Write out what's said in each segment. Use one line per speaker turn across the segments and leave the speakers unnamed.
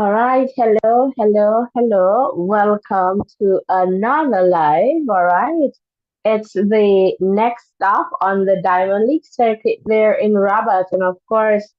All right, hello, hello, hello. Welcome to another live. All right, it's the next stop on the Diamond League circuit there in Rabat, and of course,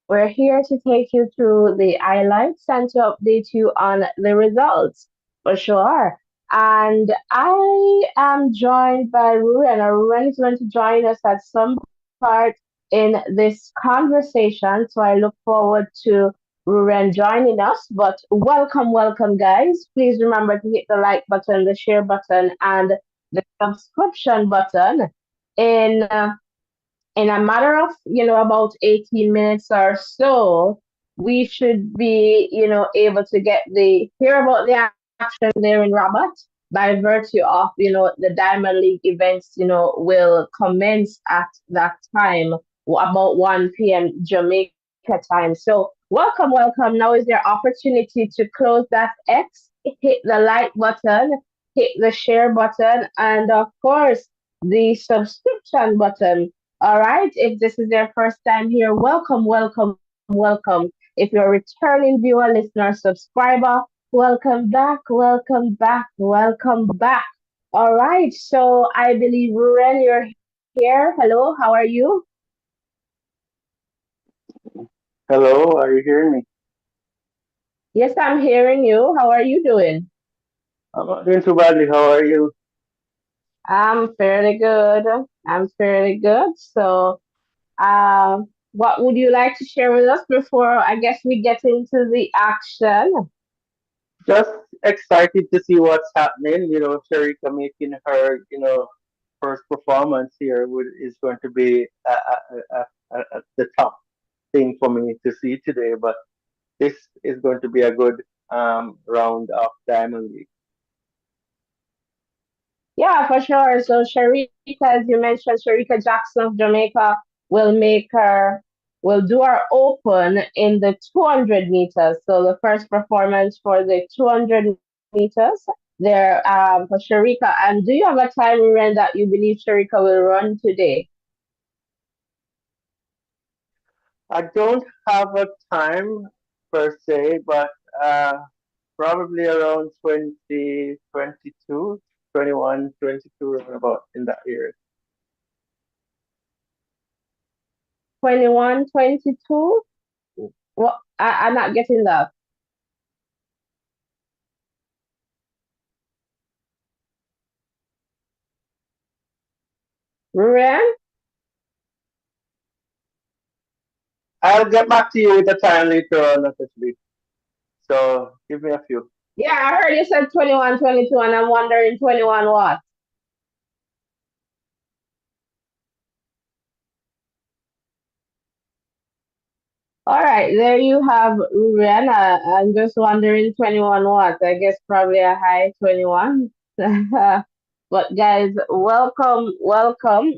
we're here to take you through the highlights and to update you on the results for sure. And I am joined by Ruren. Ruren is going to join us at some part in this conversation. So I look forward to Ruren joining us. But welcome, welcome, guys. Please remember to hit the like button, the share button, and the subscription button. In in a matter of about 18 minutes or so, we should be able to get the hear about the action there in Rabat by virtue of the Diamond League events will commence at that time, about 1 p.m. Jamaica time. So welcome, now is your opportunity to close that X, hit the like button, hit the share button, and of course the subscription button. All right. If this is your first time here, welcome. If you're a returning viewer, listener, subscriber, welcome back. All right. So I believe, Ruren, you're here. Hello. How are you?
Hello, are you hearing me?
Yes, I'm hearing you. How are you doing?
I'm not doing too badly. How are you?
I'm fairly good. I'm fairly good. So, what would you like to share with us before I guess we get into the action?
Just excited to see what's happening. Sharika making her, first performance here is going to be at the top thing for me to see today. But this is going to be a good round of Diamond League.
Yeah, for sure. So Sharika, as you mentioned, Sharika Jackson of Jamaica will make her will do our open in the 200 meters. So the first performance for the 200 meters there for Sharika. And do you have a time, Ren, that you believe Sharika will run today?
I don't have a time per se, but probably around 20, 22, 21, 22, about in that area.
21, 22? What? I'm not getting that. Ren?
I'll get back to you with the time later on, officially. So give me a few.
Yeah, I heard you said 21, 22, and I'm wondering 21 what? All right, there you have Rihanna. I'm just wondering 21 what? I guess probably a high 21. But guys, welcome.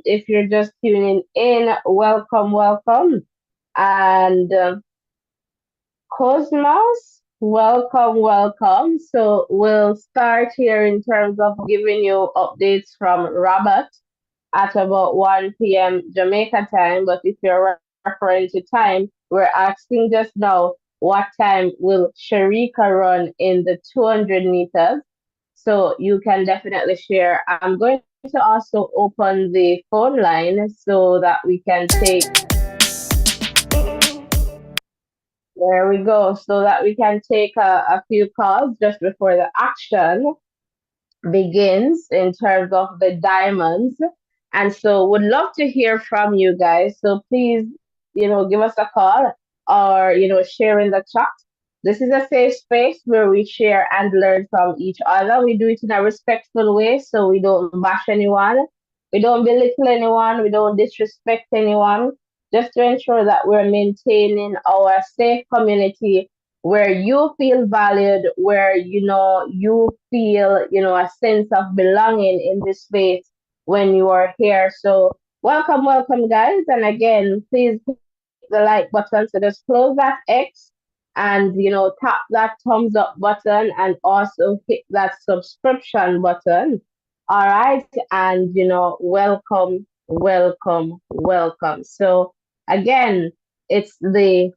If you're just tuning in, welcome. And Cosmos, welcome. So we'll start here in terms of giving you updates from Rabat at about 1 p.m. Jamaica time. But if you're referring to time, we're asking just now what time will Sharika run in the 200 meters. So you can definitely share. I'm going to also open the phone line so that we can take, there we go, so that we can take a few calls just before the action begins in terms of the diamonds. And so would love to hear from you guys. So please, give us a call or, share in the chat. This is a safe space where we share and learn from each other. We do it in a respectful way, so we don't bash anyone. We don't belittle anyone. We don't disrespect anyone. Just to ensure that we're maintaining our safe community where you feel valued, where you feel a sense of belonging in this space when you are here. So welcome, guys, and again, please hit the like button. So just close that X and tap that thumbs up button and also hit that subscription button. All right, and welcome. So again, it's the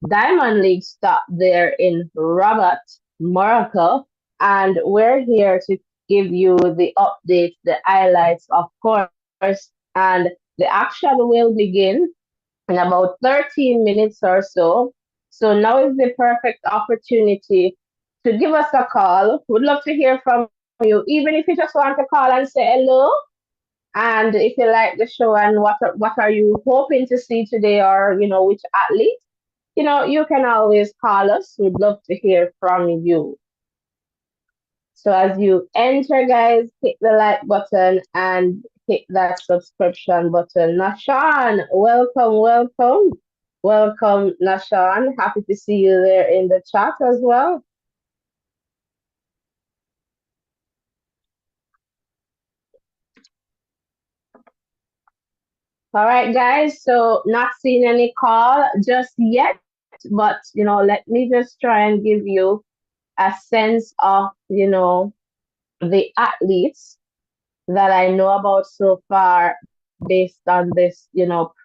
Diamond League stop there in Rabat, Morocco, and we're here to give you the updates, the highlights, of course, and the action will begin in about 13 minutes or so. So now is the perfect opportunity to give us a call. Would love to hear from you, even if you just want to call and say hello. And if you like the show and what are you hoping to see today, or which athlete, you can always call us. We'd love to hear from you. So as you enter, guys, hit the like button and hit that subscription button. Nashan, welcome, welcome. Welcome, Nashan. Happy to see you there in the chat as well. All right, guys. So not seeing any call just yet, but let me just try and give you a sense of the athletes that I know about so far based on this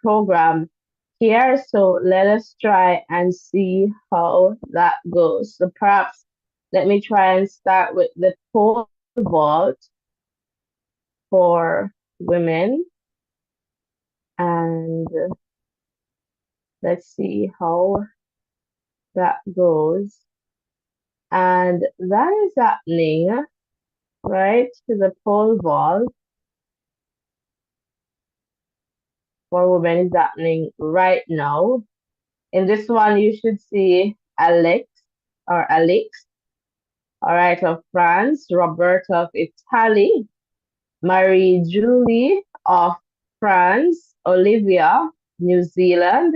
program here. So let us try and see how that goes. So perhaps let me try and start with the pole vault for women, and let's see how that goes. And that is happening, right? To the pole vault for women is happening right now. In this one, you should see Alex, all right, of France, Robert of Italy, Marie Julie of France, Olivia, New Zealand,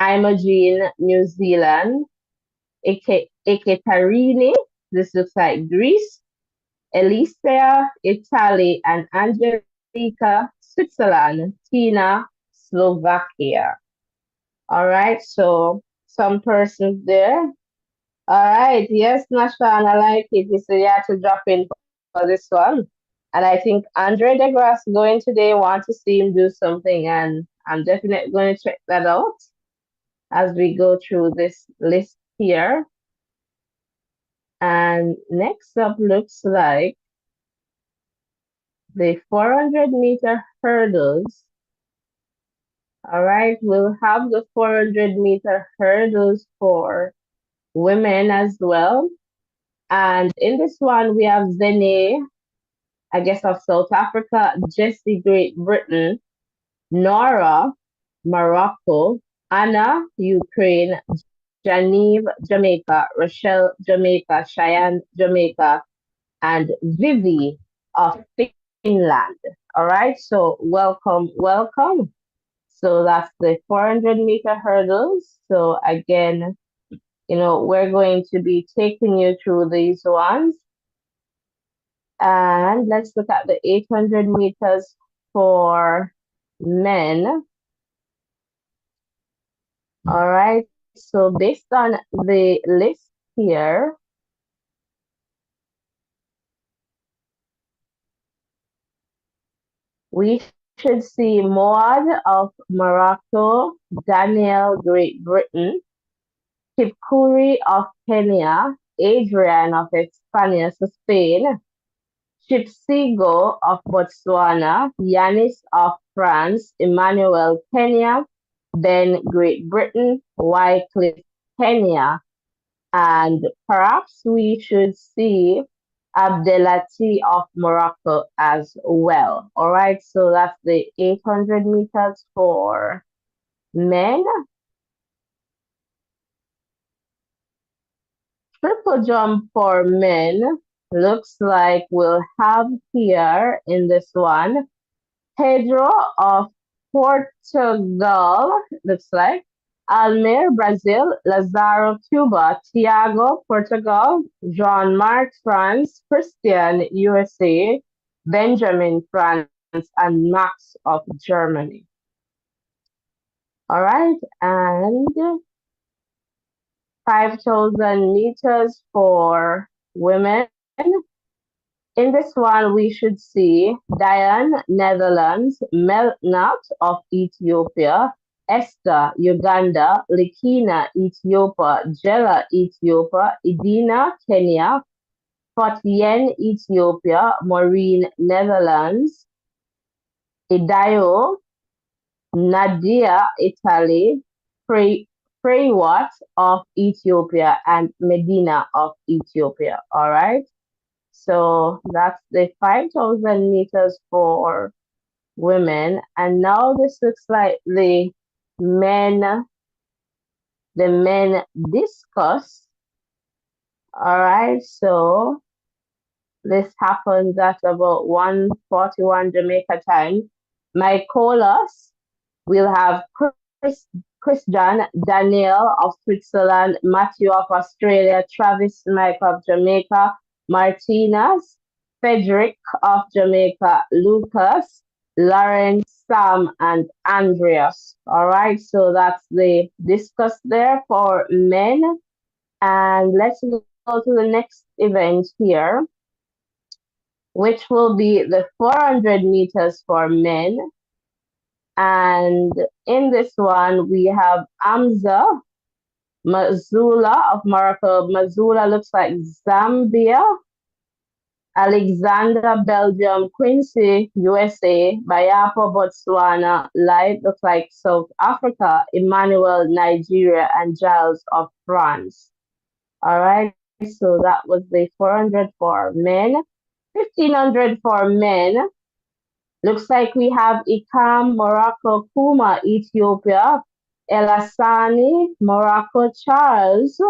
Imogen, New Zealand, Ekaterini, this looks like Greece, Alicia, Italy, and Angelica, Switzerland, Tina, Slovakia. All right, so some persons there. All right, yes, Nashan, I like it. You said you had to drop in for this one. And I think Andre DeGrasse going today, want to see him do something, and I'm definitely going to check that out as we go through this list here. And next up looks like the 400-meter hurdles. All right, we'll have the 400-meter hurdles for women as well. And in this one, we have Zene, I guess, of South Africa, Jessie, Great Britain, Nora, Morocco, Anna, Ukraine, Janeve, Jamaica, Rochelle, Jamaica, Cheyenne, Jamaica, and Vivi of Finland. All right, so welcome, welcome. So that's the 400-meter hurdles. So again, we're going to be taking you through these ones. And let's look at the 800 meters for men. All right. So based on the list here, we should see Moad of Morocco, Daniel, Great Britain, Kipkuri of Kenya, Adrian of España, Spain, Chipsigo of Botswana, Yanis of France, Emmanuel Kenya, Ben Great Britain, Wycliffe Kenya, and perhaps we should see Abdelati of Morocco as well. All right, so that's the 800 meters for men. Triple jump for men looks like we'll have here in this one Pedro of Portugal, looks like. Almir, Brazil. Lazaro, Cuba. Tiago, Portugal. Jean Marc, France. Christian, USA. Benjamin, France. And Max of Germany. All right. And 5,000 meters for women. In this one, we should see Diane, Netherlands, Melnat of Ethiopia, Esther, Uganda; Likina, Ethiopia; Jella, Ethiopia; Idina, Kenya; Potien, Ethiopia; Maureen, Netherlands; Idayo, Nadia, Italy; Prewat of Ethiopia; and Medina of Ethiopia. All right. So that's the 5,000 meters for women. And now this looks like men, the men discuss. All right. So this happens at about 1:41 Jamaica time. My callers will have Christian, Daniel of Switzerland, Matthew of Australia, Travis Mike of Jamaica, Martinez, Frederick of Jamaica, Lucas, Lawrence, Sam, and Andreas. All right, so that's the discuss there for men. And let's go to the next event here, which will be the 400 meters for men. And in this one, we have Amza Mazula of Morocco. Mazula looks like Zambia. Alexander, Belgium. Quincy, USA. Bayapo, Botswana. Light looks like South Africa. Emmanuel, Nigeria. And Giles of France. All right, so that was the 400 for men. 1,500 for men. Looks like we have Ikam, Morocco; Kuma, Ethiopia; Elassani, Morocco; Charles,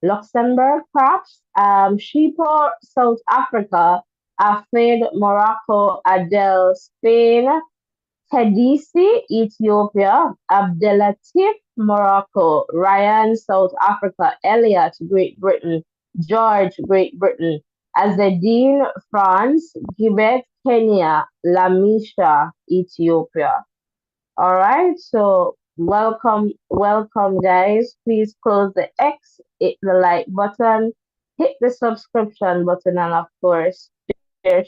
Luxembourg, perhaps; Shipo, South Africa; Afid, Morocco; Adele, Spain; Tedisi, Ethiopia; Abdelatif, Morocco; Ryan, South Africa; Elliot, Great Britain; George, Great Britain; Azedine, France; Gibet, Kenya; Lamisha, Ethiopia. All right, so welcome, guys. Please close the X, hit the like button, hit the subscription button, and of course, share.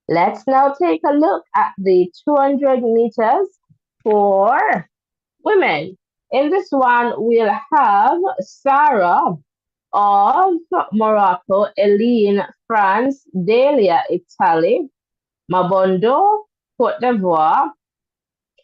Let's now take a look at the 200 meters for women. In this one, we'll have Sarah of Morocco, Eline, France; Delia, Italy; Mabondo, Cote d'Ivoire;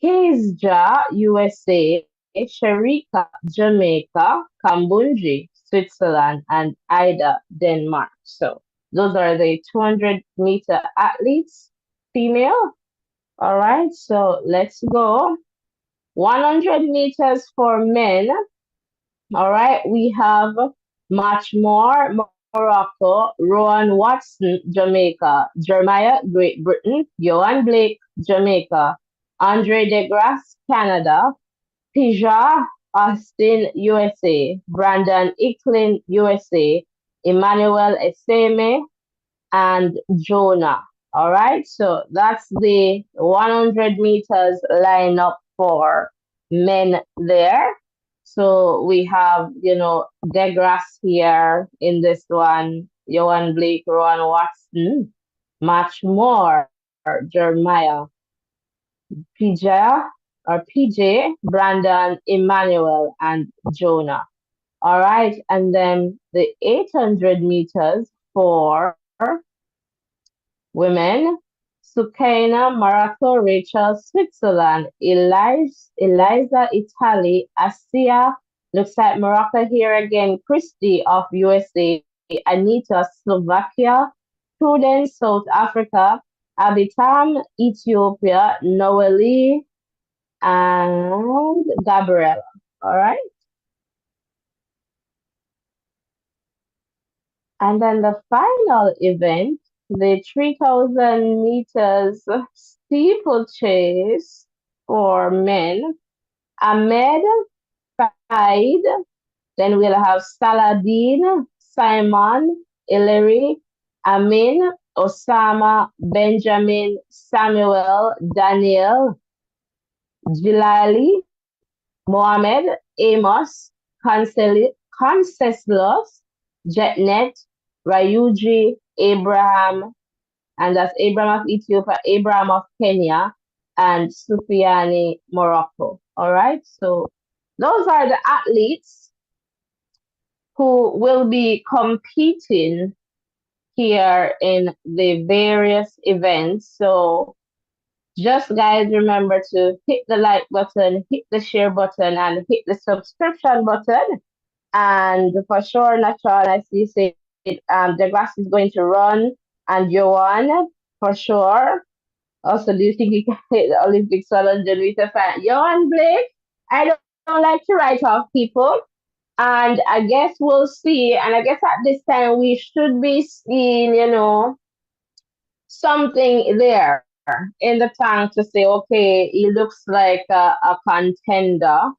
Kezja, USA; Sharika, Jamaica; Kambunji, Switzerland; and Ida, Denmark. So those are the 200-meter athletes, female. All right, so let's go. 100 meters for men. All right, we have Matchmore, Morocco; Rowan Watson, Jamaica; Jeremiah, Great Britain; Johan Blake, Jamaica; Andre DeGrasse, Canada; Pija Austin, USA; Brandon Icklin, USA; Emmanuel Eseme, and Jonah. All right, so that's the 100 meters lineup for men there. So we have, Degrasse here in this one, Johan Blake, Rowan Watson, much more, Jeremiah, PJ, Brandon, Emmanuel, and Jonah. All right, and then the 800 meters for women: Sukaina, Morocco; Rachel, Switzerland; Eliza, Italy; Asia, looks like Morocco here again; Christy of USA; Anita, Slovakia; Prudence, South Africa; Abitam, Ethiopia; Noeli, and Gabriella. All right. And then the final event, the 3,000 meters steeplechase for men: Ahmed, Said; then we'll have Saladin, Simon, Hilary, Amin, Osama, Benjamin, Samuel, Daniel, Jilali, Mohammed, Amos, Conseslus, Jetnet, Rayuji, Abraham, and that's Abraham of Ethiopia, Abraham of Kenya, and Sufiani, Morocco. All right. So those are the athletes who will be competing here in the various events. So just guys, remember to hit the like button, hit the share button, and hit the subscription button. And for sure, Natron, I see said the grass is going to run, and Joanne, for sure. Also, do you think you can hit the Olympic London with a fan? Joanne Blake, I don't like to write off people. And I guess we'll see. And I guess at this time, we should be seeing, something there in the tank to say, okay, he looks like a contender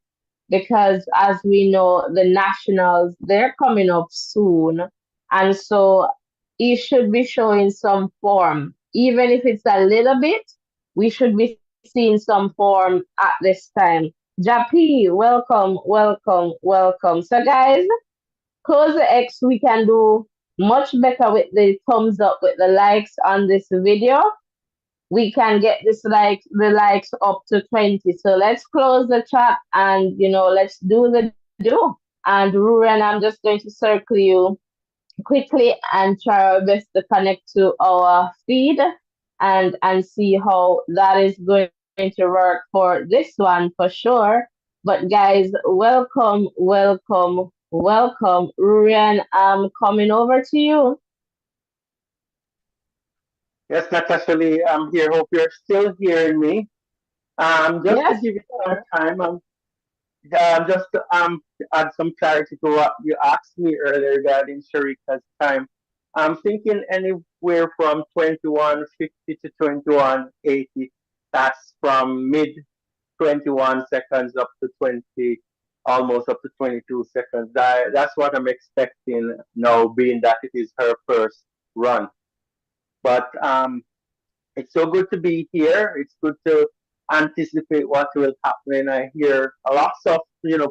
because as we know, the nationals, they're coming up soon. And so he should be showing some form. Even if it's a little bit, we should be seeing some form at this time. Japi, welcome, welcome, welcome. So guys, close the X, we can do much better with the thumbs up with the likes on this video. We can get the likes up to 20. So let's close the chat and let's do the do. And Ruren, I'm just going to circle you quickly and try our best to connect to our feed and see how that is going to work for this one for sure. But guys, welcome, welcome, welcome. Ruren, I'm coming over to you.
Yes, Natasha Lee, I'm here. Hope you're still hearing me. Just to
Yes,
give you some
sure.
time, just to add some clarity to what you asked me earlier regarding Sharika's time. I'm thinking anywhere from 21:50 to 21:80. That's from mid 21 seconds up to 20, almost up to 22 seconds. That's what I'm expecting now, being that it is her first run. But it's so good to be here. It's good to anticipate what will happen. I hear lots of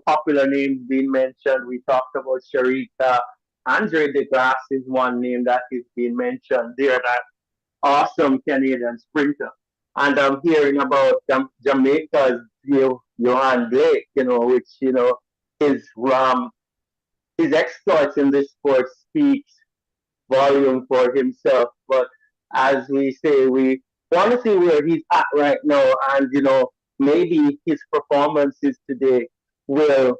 popular names being mentioned. We talked about Sharika. Andre DeGrasse is one name that is being mentioned there. That awesome Canadian sprinter. And I'm hearing about Jamaica's Johan Blake. Which his exploits in this sport speaks volume for himself. But as we say, we want to see where he's at right now, and maybe his performances today will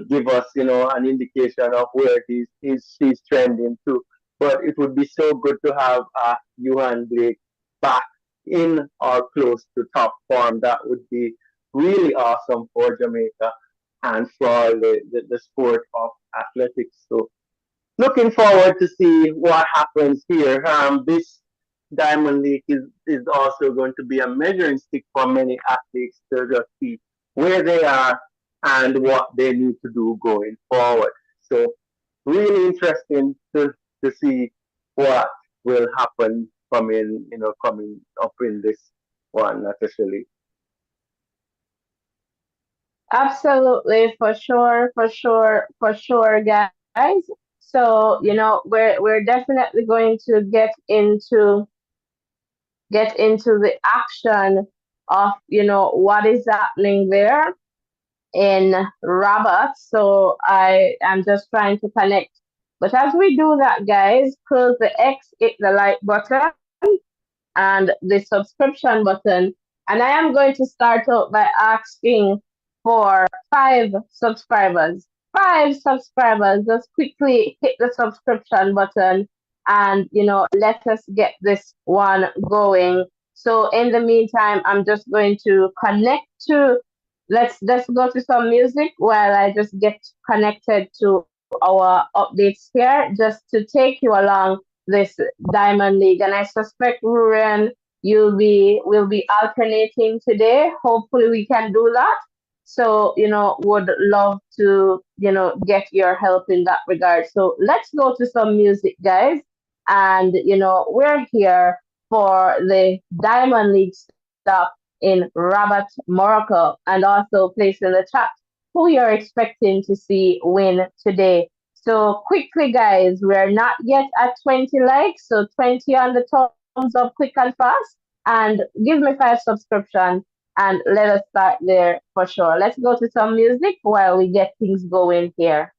give us an indication of where he's trending to. But it would be so good to have Johan Blake back in or close to top form. That would be really awesome for Jamaica and for the sport of athletics. So looking forward to see what happens here. This Diamond League is also going to be a measuring stick for many athletes to just see where they are and what they need to do going forward. So really interesting to see what will happen coming up in this one, especially.
Absolutely, for sure, for sure, for sure, guys. So, we're definitely going to get into the action of, what is happening there in Rabat. So I am just trying to connect. But as we do that, guys, close the X, hit the like button and the subscription button. And I am going to start out by asking for 5 subscribers. 5 subscribers. Just quickly hit the subscription button and let us get this one going. So in the meantime, I'm just going to connect to let's go to some music while I just get connected to our updates here just to take you along this Diamond League. And I suspect Ruren, will be alternating today. Hopefully we can do that. So, would love to, get your help in that regard. So let's go to some music, guys. And, we're here for the Diamond League stuff in Rabat, Morocco, and also place in the chat who you're expecting to see win today. So quickly, guys, we're not yet at 20 likes, so 20 on the thumbs up quick and fast. and give me 5 subscription, and let us start there for sure. Let's go to some music while we get things going here.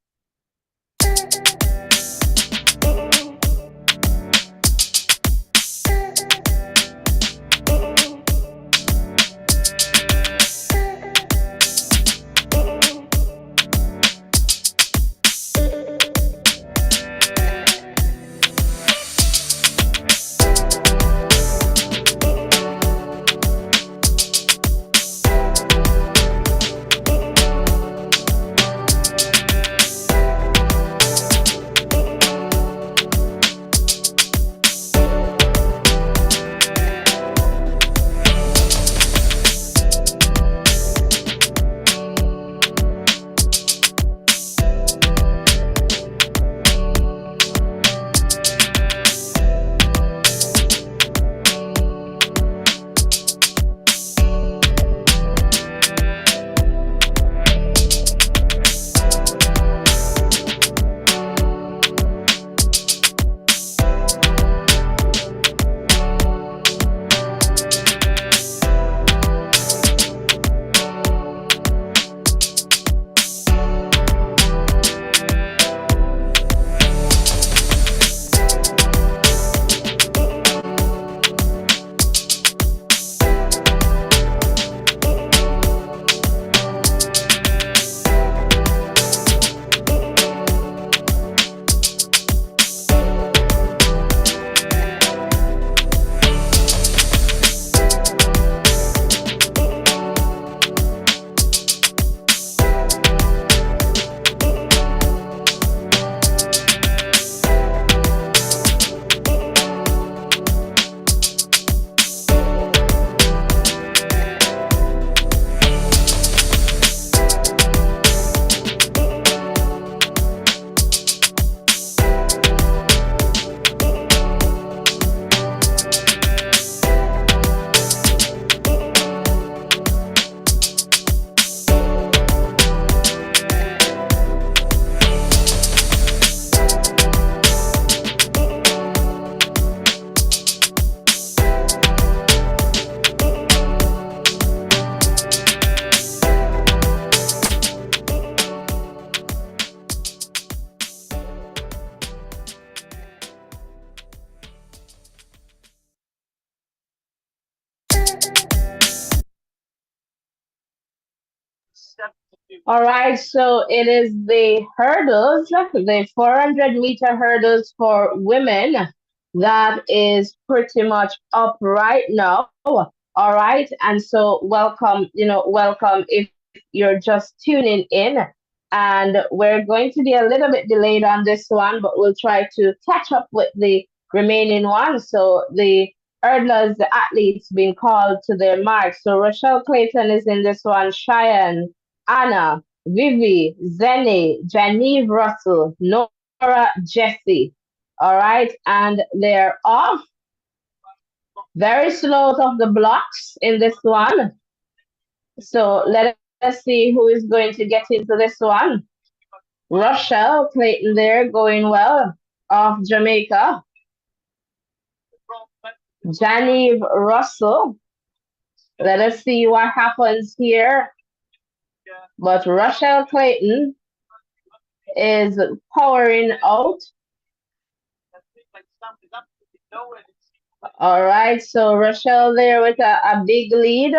All right, so it is the hurdles, the 400-meter hurdles for women. That is pretty much up right now. All right, and so welcome, welcome if you're just tuning in. And we're going to be a little bit delayed on this one, but we'll try to catch up with the remaining ones. So the hurdlers, the athletes being called to their mark. So Rochelle Clayton is in this one, Cheyenne, Anna, Vivi, Zene, Janive Russell, Nora, Jesse. All right, and they're off very slow out of the blocks in this one. So let us see who is going to get into this one. Rochelle Clayton there going well of Jamaica. Janive Russell. Let us see what happens here. But Rochelle Clayton is powering out. All right, so Rochelle there with a big lead.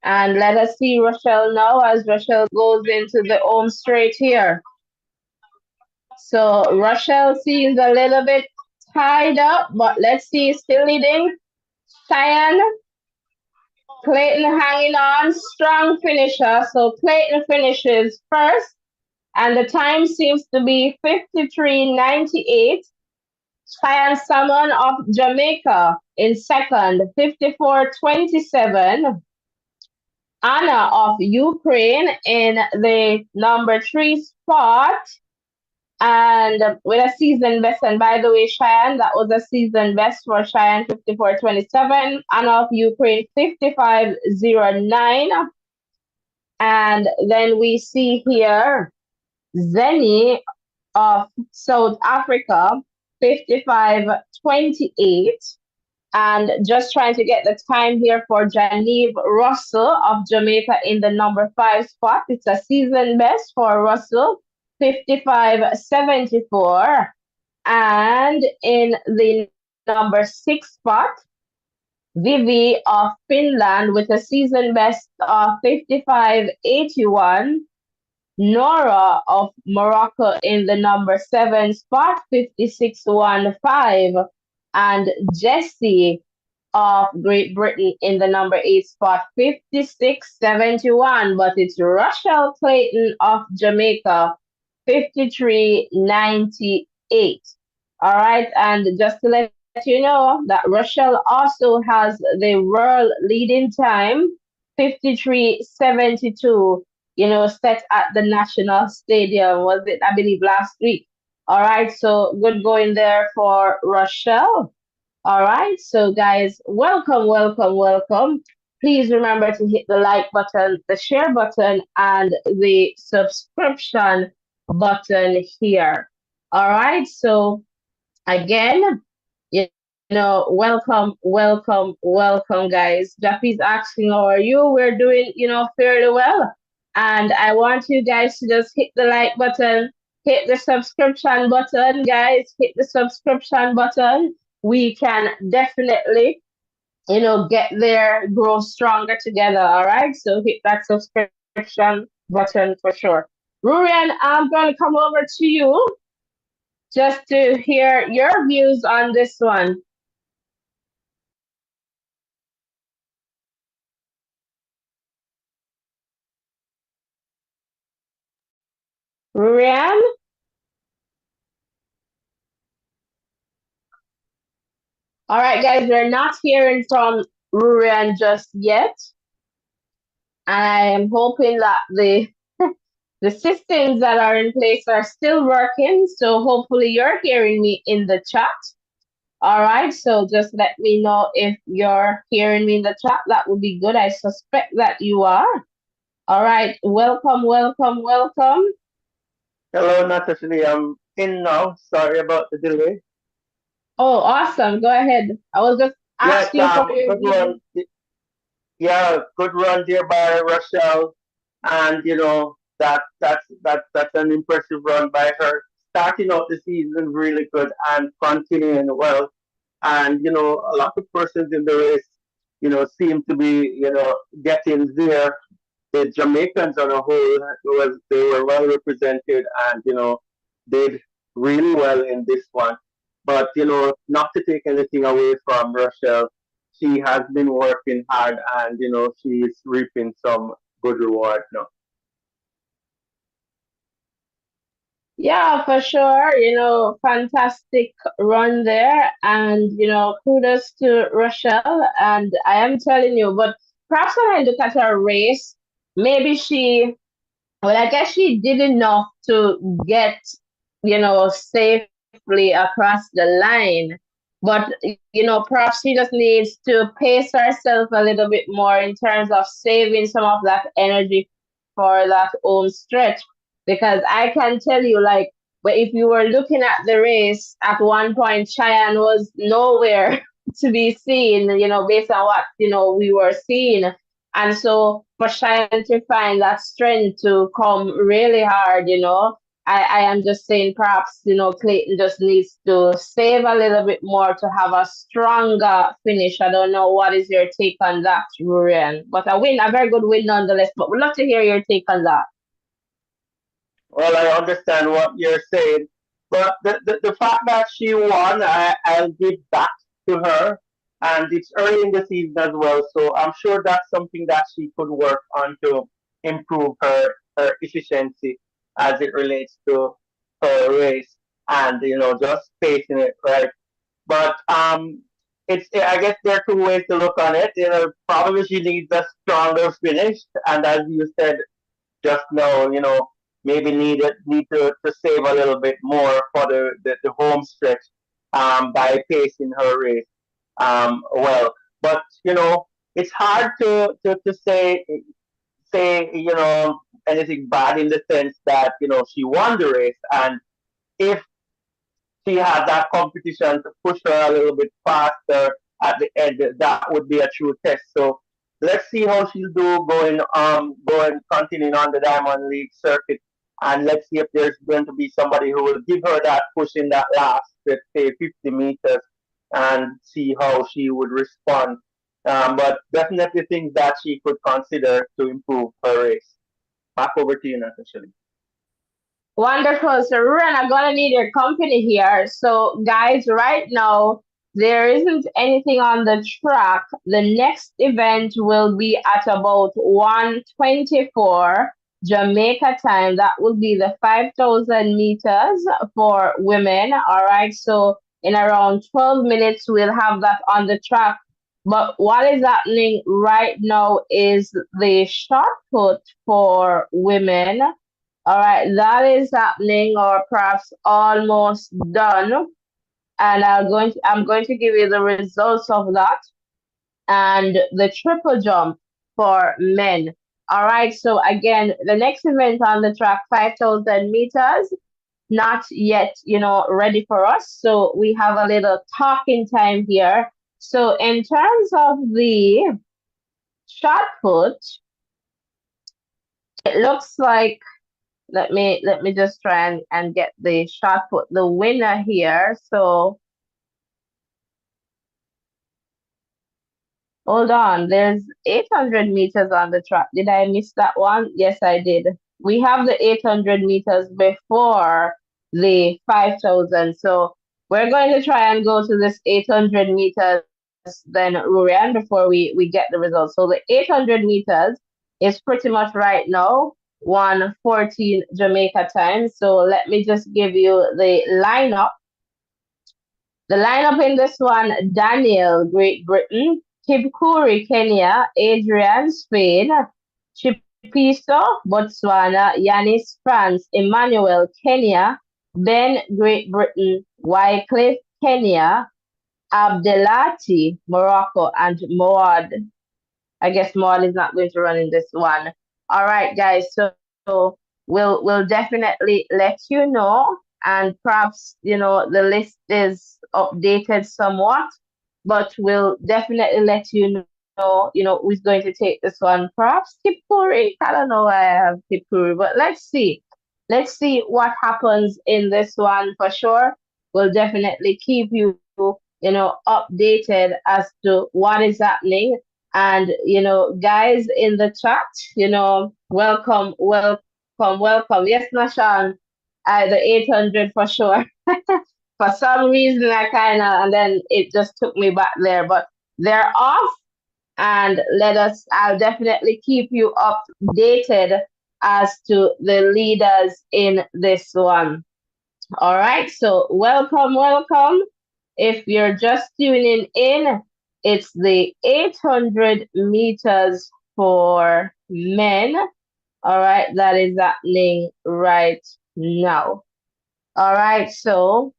And let us see Rochelle now as Rochelle goes into the home straight here. So Rochelle seems a little bit tied up, but let's see, still leading. Cheyenne, Clayton hanging on, strong finisher. So Clayton finishes first, and the time seems to be 53:98. Cheyenne Salmon of Jamaica in second, 54:27. Anna of Ukraine in the number 3 spot, and with a season best. And by the way, Cheyenne, that was a season best for Cheyenne, 54:27. Anna of Ukraine, 55:09. And then we see here Zeni of South Africa, 55:28. And just trying to get the time here for Janeve Russell of Jamaica in the number 5 spot. It's a season best for Russell, 55.74. And in the number 6 spot, Vivi of Finland with a season best of 55.81. Nora of Morocco in the number 7 spot, 56.15. And Jessie of Great Britain in the number 8 spot, 56.71. But it's Rochelle Clayton of Jamaica, 53.98. All right, and just to let you know that Rochelle also has the world leading time, 53.72, set at the National Stadium, was it, I believe, last week. All right, so good going there for Rochelle. All right, so guys, welcome, welcome, welcome. Please remember to hit the like button, the share button, and the subscription button here. All right, so again, welcome, welcome, welcome, guys. Jaffy's asking, how are you? We're doing, fairly well. And I want you guys to just hit the like button, hit the subscription button, guys, hit the subscription button. We can definitely, get there, grow stronger together. All right. So hit that subscription button for sure. Rurian, I'm going to come over to you just to hear your views on this one. Rurian? All right, guys, we're not hearing from Rurian just yet. I am hoping that the systems that are in place are still working. So hopefully you're hearing me in the chat. All right, so just let me know if you're hearing me in the chat. That would be good. I suspect that you are. All right, welcome, welcome, welcome.
Hello, Natasha. I'm in now. Sorry about the delay.
Oh, awesome. Go ahead. I was just
Yes,
asking for your
good
views.
run. Yeah, good run there by Rochelle, and that's an impressive run by her. Starting out the season really good and continuing well, and a lot of persons in the race, seem to be getting there. The Jamaicans on a whole they were well represented and did really well in this one. But not to take anything away from Rochelle, she has been working hard and she is reaping some good reward now.
Yeah, for sure. Fantastic run there. And, kudos to Rochelle. And I am telling you, but perhaps when I look at her race, maybe well, I guess she did enough to get, safely across the line. But, perhaps she just needs to pace herself a little bit more in terms of saving some of that energy for that home stretch. Because I can tell you, like, but if you were looking at the race, at one point, Cheyenne was nowhere to be seen, based on what, we were seeing. And so for Cheyenne to find that strength to come really hard, I am just saying perhaps, Clayton just needs to save a little bit more to have a stronger finish. I don't know what is your take on that, Rurian. But a very good win nonetheless. But we'd love to hear your take on that.
Well, I understand what you're saying, but the fact that she won, I'll give that to her. And it's early in the season as well, so I'm sure that's something that she could work on to improve her efficiency as it relates to her race and just pacing it right. But it's I guess there are two ways to look on it. Probably she needs a stronger finish, and as you said just now, maybe need to save a little bit more for the home stretch by pacing her race well. But it's hard to say anything bad in the sense that she won the race, and if she had that competition to push her a little bit faster at the end. That would be a true test. So let's see how she'll do going continuing on the Diamond League circuit, and let's see if there's going to be somebody who will give her that push in that last, let's say, 50 meters, and see how she would respond. But definitely things that she could consider to improve her race. Back over to you, Natasha.
Wonderful. So, Ruren, I'm gonna need your company here. So, guys, right now there isn't anything on the track. The next event will be at about 1:24 Jamaica time. That will be the 5,000 meters for women. All right. So, in around 12 minutes, we'll have that on the track. But what is happening right now is the shot put for women. All right, that is happening, or perhaps almost done. And I'm going to give you the results of that and the triple jump for men. All right, so again, the next event on the track, 5,000 meters, not yet, ready for us. So we have a little talking time here. So in terms of the shot put, it looks like let me just try and get the shot put the winner here. So hold on, there's 800 meters on the track. Did I miss that one? Yes, I did. We have the 800 meters before the 5,000. So we're going to try and go to this 800 meters then, Rurian, before we get the results. So the 800 meters is pretty much right now 1:14 Jamaica time. So let me just give you the lineup. The lineup in this one: Daniel, Great Britain; Kipkuri, Kenya; Adrian, Spain; Chipiso, Botswana; Yanis, France; Emmanuel, Kenya; Ben, Great Britain; Wycliffe, Kenya; Abdelati, Morocco; and Moad. I guess Maud is not going to run in this one. All right, guys. So we'll definitely let you know, and perhaps the list is updated somewhat, but we'll definitely let you know. Who's going to take this one. Perhaps Kipuri. I don't know why I have Kipuri, but let's see. Let's see what happens in this one for sure. We'll definitely keep you updated as to what is happening. And, guys in the chat, welcome, welcome, welcome. Yes, Nashan, the 800 for sure. For some reason, I kind of, and then it just took me back there, but they're off. And I'll definitely keep you updated as to the leaders in this one. All right. So welcome, welcome. If you're just tuning in, it's the 800 meters for men. All right, that is happening right now. All right, so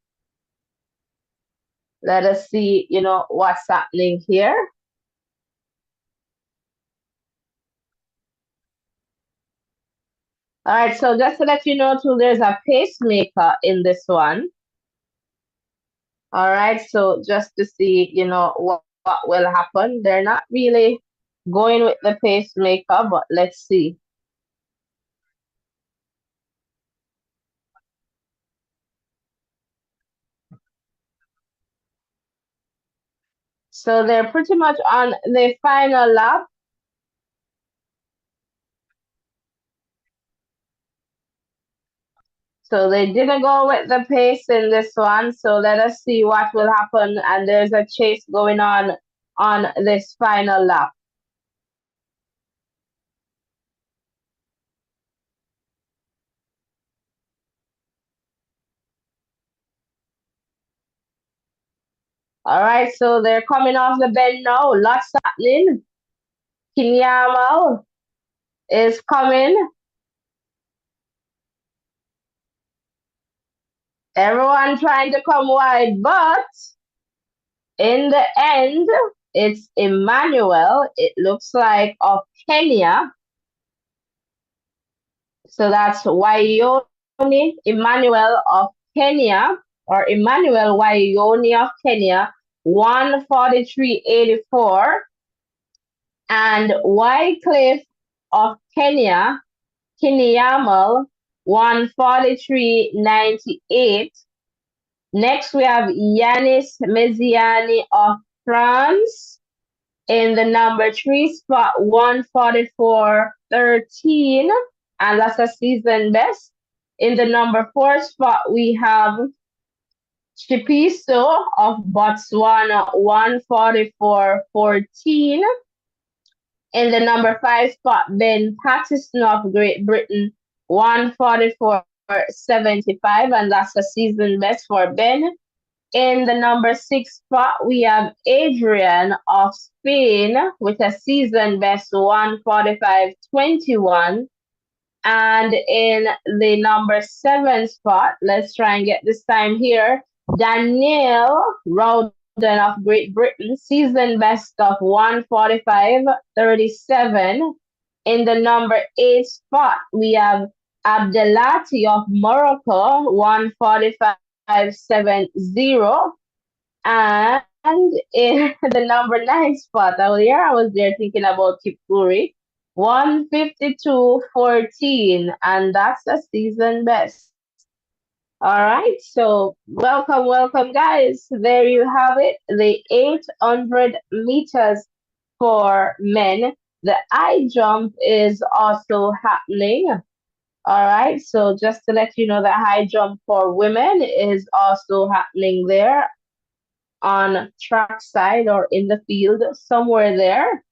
let us see, what's happening here. All right, so just to let you know too, there's a pacemaker in this one. All right, so just to see, what will happen. They're not really going with the pacemaker, but let's see. So they're pretty much on the final lap. So they didn't go with the pace in this one. So let us see what will happen. And there's a chase going on this final lap. All right, so they're coming off the bend now. Lots happening. Kinyamal is coming. Everyone trying to come wide, but in the end, it's Emmanuel, it looks like, of Kenya. So that's Waioni Emmanuel of Kenya, or Emmanuel Waioni of Kenya, 143.84, and Wycliffe of Kenya, Kinyamal, 143.98. Next, we have Yanis Meziani of France in the number three spot, 144.13, and that's a season best. In the number four spot, we have Chipiso of Botswana, 144.14. In the number five spot, Ben Pattison of Great Britain, 144.75, and that's a season best for Ben. In the number six spot, we have Adrian of Spain with a season best 145.21. And in the number seven spot, let's try and get this time here. Danielle Rowden of Great Britain, season best of 145.37. In the number eight spot, we have Abdelati of Morocco, 145.70. And in the number nine spot, earlier I was there thinking about Kipuri, 152.14, and that's a season best. All right, so welcome, guys. There you have it, the 800 meters for men. The high jump is also happening. All right, so just to let you know, the high jump for women is also happening there on track side or in the field somewhere there.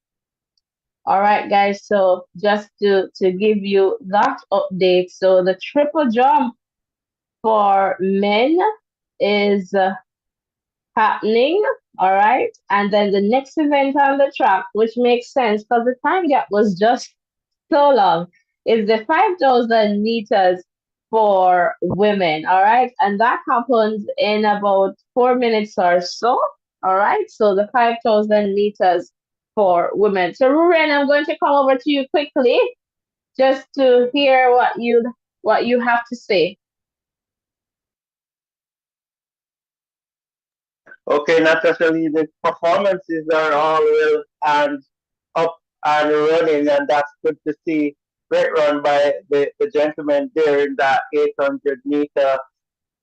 All right, guys. So just to give you that update, so the triple jump for men is happening. All right, and then the next event on the track, which makes sense because the time gap was just so long, is the 5,000 meters for women. All right, and that happens in about 4 minutes or so. All right, so the 5,000 meters for women. So Ruren, I'm going to come over to you quickly just to hear what you have to say.
Okay, Natasha, the performances are all well and up and running, and that's good to see. Great run by the gentleman there in that 800-meter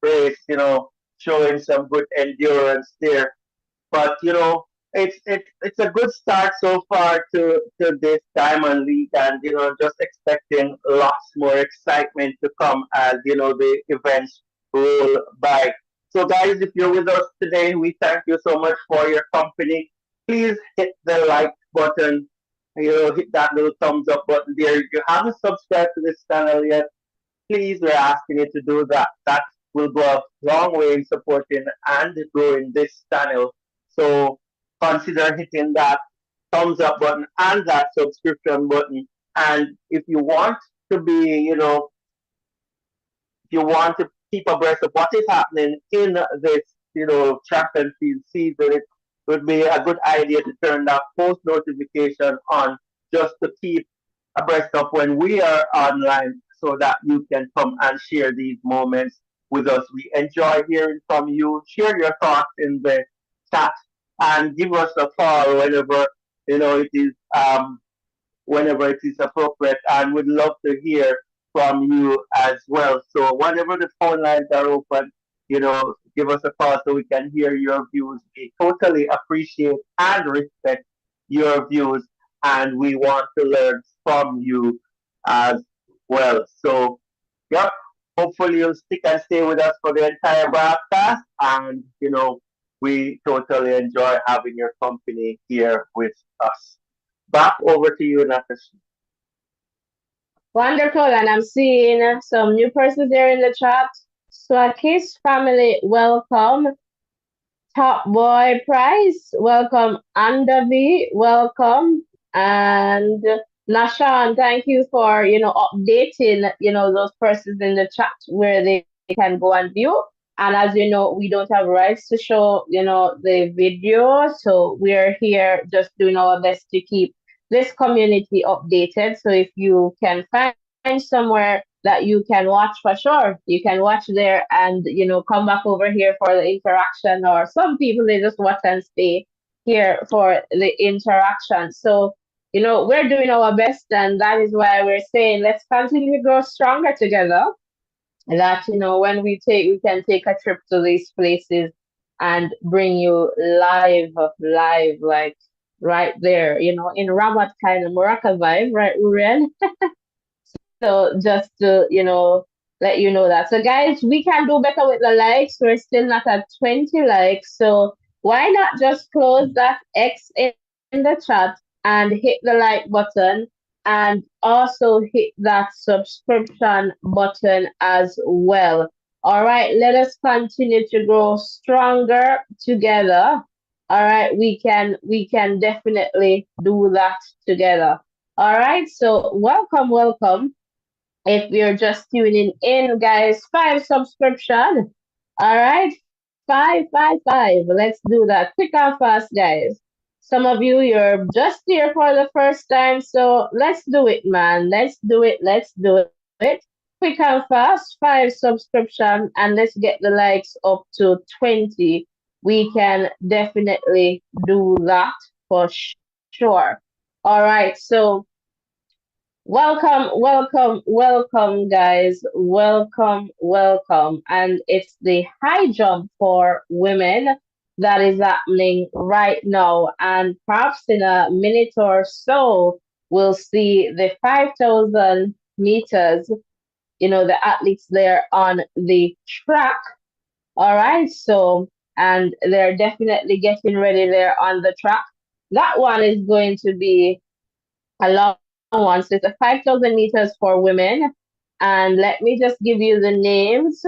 race, showing some good endurance there. But it's a good start so far to this Diamond League, and just expecting lots more excitement to come as the events roll by. So, guys, if you're with us today, we thank you so much for your company. Please hit the like button. Hit that little thumbs up button there. If you haven't subscribed to this channel yet, please, we're asking you to do that. That will go a long way in supporting and growing this channel. So consider hitting that thumbs up button and that subscription button. And if you want to be, if you want to keep abreast of what is happening in this, track and field season, it would be a good idea to turn that post notification on just to keep abreast of when we are online so that you can come and share these moments with us. We enjoy hearing from you. Share your thoughts in the chat and give us a call it is whenever it is appropriate, and we'd love to hear from you as well. So whenever the phone lines are open, give us a call so we can hear your views. We totally appreciate and respect your views, and we want to learn from you as well. So, yep, hopefully you'll stick and stay with us for the entire broadcast, and we totally enjoy having your company here with us. Back over to you, Natasha.
Wonderful, and I'm seeing some new persons there in the chat. Swakis family, welcome. Top Boy Price, welcome. Andavi, welcome. And Nashan, thank you for, updating, those persons in the chat where they can go and view. And as you know, we don't have rights to show, the video. So we're here just doing our best to keep this community updated. So if you can find somewhere that you can watch for sure. You can watch there and, come back over here for the interaction, or some people, they just watch and stay here for the interaction. So, we're doing our best, and that is why we're saying let's continue to grow stronger together. That, when we can take a trip to these places and bring you live, like right there, in Rabat kind of Morocco vibe, right, Uriel? So just to, let you know that. So guys, we can do better with the likes. We're still not at 20 likes. So why not just close that X in the chat and hit the like button, and also hit that subscription button as well. All right, let us continue to grow stronger together. All right, we can definitely do that together. All right, so welcome. If you're just tuning in, guys, five subscription. All right, five. Let's do that quick and fast, guys. Some of you, you're just here for the first time, so let's do it, man. Let's do it. Quick and fast, five subscription, and let's get the likes up to 20. We can definitely do that for sure. All right, so welcome, guys. Welcome. And it's the high jump for women that is happening right now. And perhaps in a minute or so, we'll see the 5,000 meters, the athletes there on the track. All right. So, and they're definitely getting ready there on the track. That one is going to be a long one. So it's a 5,000 meters for women. And let me just give you the names.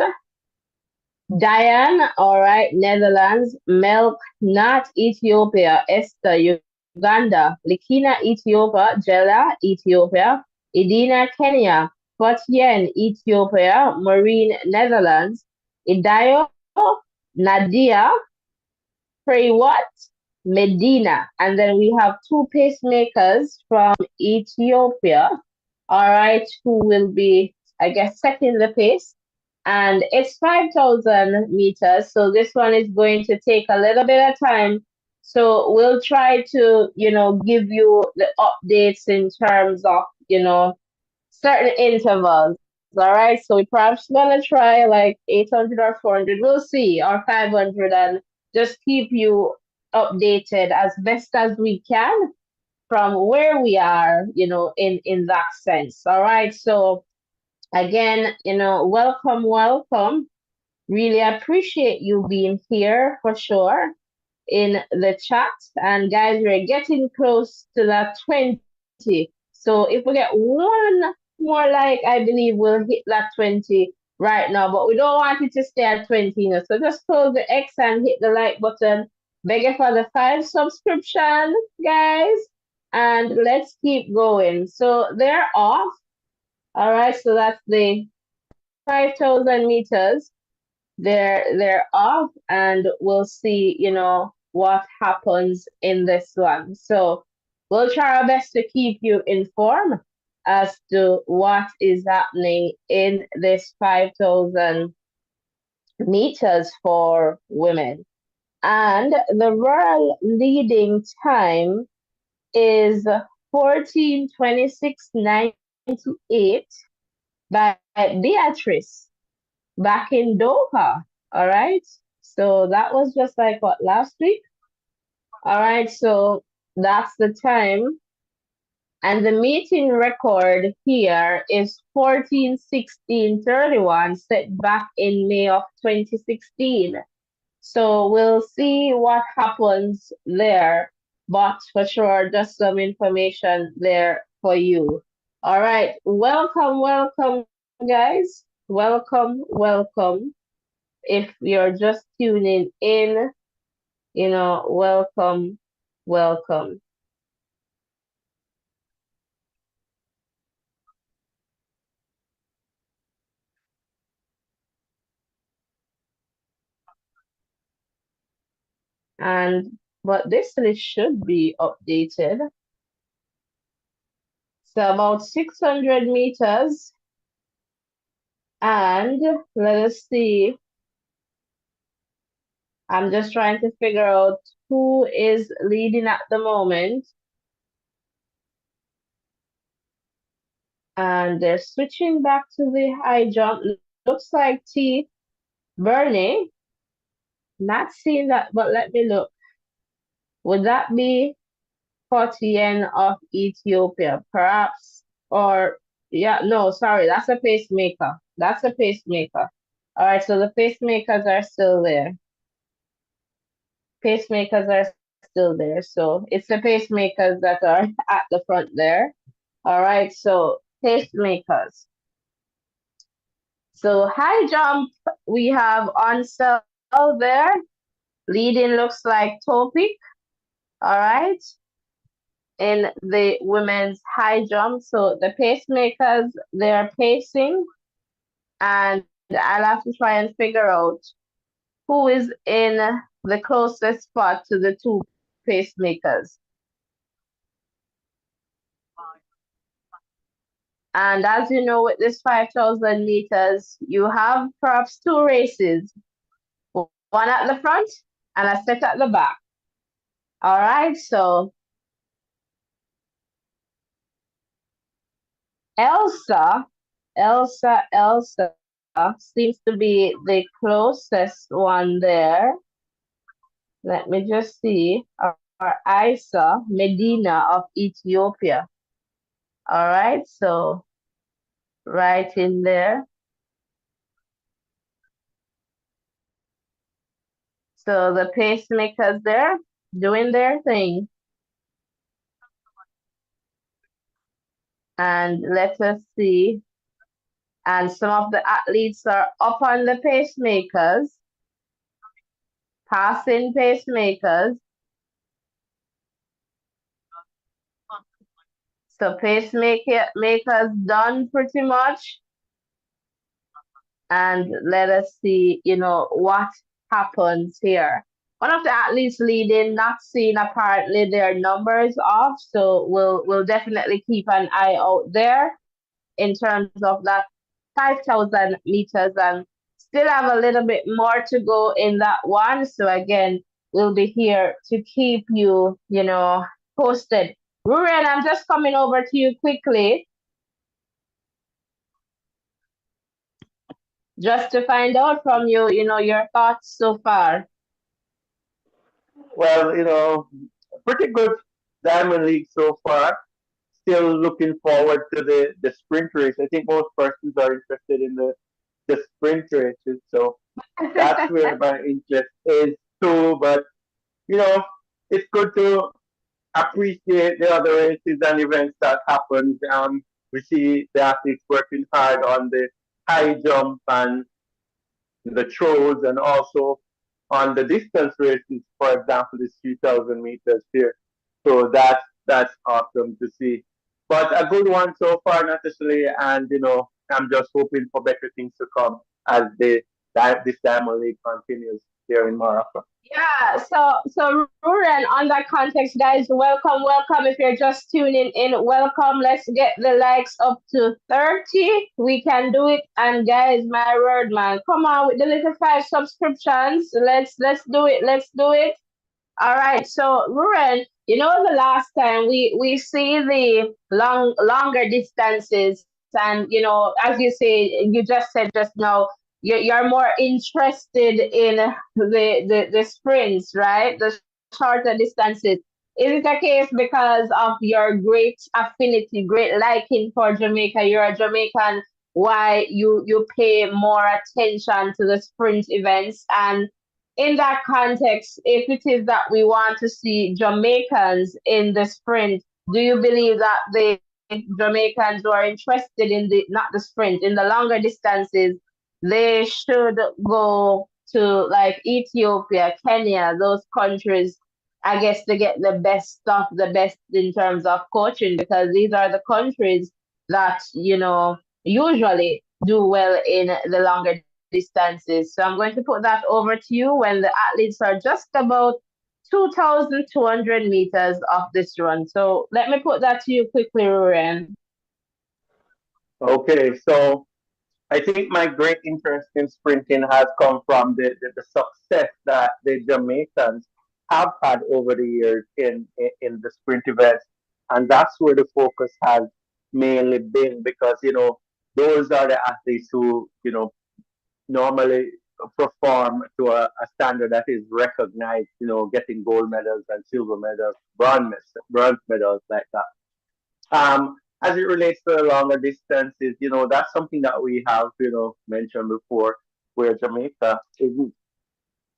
Diane, all right, Netherlands. Milk, Nat, Ethiopia. Esther, Uganda. Likina, Ethiopia. Jella, Ethiopia. Idina, Kenya. Fotien, Ethiopia. Maureen, Netherlands. Idayo, Nadia, Pray what? Medina. And then we have two pacemakers from Ethiopia, all right, who will be, I guess, setting the pace. And it's 5,000 meters. So this one is going to take a little bit of time. So we'll try to, give you the updates in terms of, certain intervals. All right. So we perhaps gonna try like 800 or 400. We'll see, or 500, and just keep you updated as best as we can from where we are, in that sense. All right. So again, welcome. Really appreciate you being here for sure in the chat. And guys, we're getting close to that 20. So if we get one more like, I believe we'll hit that 20 right now. But we don't want it to stay at 20, So just close the X and hit the like button. Begging for the 5 subscription, guys. And let's keep going. So they're off. All right. So that's the 5,000 meters. They're off, and we'll see, what happens in this one. So we'll try our best to keep you informed as to what is happening in this 5,000 meters for women. And the world leading time is 14:26:98 by Beatrice back in Doha. All right. So that was just like what, last week? All right. So that's the time. And the meeting record here is 14:16:31, set back in May of 2016. So we'll see what happens there. But for sure, just some information there for you. All right. Welcome, guys. Welcome. If you're just tuning in, welcome. And but this list should be updated. So about 600 meters. And let us see. I'm just trying to figure out who is leading at the moment. And they're switching back to the high jump. Looks like T. Bernie. Not seeing that, but let me look. Would that be Kotian of Ethiopia, perhaps? Or, yeah, no, sorry, that's a pacemaker. That's a pacemaker. All right, so the pacemakers are still there. Pacemakers are still there. So it's the pacemakers that are at the front there. All right, so pacemakers. So high jump, we have on cell there. Leading looks like Topic. All right, in the women's high jump. So the pacemakers, they're pacing, and I'll have to try and figure out who is in the closest spot to the two pacemakers. And as you know, with this 5,000 meters, you have perhaps two races, one at the front and a set at the back. All right, so Elsa, Elsa seems to be the closest one there. Let me just see. Or Isa Medina of Ethiopia. All right, so right in there. So the pacemakers there doing their thing. And let us see. And some of the athletes are up on the pacemakers, passing pacemakers. So makers done pretty much. And let us see, what happens here. One of the athletes leading, not seeing apparently their numbers off, so we'll definitely keep an eye out there in terms of that 5,000 meters and still have a little bit more to go in that one. So again, we'll be here to keep you, posted. Ruren, I'm just coming over to you quickly just to find out from you, your thoughts so far.
Well, pretty good Diamond League so far. Still looking forward to the sprint race. I think most persons are interested in the sprint races, so that's where my interest is too. But you know, it's good to appreciate the other races and events that happen. We see the athletes working hard on the high jump and the throws, and also on the distance races. For example, this 3,000 meters here. So that's awesome to see. But a good one so far, not necessarily. And I'm just hoping for better things to come as this Diamond League continues here in Morocco.
Yeah, so Ruren, on that context, guys, welcome, welcome. If you're just tuning in, welcome. Let's get the likes up to 30. We can do it. And guys, my word, man, come on with the little 5 subscriptions. Let's do it. Let's do it. All right. So Ruren, the last time we see the longer distances, and as you say, you just said just now, you're more interested in the sprints, right? The shorter distances. Is it a case because of your great affinity, great liking for Jamaica? You're a Jamaican. Why you pay more attention to the sprint events? And in that context, if it is that we want to see Jamaicans in the sprint, do you believe that the Jamaicans who are interested in the not the sprint, in the longer distances, they should go to like Ethiopia, Kenya, those countries, I guess, to get the best stuff, the best in terms of coaching, because these are the countries that, usually do well in the longer distances. So I'm going to put that over to you when the athletes are just about 2,200 meters of this run. So let me put that to you quickly, Ruren.
Okay, so I think my great interest in sprinting has come from the success that the Jamaicans have had over the years in the sprint events. And that's where the focus has mainly been because, those are the athletes who, normally perform to a standard that is recognized, getting gold medals and silver medals, bronze medals like that. As it relates to the longer distances, that's something that we have, mentioned before, where Jamaica isn't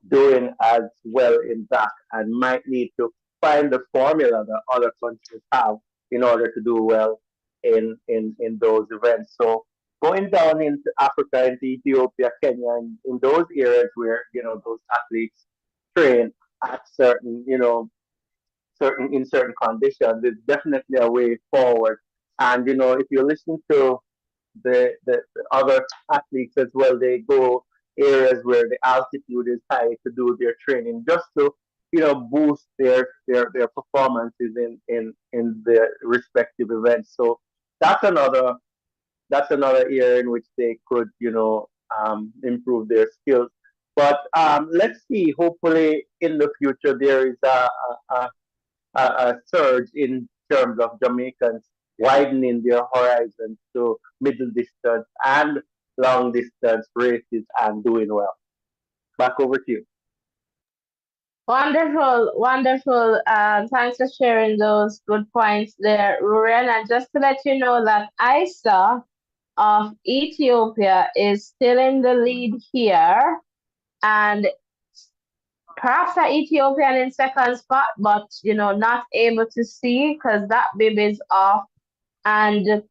doing as well in that and might need to find the formula that other countries have in order to do well in those events. So going down into Africa, into Ethiopia, Kenya, and in those areas where, those athletes train at certain conditions, is definitely a way forward. And if you listen to the other athletes as well, they go areas where the altitude is high to do their training just to boost their performances in the respective events. So that's another that's another area in which they could improve their skills. But let's see. Hopefully, in the future, there is a, a surge in terms of Jamaicans widening their horizons to middle distance and long distance races and doing well. Back over to you.
Wonderful, wonderful. Thanks for sharing those good points there, Ruren. And just to let you know that ISA of Ethiopia is still in the lead here, and perhaps an Ethiopian in second spot, but not able to see because that baby is off. And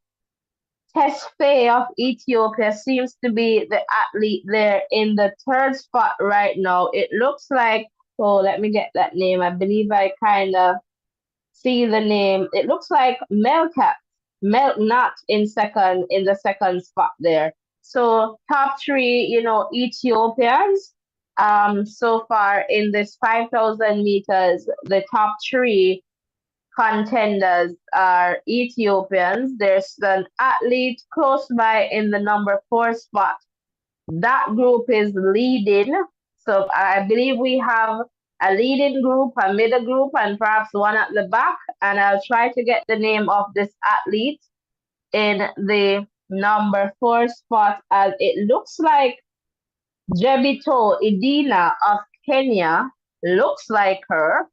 Tesfaye of Ethiopia seems to be the athlete there in the third spot right now. It looks like, oh, let me get that name. I believe I kind of see the name. It looks like Melkat, Not in the second spot there. So top three, Ethiopians. So far in this 5,000 meters, the top three contenders are Ethiopians. There's an athlete close by in the number four spot. That group is leading. So I believe we have a leading group, a middle group, and perhaps one at the back. And I'll try to get the name of this athlete in the number four spot, as it looks like Jebito Idina of Kenya looks like her.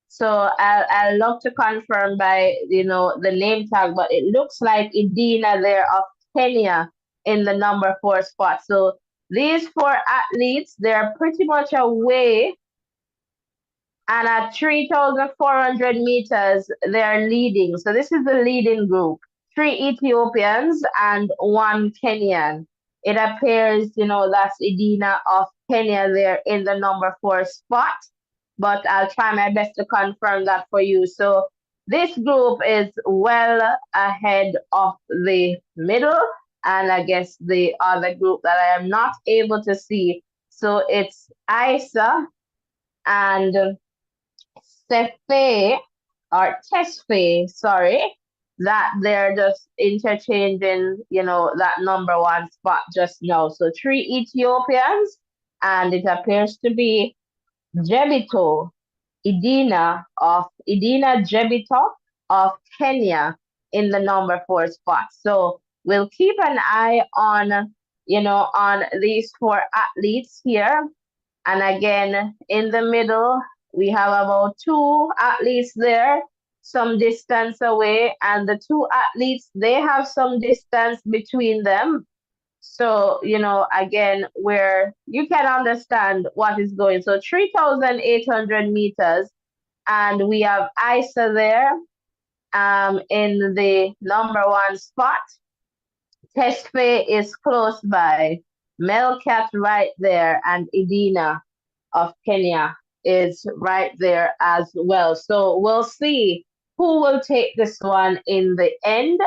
So I'll love to confirm by the name tag, but it looks like Idina there of Kenya in the number four spot. So these four athletes, they're pretty much away, and at 3,400 meters, they're leading. So this is the leading group: three Ethiopians and one Kenyan. It appears, that's Idina of Kenya there in the number four spot, but I'll try my best to confirm that for you. So this group is well ahead of the middle, and I guess the other group that I am not able to see. So it's Isa and Sefe or Tesfe, sorry, that they're just interchanging, that number one spot just now. So three Ethiopians, and it appears to be Jebito Idina Jebito of Kenya in the number four spot. So we'll keep an eye on these four athletes here. And again, in the middle, we have about two athletes there, some distance away, and the two athletes, they have some distance between them. So, again, where you can understand what is going. So 3,800 meters, and we have Isa there in the number one spot. Tesfaye is close by. Melcat right there, and Idina of Kenya is right there as well. So we'll see who will take this one in the end.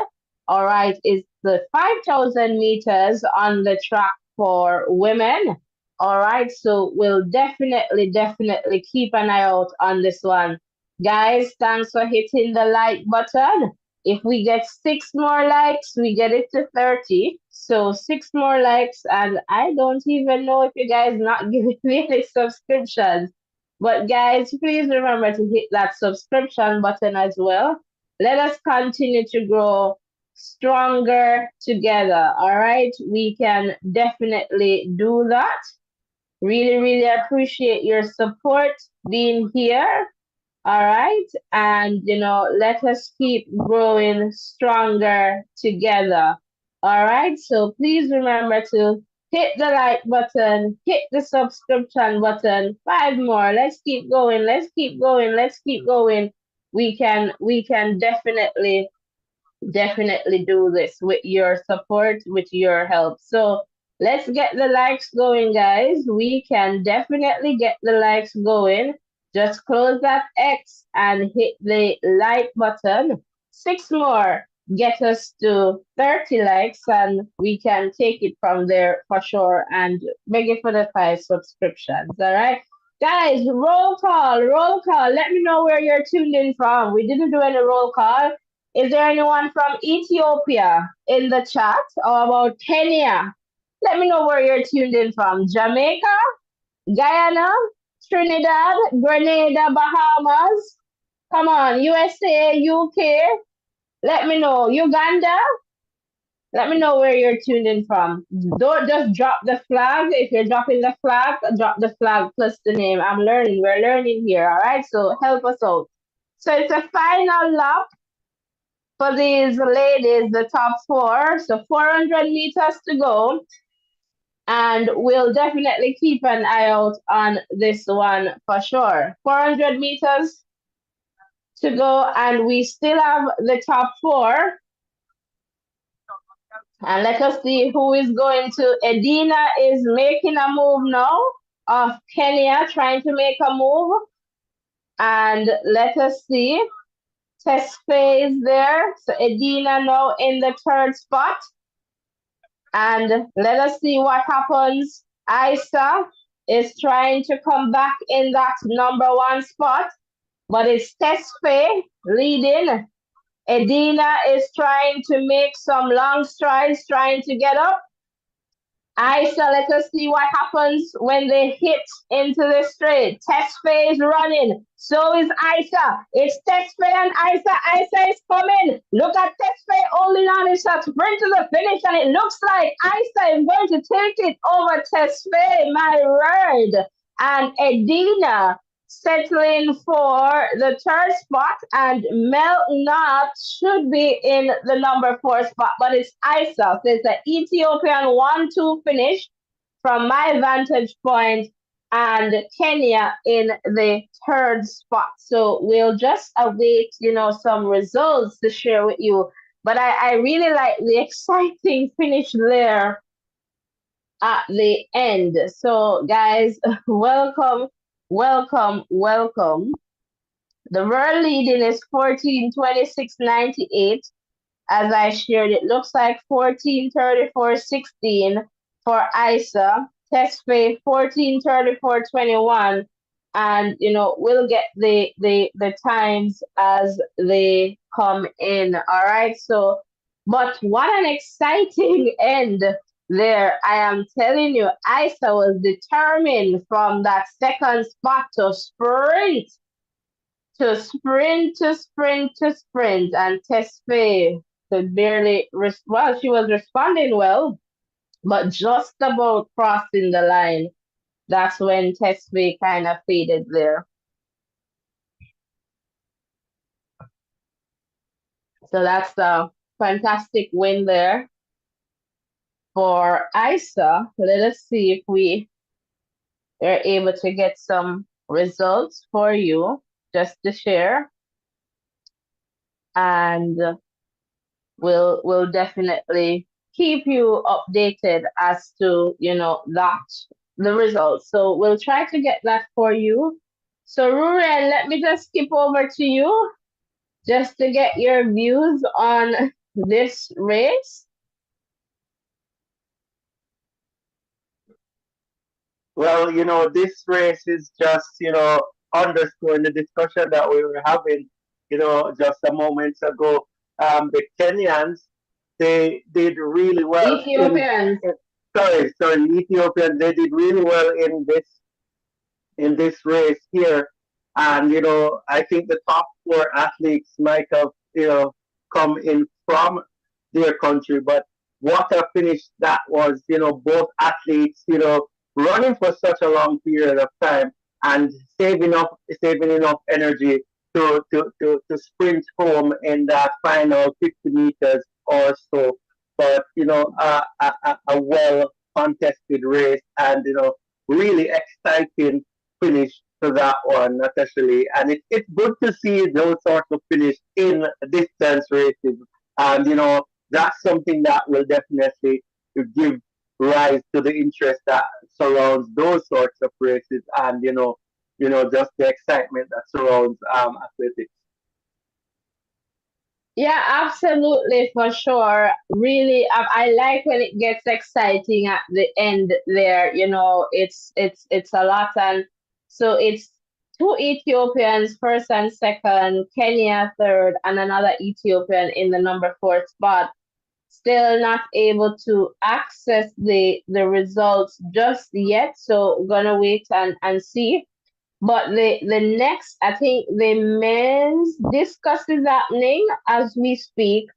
All right, is the 5,000 meters on the track for women. All right, so we'll definitely keep an eye out on this one. Guys, thanks for hitting the like button. If we get 6 more likes, we get it to 30. So 6 more likes, and I don't even know if you guys not giving me any subscriptions. But guys, please remember to hit that subscription button as well. Let us continue to grow stronger together. All right, we can definitely do that. Really, really appreciate your support being here. All right. And, let us keep growing stronger together. All right. So please remember to hit the like button, hit the subscription button. 5 more. Let's keep going. Let's keep going. Let's keep going. We can definitely do this with your support, with your help. So let's get the likes going, guys. We can definitely get the likes going. Just close that X and hit the like button. 6 more get us to 30 likes, and we can take it from there for sure and beg it for the 5 subscriptions. All right. Guys, roll call, roll call. Let me know where you're tuned in from. We didn't do any roll call. Is there anyone from Ethiopia in the chat or about Kenya? Let me know where you're tuned in from. Jamaica, Guyana, Trinidad, Grenada, Bahamas. Come on, USA, UK. Let me know. Uganda. Let me know where you're tuned in from. Don't just drop the flag. If you're dropping the flag, drop the flag plus the name. I'm learning. We're learning here. All right. So help us out. So it's a final lap for these ladies, the top 4. So 400 meters to go. And we'll definitely keep an eye out on this one for sure. 400 meters to go, and we still have the top 4. And let us see who is going to. Edina is making a move now of Kenya, trying to make a move. And let us see. Tesfaye is there. So Edina now in the 3rd spot. And let us see what happens. Isa is trying to come back in that number 1 spot, but it's Tesfaye leading. Edina is trying to make some long strides, trying to get up. Isa, let us see what happens when they hit into the straight. Tesfaye is running. So is Isa. It's Tesfaye and Isa. Isa is coming. Look at Tesfaye holding on. It's a sprint to the finish, and it looks like Isa is going to take it over Tesfaye. My word. And Edina settling for the 3rd spot, and Mel Knott should be in the number 4 spot, but it's Isa. So it's an Ethiopian 1-2 finish from my vantage point, and Kenya in the 3rd spot. So we'll just await, some results to share with you. But I really like the exciting finish there at the end. So guys, welcome, welcome, welcome. The world leading is 14:26.98. As I shared, it looks like 14:34.16 for Isa. Tesfaye 14:34.21. And we'll get the times as they come in. All right. So, but what an exciting end there. I am telling you, Isa was determined from that 2nd spot to sprint, to sprint, to sprint, to sprint. And Tesfaye could barely, well, she was responding well, but just about crossing the line. That's when Tesfaye kind of faded there. So that's a fantastic win there for Isa. Let us see if we are able to get some results for you just to share. And we'll definitely keep you updated as to the results. So we'll try to get that for you. So Rurian, let me just skip over to you just to get your views on this race.
Well, this race is just, underscoring the discussion that we were having, just a moment ago. the Kenyans, they did really well
Ethiopians.
in sorry, Ethiopian, they did really well in this race here. And, I think the top four athletes might have, come in from their country. But what a finish that was, both athletes, running for such a long period of time and saving enough energy to sprint home in that final 50 meters or so. But, a well contested race and, really exciting finish to that one, naturally. And it's good to see those sorts of finish in distance races. And, that's something that will definitely give rise to the interest that surrounds those sorts of races and, just the excitement that surrounds athletics.
Yeah, absolutely, for sure. Really, I like when it gets exciting at the end there. It's a lot, and so it's two Ethiopians, first and second, Kenya third, and another Ethiopian in the number four spot. Still not able to access the results just yet, so gonna wait and see. But the next, I think the men's discus is happening as we speak.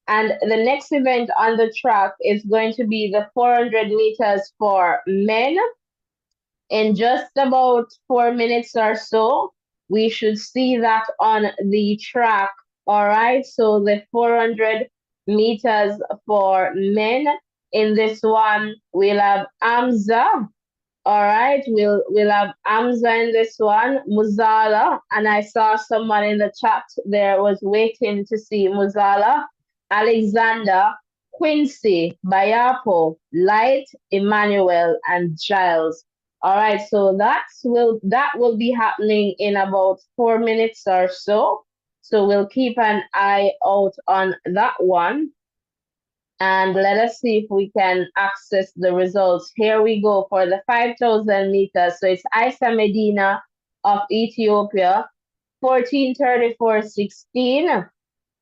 And the next event on the track is going to be the 400 meters for men. In just about 4 minutes or so, we should see that on the track. All right. So the 400 meters for men. In this one, we'll have Amza. All right, we'll have Amza in this one, Muzala, and I saw someone in the chat there was waiting to see Muzala, Alexander, Quincy, Bayapo, Light, Emmanuel, and Giles. All right, so that will be happening in about 4 minutes or so. So we'll keep an eye out on that one and let us see if we can access the results. Here we go for the 5,000 meters. So it's Isa Medina of Ethiopia, 14:34:16,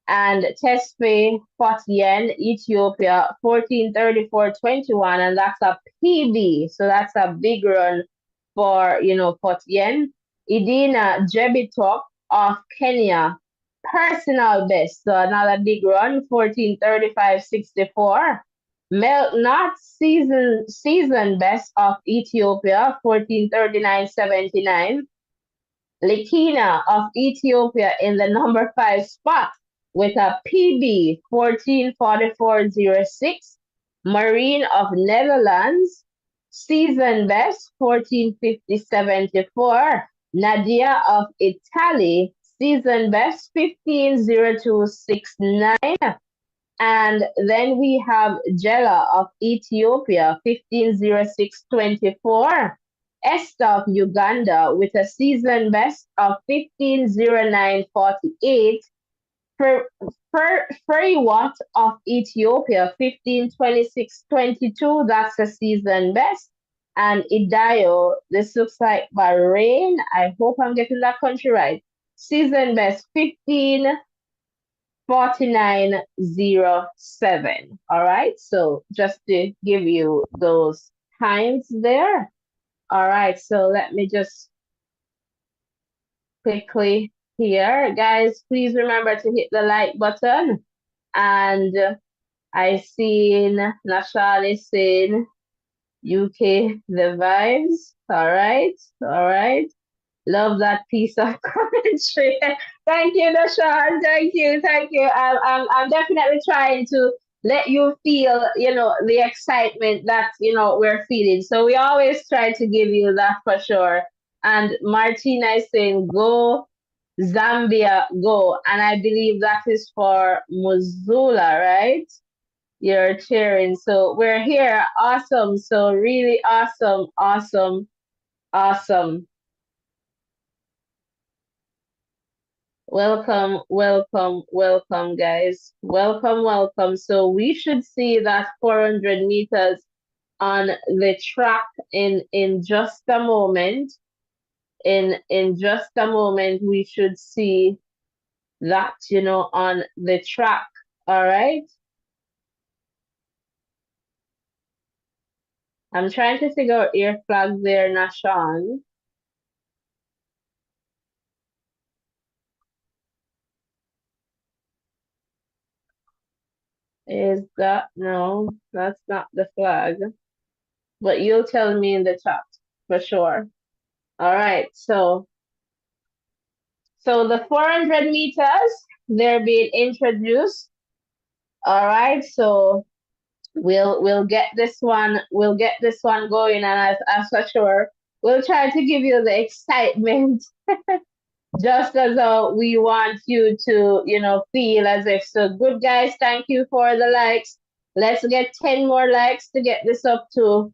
and Tesfaye Potien, Ethiopia, 14:34:21, and that's a PB. So that's a big run for Potien. Idina Jebitok of Kenya, personal best. So another big run, 14:35:64. Not season best of Ethiopia, 14:39:79. Lakina of Ethiopia in the number five spot with a PB 14:44:06. Marine of Netherlands, season best 14:50:74. Nadia of Italy, season best 15:02:69. And then we have Jella of Ethiopia, 15:06:24. Esther of Uganda with a season best of 15:09:48. Watt of Ethiopia, 15:26:22. That's a season best. And Idayo, this looks like Bahrain. I hope I'm getting that country right. Season best 15:49:07. All right. So just to give you those times there. All right. So let me just quickly here. Guys, please remember to hit the like button. And I seen Nashali saying UK the vibes. All right. All right. Love that piece of commentary. Thank you, Nashan. Thank you. Thank you. I'm definitely trying to let you feel, the excitement that, we're feeling. So we always try to give you that for sure. And Martina is saying, go Zambia, go. And I believe that is for Missoula, right? You're cheering. So we're here. Awesome. So really awesome, awesome, awesome. Welcome, welcome, welcome, guys. Welcome, welcome. So we should see that 400 meters on the track in just a moment. In just a moment, we should see that, on the track. All right. I'm trying to figure out your flag there, Nashan. Is that, no, that's not the flag. But you'll tell me in the chat for sure. All right. So the 400 meters, they're being introduced. All right. So we'll get this one, going, and as for sure, we'll try to give you the excitement just as we want you to, feel as if. So good, guys, thank you for the likes. Let's get 10 more likes to get this up to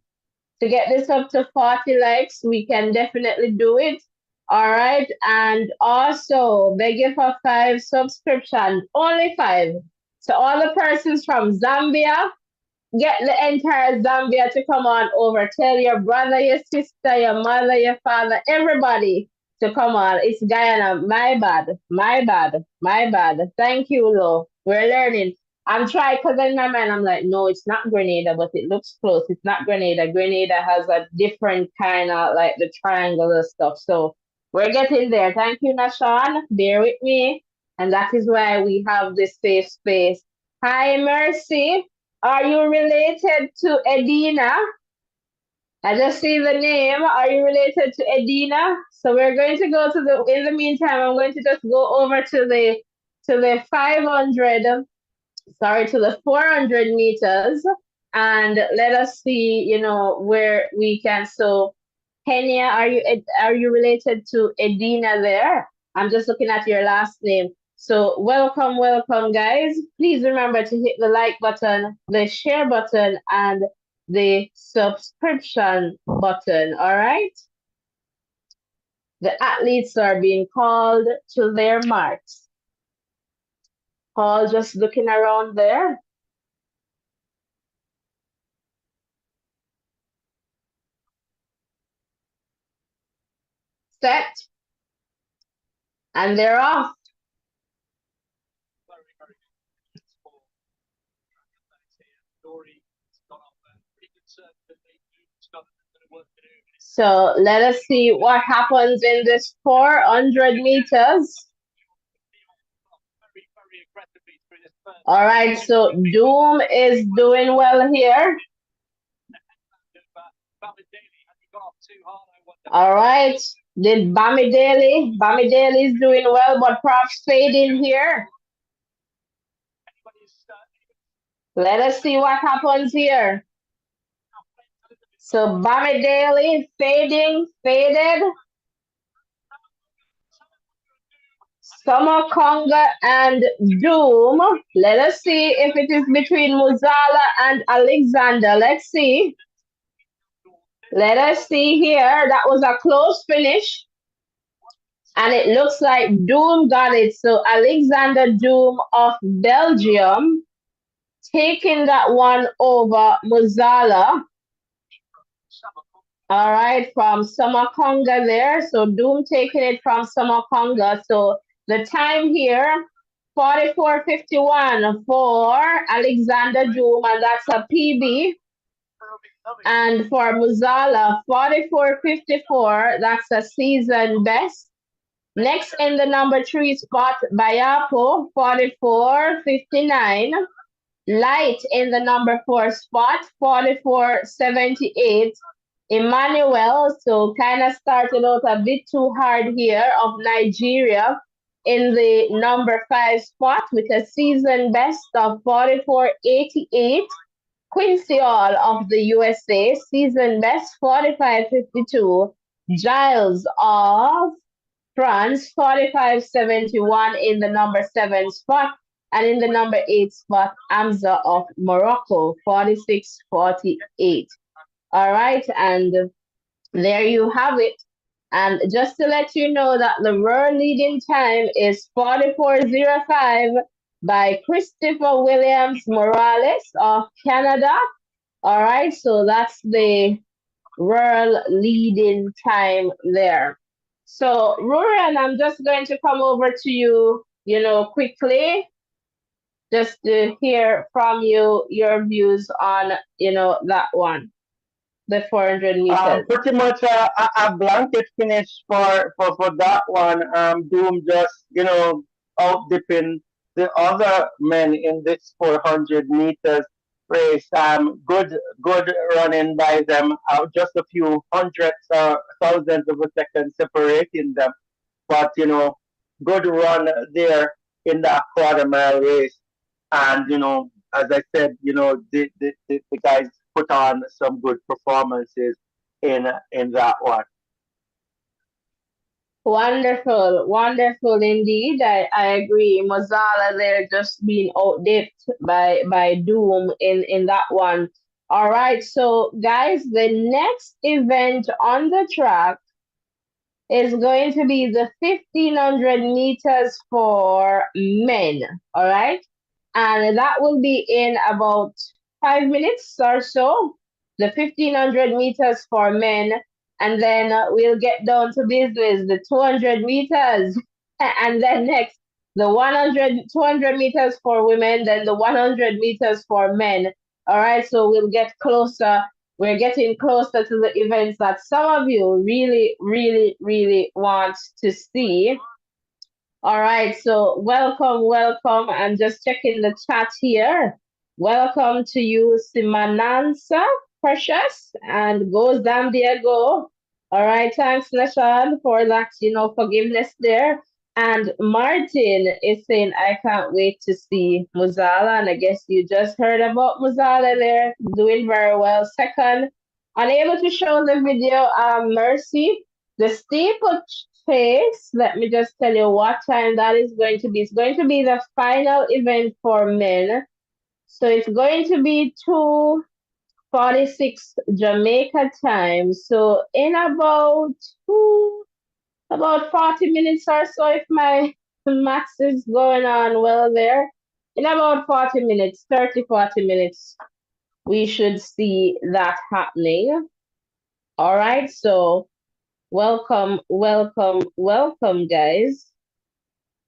40 likes. We can definitely do it. All right. And also beg you for 5 subscriptions, only 5. So all the persons from Zambia, get the entire Zambia to come on over. Tell your brother, your sister, your mother, your father, everybody to come on. It's Guyana. My bad. My bad. My bad. Thank you, Lo. We're learning. I'm trying because in my mind I'm like, no, it's not Grenada, but it looks close. It's not Grenada. Grenada has a different kind of like the triangular stuff. So we're getting there. Thank you, Nashan. Bear with me. And that is why we have this safe space. Hi, Mercy. Are you related to Edina? I just see the name. Are you related to Edina? So we're going to go to in the meantime, I'm going to just go over to the 500, sorry, to the 400 meters, and let us see, where we can. So Kenya, are you related to Edina there? I'm just looking at your last name. So welcome, guys. Please remember to hit the like button, the share button, and the subscription button. All right. The athletes are being called to their marks. Paul just looking around there. Set. And they're off. So let us see what happens in this 400 meters. All right, so Doom is doing well here. All right, did Bamidele is doing well, but perhaps fading here. Let us see what happens here. So Bamidele faded. Summer Conga and Doom. Let us see if it is between Muzala and Alexander. Let's see. Let us see here. That was a close finish. And it looks like Doom got it. So Alexander Doom of Belgium taking that one over Muzala. All right, from Samakonga there. So Doom taking it from Samakonga. So the time here, 44:51 for Alexander Doom, and that's a PB. And for Muzala, 44:54, that's a season best. Next in the number 3 spot, Bayapo, 44:59. Light in the number 4 spot, 44:78. Emmanuel, so kind of started out a bit too hard here, of Nigeria, in the number 5 spot with a season best of 44:88. Quincy All of the USA, season best 45:52. Giles of France, 45:71 in the number 7 spot. And in the number 8 spot, Amza of Morocco, 46:48. All right, and there you have it. And just to let you know that the world leading time is 44:05 by Christopher Williams Morales of Canada. All right, so that's the world leading time there. So, Ruran, I'm just going to come over to you quickly, just to hear from you your views on, that one, the 400 meters.
Pretty much a blanket finish for that one. Doom just, out dipping the other men in this 400 meters race. Good running by them. Just a few hundreds or thousands of a second separating them. But, good run there in that quarter mile race. And, as I said, the guys put on some good performances in that one.
Wonderful, wonderful indeed. I agree. Mozala there just being outdipped by Doom in that one. All right, so guys, the next event on the track is going to be the 1500 meters for men. All right. And that will be in about 5 minutes or so. The 1500 meters for men. And then we'll get down to business, the 200 meters. And then next, the 200 meters for women, then the 100 meters for men. All right. So we'll get closer, we're getting closer to the events that some of you really, really, really want to see. All right, so welcome, welcome. I'm just checking the chat here. Welcome to you, Simanansa Precious, and go Zambia, go. All right, thanks, Nashad, for that, forgiveness there. And Martin is saying, I can't wait to see Muzala. And I guess you just heard about Muzala there, doing very well. Second, unable to show the video, Mercy. The steeplechase, let me just tell you what time that is going to be. It's going to be the final event for men. So it's going to be 2:46 Jamaica time. So in about 40 minutes or so, if my max is going on well there, in about 40 minutes, 30, 40 minutes, we should see that happening. All right, so welcome, welcome, welcome, guys.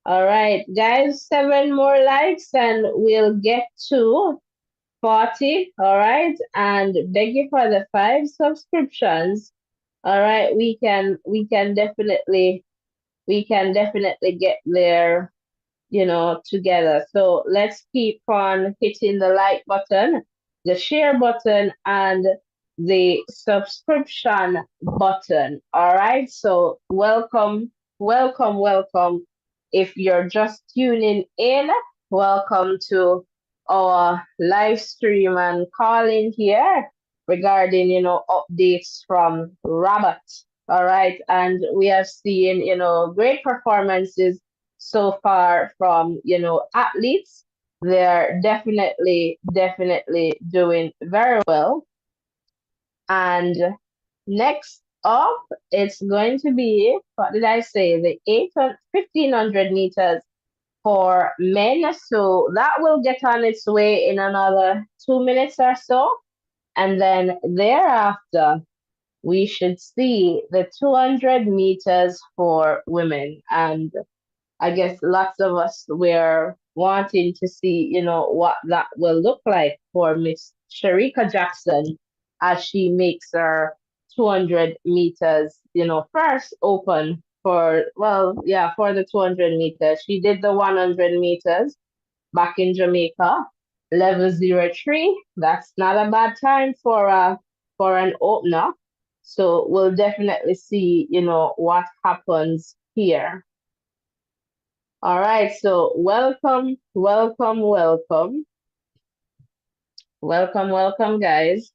All right, guys, 7 more likes and we'll get to 40. All right, and beg you for the 5 subscriptions. All right, we can definitely get there, together. So let's keep on hitting the like button, the share button, and the subscription button. All right. So welcome, welcome, welcome. If you're just tuning in, welcome to our live stream and calling here regarding, updates from Rabat. All right. And we have seen, great performances so far from, athletes. They're definitely doing very well. And next up, it's going to be, what did I say? The 1500 meters for men. So that will get on its way in another 2 minutes or so. And then thereafter, we should see the 200 meters for women. And I guess lots of us were wanting to see, what that will look like for Miss Sharika Jackson as she makes her 200 meters, first open for, well, yeah, for the 200 meters. She did the 100 meters back in Jamaica, level 03. That's not a bad time for an opener. So we'll definitely see, what happens here. All right, so welcome, welcome, welcome. Welcome, welcome, guys.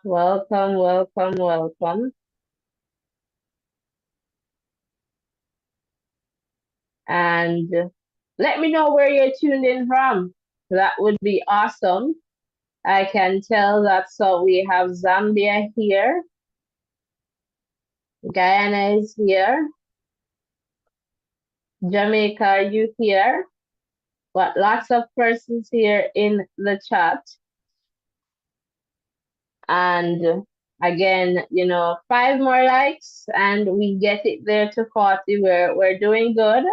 Welcome, welcome, welcome. And let me know where you're tuned in from. That would be awesome. I can tell that, so we have Zambia here. Guyana is here. Jamaica, are you here? But lots of persons here in the chat. And again, 5 more likes and we get it there to 40. We're doing good.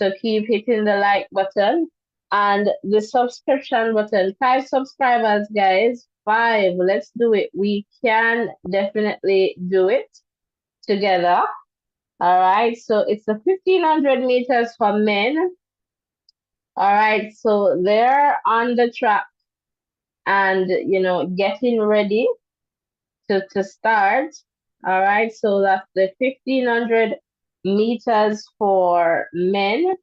So keep hitting the like button and the subscription button. 5 subscribers, guys. 5. Let's do it. We can definitely do it together. All right. So it's the 1500 meters for men. All right. So they're on the track and, getting ready to start. All right. So that's the 1500 meters for men.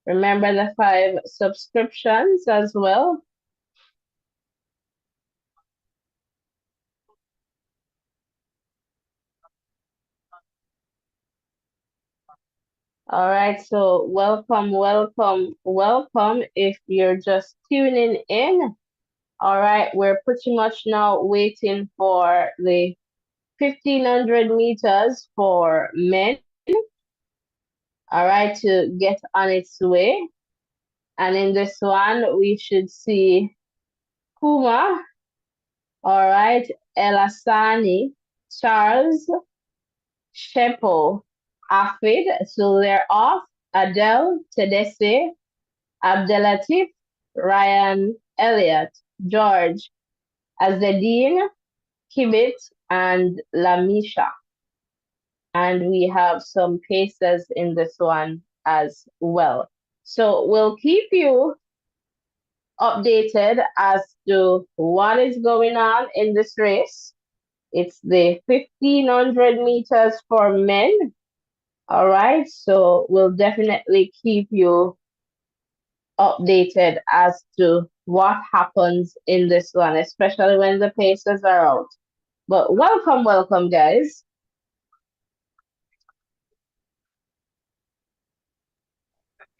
Remember the 5 subscriptions as well. All right, so welcome, welcome, welcome. If you're just tuning in, all right, we're pretty much now waiting for the 1500 meters for men, all right, to get on its way. And in this one, we should see Kuma, all right, Elasani, Charles, Shepo, Afid, so they're off. Adele, Tedesse, Abdelatif, Ryan Elliott, George, Azedine, Kibit, and Lamisha. And we have some cases in this one as well. So we'll keep you updated as to what is going on in this race. It's the 1500 meters for men. All right. So we'll definitely keep you updated as to what happens in this one, especially when the paces are out. But welcome, welcome, guys.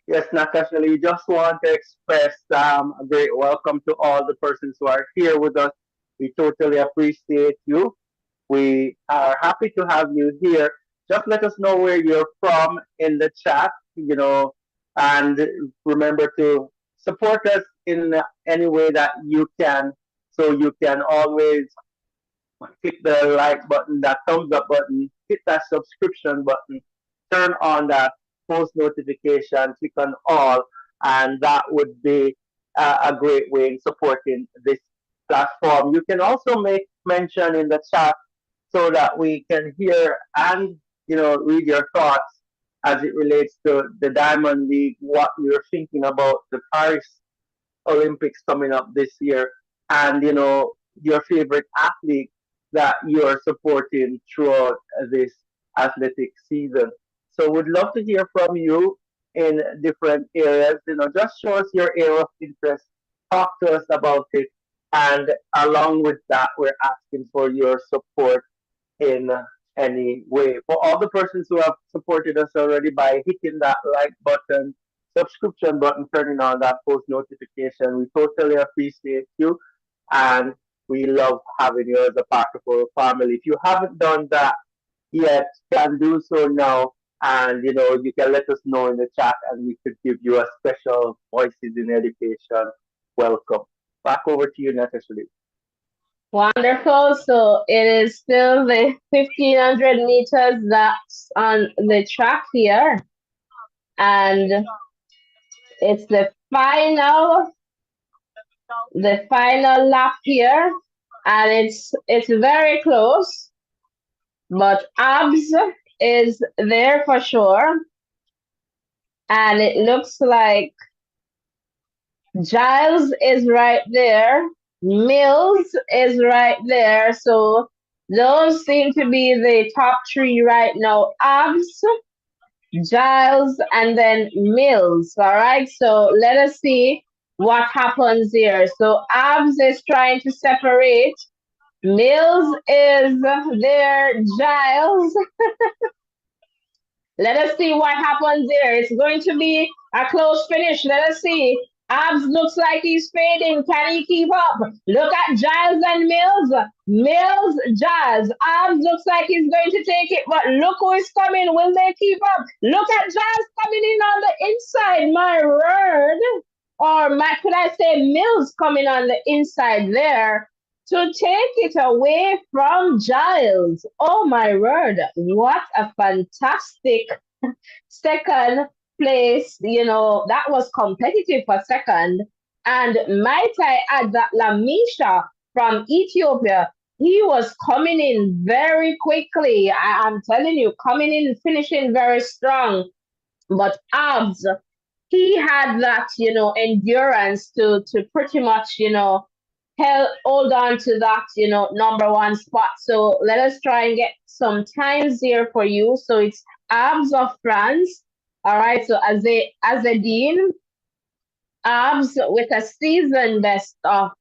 Yes, Natasha, we just want to express a great welcome to all the persons who are here with us. We totally appreciate you. We are happy to have you here. Just let us know where you're from in the chat, and remember to support us in any way that you can. So you can always click the like button, that thumbs up button, hit that subscription button, turn on that post notification, click on all, and that would be a great way in supporting this platform. You can also make mention in the chat so that we can hear and read your thoughts as it relates to the Diamond League, what you're thinking about the Paris Olympics coming up this year, and your favorite athlete that you are supporting throughout this athletic season. So we'd love to hear from you in different areas. Just show us your area of interest, talk to us about it, and along with that, we're asking for your support in any way. For all the persons who have supported us already by hitting that like button, subscription button, turning on that post notification, we totally appreciate you and we love having you as a part of our family. If you haven't done that yet, can do so now. And you can let us know in the chat and we could give you a special Voices in Education welcome. Back over to you, Natasha.
Wonderful. So it is still the 1500 meters that's on the track here. And it's the final lap here. And it's very close. But Abs is there for sure. And it looks like Giles is right there. Mills is right there. So those seem to be the top 3 right now. Abs, Giles, and then Mills. All right. So let us see what happens here. So Abs is trying to separate. Mills is there. Giles. Let us see what happens there. It's going to be a close finish. Let us see. Abs looks like he's fading. Can he keep up? Look at Giles and Mills. Mills, Giles. Abs looks like he's going to take it, but look who is coming. Will they keep up? Look at Giles coming in on the inside. My word. Or could I say Mills coming on the inside there to take it away from Giles. Oh my word, what a fantastic second place, that was competitive for second. And might I add that Lamisha from Ethiopia, he was coming in very quickly. I'm telling you, coming in, finishing very strong. But Abs, he had that, endurance to pretty much, hold on to that, number one spot. So let us try and get some times here for you. So it's Abs of France. All right. So Azedine Abs with a season best of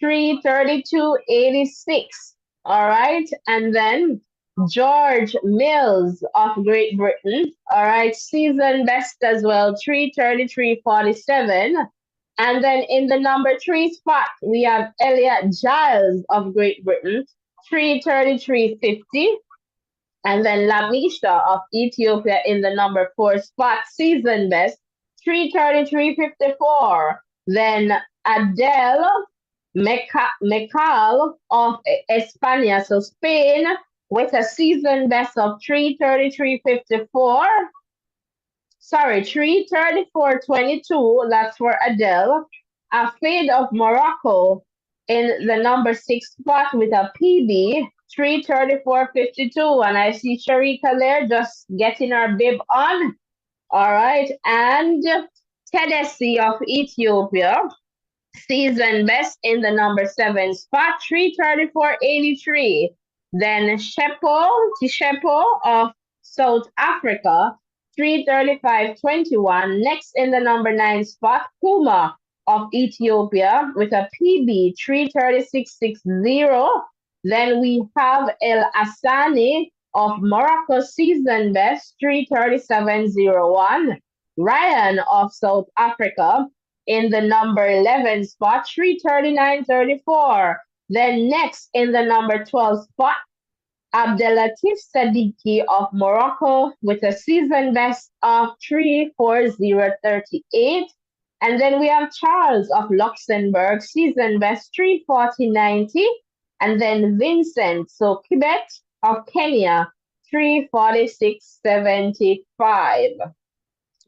3:32.86. All right. And then George Mills of Great Britain. All right. Season best as well, 3:33.47. And then in the number three spot, we have Elliot Giles of Great Britain, 3:33.50. And then Lamisha of Ethiopia in the number four spot, season best, 3:33.54. Then Adele Mecal of España, so Spain, with a season best of 3:33.54. Sorry, 3:34.22. That's for Adele. Afid of Morocco in the number six spot with a PB, 3:34.52. And I see Sharika there just getting her bib on. All right. And Tennessee of Ethiopia, season best in the number seven spot, 3:34.83. Then Tishepo of South Africa, 3:35.21. Next in the number nine spot, Puma of Ethiopia with a PB, 3:36.60. Then we have El Asani of Morocco, season best, 3:37.01. Ryan of South Africa in the number 11 spot, 3:39.34. Then next in the number 12 spot, Abdelatif Sadiki of Morocco with a season best of 3:40.38. And then we have Charles of Luxembourg, season best 3:40.90. And then Vincent, so Quebec of Kenya, 3:46.75.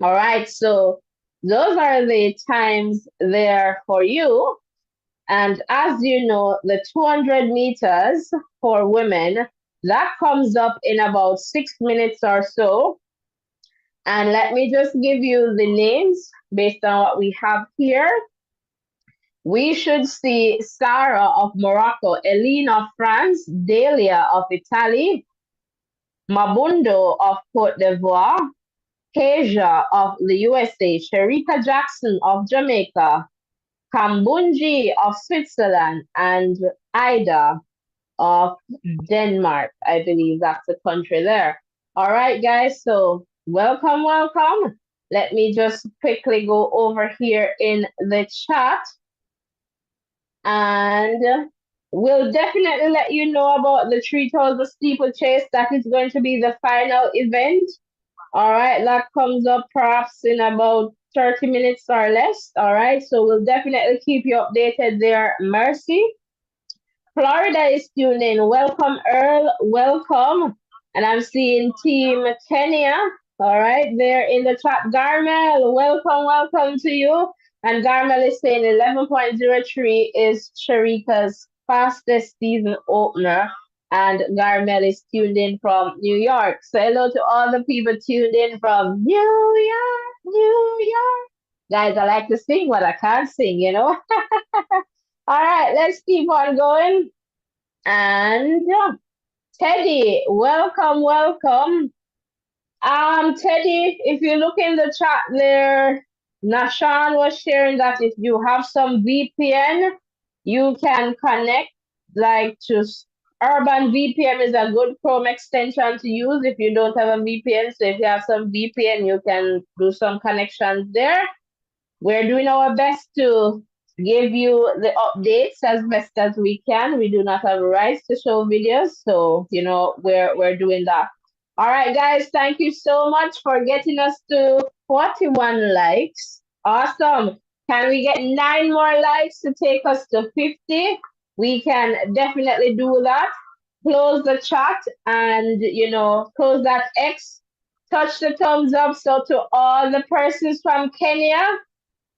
All right, so those are the times there for you. And as you know, the 200 meters for women, that comes up in about 6 minutes or so. And let me just give you the names based on what we have here. We should see Sarah of Morocco, Eline of France, Delia of Italy, Mabundo of Cote d'Ivoire, Keja of the USA, Sharika Jackson of Jamaica, Kambunji of Switzerland, and Ida of Denmark. I believe that's the country there. All right, guys. So welcome, welcome. Let me just quickly go over here in the chat. And we'll definitely let you know about the 3,000 steeplechase. That is going to be the final event. All right, that comes up perhaps in about 30 minutes or less. All right, so we'll definitely keep you updated there. Mercy. Florida is tuned in. Welcome, Earl. Welcome. And I'm seeing Team Kenya. All right, there in the chat. Garmel, welcome to you. And Garmel is saying 11.03 is Sharika's fastest season opener. And Garmel is tuned in from New York. So hello to all the people tuned in from New York, New York. Guys, I like to sing, but I can't sing, All right, let's keep on going. And Teddy, welcome. Teddy, if you look in the chat there, Nashan was sharing that if you have some VPN, you can connect like to Urban VPN is a good Chrome extension to use if you don't have a VPN. So if you have some VPN, you can do some connections there. We're doing our best to give you the updates as best as we can. We do not have rights to show videos, so we're doing that. All right, guys, thank you so much for getting us to 41 likes. Awesome. Can we get 9 more likes to take us to 50? We can definitely do that. Close the chat and close that X touch the thumbs up. So to all the persons from Kenya,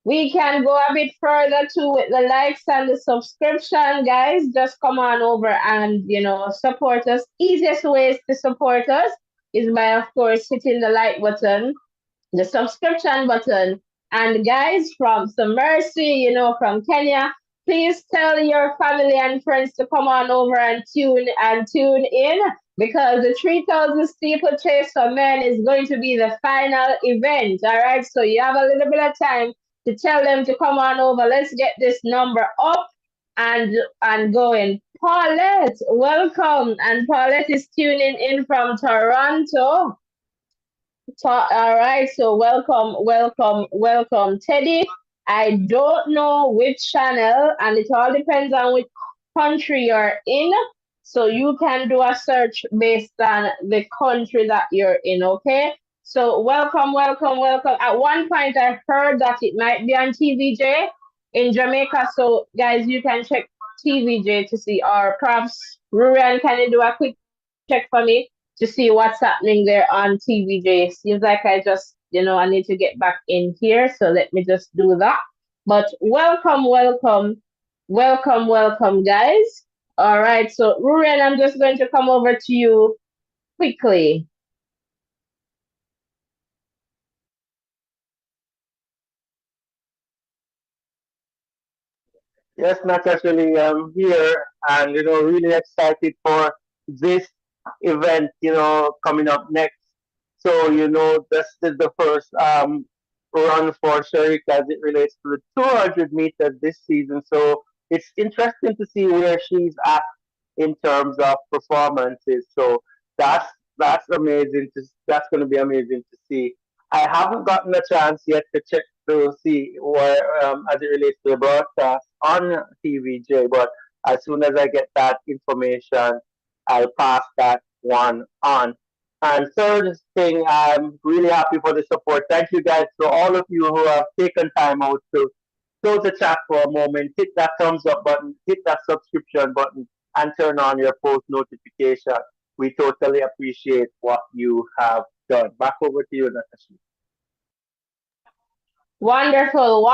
we can go a bit further too with the likes and the subscription, guys. Just come on over and support us. Easiest ways to support us is by, of course, hitting the like button, the subscription button. And guys from some mercy, from Kenya, please tell your family and friends to come on over and tune in, because the 3,000 steeplechase for men is going to be the final event. All right, so you have a little bit of time to tell them to come on over. Let's get this number up and going. Paulette, welcome. And Paulette is tuning in from Toronto. All right, so welcome, Teddy. I don't know which channel, and it all depends on which country you're in. So you can do a search based on the country that you're in, okay? So welcome. At one point, I heard that it might be on TVJ in Jamaica. So guys, you can check TVJ to see. Or perhaps Rurian, can you do a quick check for me to see what's happening there on TVJ? Seems like I just, I need to get back in here. So let me just do that. But welcome, guys. All right. So, Ruren, I'm just going to come over to you quickly.
Yes, naturally, I'm here and really excited for this event, coming up next. So, this is the first run for Sharika as it relates to the 200 meters this season. So it's interesting to see where she's at in terms of performances. So that's that's amazing. That's going to be amazing to see. I haven't gotten a chance yet to check to see where as it relates to the broadcast on TVJ, but as soon as I get that information, I'll pass that one on. And third thing, I'm really happy for the support. Thank you guys to all of you who have taken time out to close the chat for a moment, hit that thumbs up button, hit that subscription button, and turn on your post notification. We totally appreciate what you have done. Back over to you, Natasha.
Wonderful.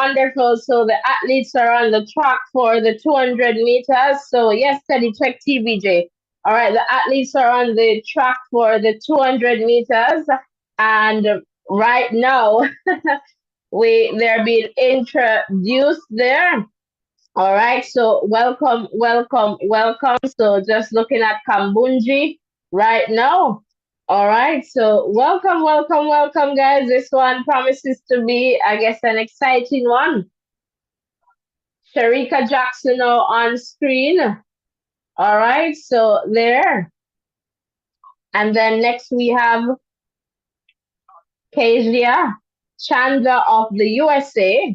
So the athletes are on the track for the 200 meters. So yes, Teddy, check TVJ. All right, the athletes are on the track for the 200 meters, and right now they're being introduced there. All right, so welcome. So just looking at Kambunji right now. All right, so welcome, guys. This one promises to be, I guess, an exciting one. Sharika Jackson now on screen. All right, so there. And then next we have Kezia Chandler of the USA.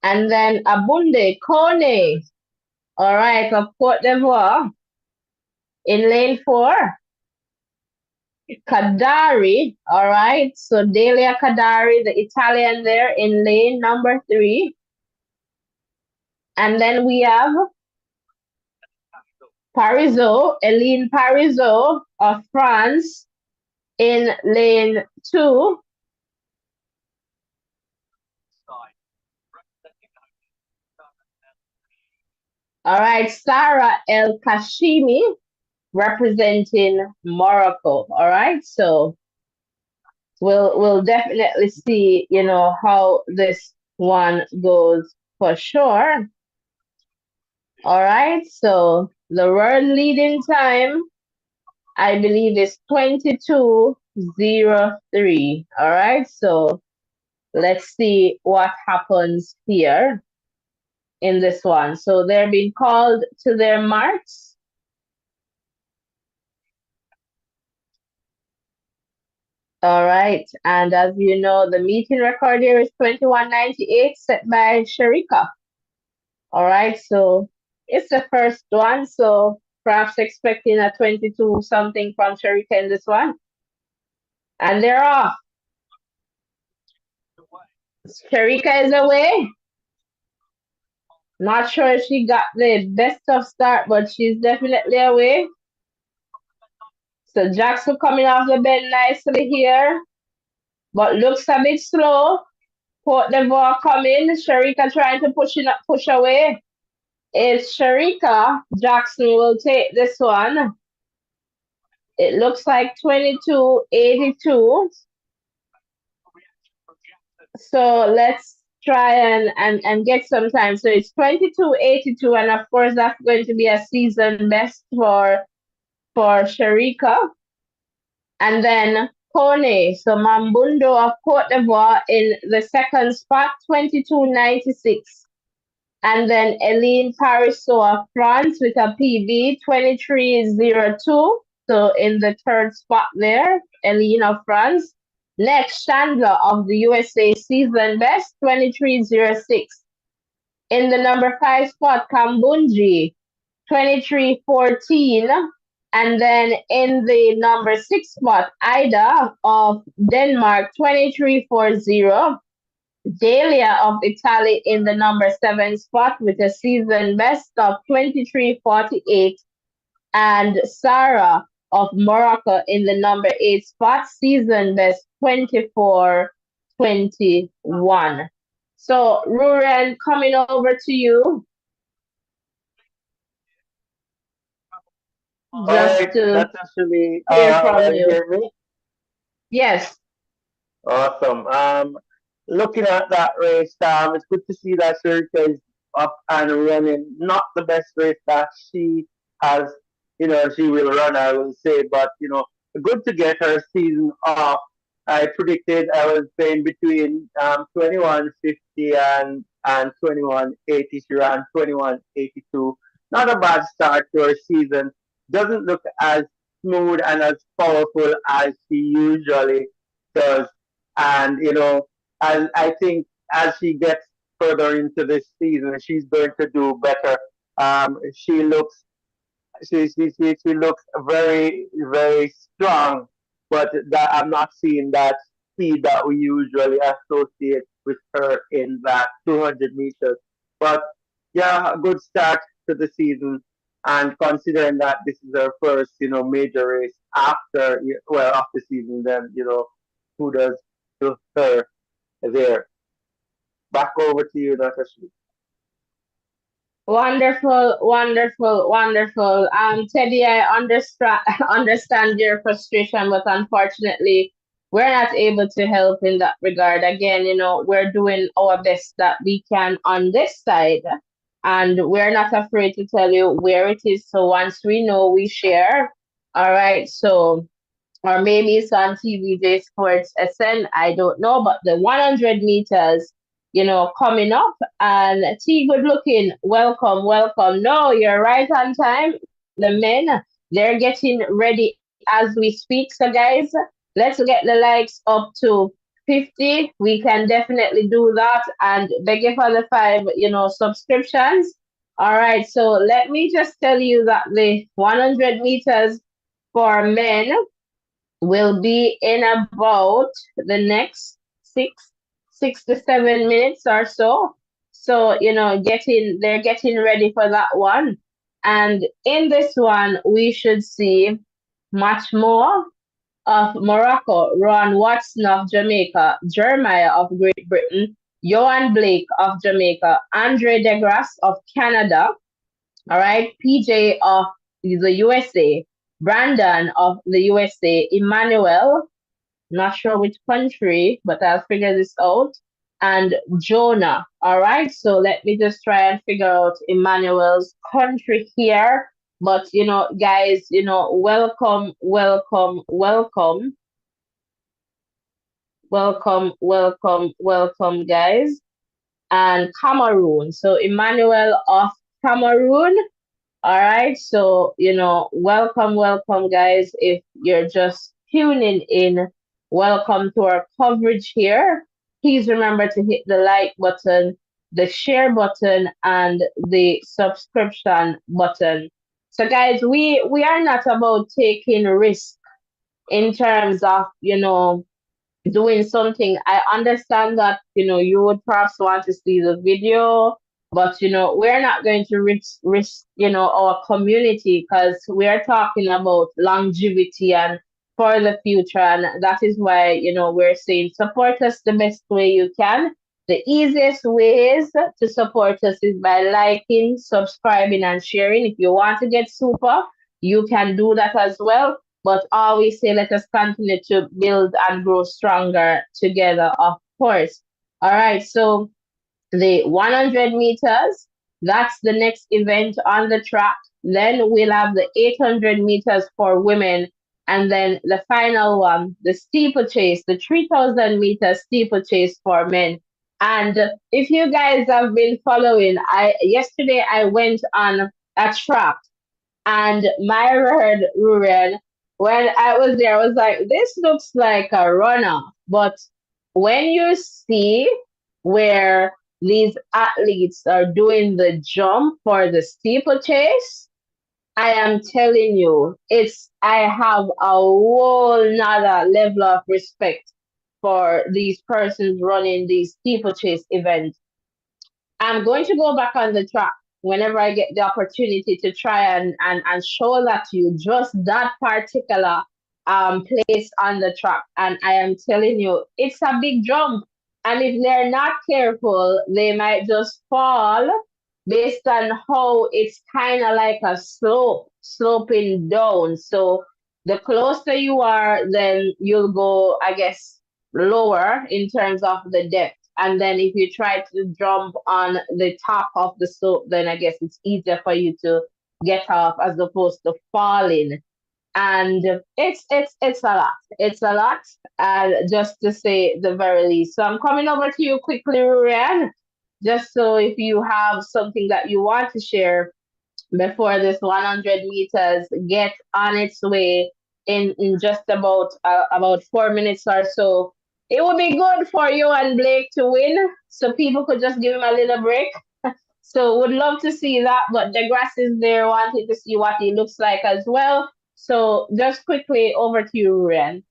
And then Abunde Kone, all right, of Cote d'Ivoire. In lane 4, Kadari, all right. So Delia Kadari, the Italian there in lane number 3. And then we have Parisot, Eline Parisot of France in lane 2. All right, Sarah El Kashimi representing Morocco. All right, so we'll definitely see, how this one goes for sure. All right, so the world leading time, I believe, is 22:03. All right, so let's see what happens here in this one. So they're being called to their marks. All right, and as you know, the meeting record here is 21:98 set by Sharika. All right, so it's the first one, so perhaps expecting a 22 something from Sharika in this one. And they're off. Sharika is away. Not sure if she got the best of start, but she's definitely away. So Jackson coming off the bend nicely here, but looks a bit slow. Cote d'Ivoire coming. Sharika trying to push away. It's Sharika. Jackson will take this one. It looks like 22.82. So let's try and get some time. So it's 22.82, and of course that's going to be a season best for Sharika. And then Kone, so Mambundo of Cote d'Ivoire in the second spot, 22.96. And then Eline Parisot of France with a PB 23.02. So in the third spot there, Eline of France. Next, Chandler of the USA season best 23.06. In the number 5 spot, Kambunji 23.14. And then in the number 6 spot, Ida of Denmark 23.40. Delia of Italy in the number 7 spot with a season best of 23.48. And Sarah of Morocco in the number 8 spot, season best 24.21. So, Ruren, coming over to you
All
just
right,
to
that's actually
hear from
well,
you.
hear me.
Yes,
Awesome. Looking at that race, it's good to see that Sirka is up and running. Not the best race that she has, she will run, I will say, but good to get her season off. I predicted I was playing between 21.50 and 21.80. She ran 21.82. Not a bad start to her season. Doesn't look as smooth and as powerful as she usually does. And I think as she gets further into this season, she's going to do better. She looks she looks very very strong, but that I'm not seeing that speed that we usually associate with her in that 200 meters. But yeah, a good start to the season, and considering that this is her first major race after after season, then kudos to her there. Back over to you, Natasha.
wonderful, wonderful, wonderful. Teddy, I understand understand your frustration, but unfortunately, we're not able to help in that regard. Again, we're doing our best that we can on this side, and we're not afraid to tell you where it is. So once we know, we share. All right. So or maybe it's on TVJ Sports SN. I don't know, but the 100 meters, coming up. And T, good looking. Welcome, welcome. No, you're right on time. The men, they're getting ready as we speak. So, guys, let's get the likes up to 50. We can definitely do that. And beg you for the 5, subscriptions. All right. So, let me just tell you that the 100 meters for men will be in about the next 6 to 7 minutes or so. So, they're getting ready for that one. And in this one, we should see much more of Morocco, Ron Watson of Jamaica, Jeremiah of Great Britain, Johan Blake of Jamaica, Andre Degrasse of Canada, all right, PJ of the USA, Brandon of the USA, Emmanuel, not sure which country, but I'll figure this out. And Jonah. All right. So let me just try and figure out Emmanuel's country here. But guys, welcome, welcome, welcome, welcome, welcome, welcome, guys. And Cameroon. So Emmanuel of Cameroon. All right. So, welcome, welcome, guys. If you're just tuning in, welcome to our coverage here. Please remember to hit the like button, the share button, and the subscription button. So, guys, we are not about taking risk in terms of, doing something. I understand that, you would perhaps want to see the video, But we're not going to risk our community, because we are talking about longevity and for the future. And that is why we're saying support us the best way you can. The easiest ways to support us is by liking, subscribing, and sharing. If you want to get super, you can do that as well. But always say, let us continue to build and grow stronger together, of course. All right, so the 100 meters. That's the next event on the track. Then we'll have the 800 meters for women. And then the final one, the steeplechase, the 3,000 meter steeplechase for men. And if you guys have been following, yesterday I went on a track, and my word, Ruren, when I was there, I was like, this looks like a runner. But when you see where these athletes are doing the jump for the steeplechase, I am telling you, I have a whole nother level of respect for these persons running these steeplechase events. I'm going to go back on the track whenever I get the opportunity to try and show that to you, just that particular place on the track. And I am telling you, it's a big jump. And if they're not careful, they might just fall based on how it's kind of like a sloping down. So the closer you are, then you'll go, I guess, lower in terms of the depth. And then if you try to jump on the top of the slope, then I guess it's easier for you to get off as opposed to falling. And it's a lot. It's a lot. Just to say the very least. So I'm coming over to you quickly, Ryan, just so if you have something that you want to share before this 100 meters get on its way in just about 4 minutes or so. It would be good for you and Blake to win, so people could just give him a little break. So would love to see that, but the grass is there, wanting to see what he looks like as well. So just quickly over to you, Ruren.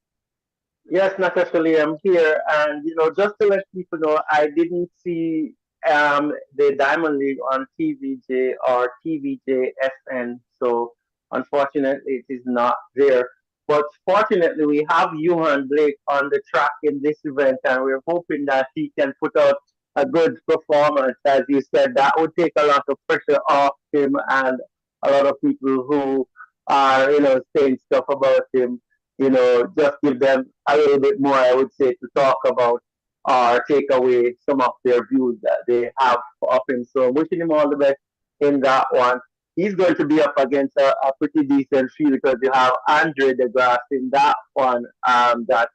Yes, Natasha, I'm here, and just to let people know, I didn't see the Diamond League on TVJ or TVJ-FN, so unfortunately, it is not there. But fortunately, we have Johan Blake on the track in this event, and we're hoping that he can put out a good performance. As you said, that would take a lot of pressure off him, and a lot of people who are, saying stuff about him, just give them a little bit more, I would say, to talk about or take away some of their views that they have of him. So wishing him all the best in that one. He's going to be up against a pretty decent field because you have Andre DeGrasse in that one, that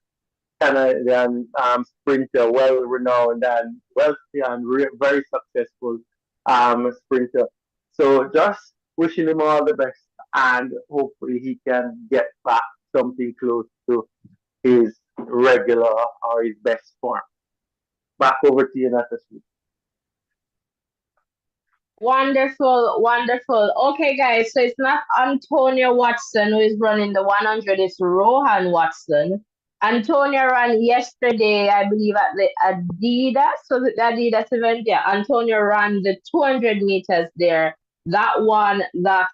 Canadian sprinter, well renowned and wealthy and very successful sprinter. So just wishing him all the best, and hopefully he can get back something close to his regular or his best form. Back over to you, Natasha.
Wonderful, wonderful. Okay, guys, so it's not Antonio Watson who is running the 100, it's Rohan Watson. Antonio ran yesterday, I believe, at the Adidas. Was it the Adidas event? Yeah, Antonio ran the 200 meters there. That one, that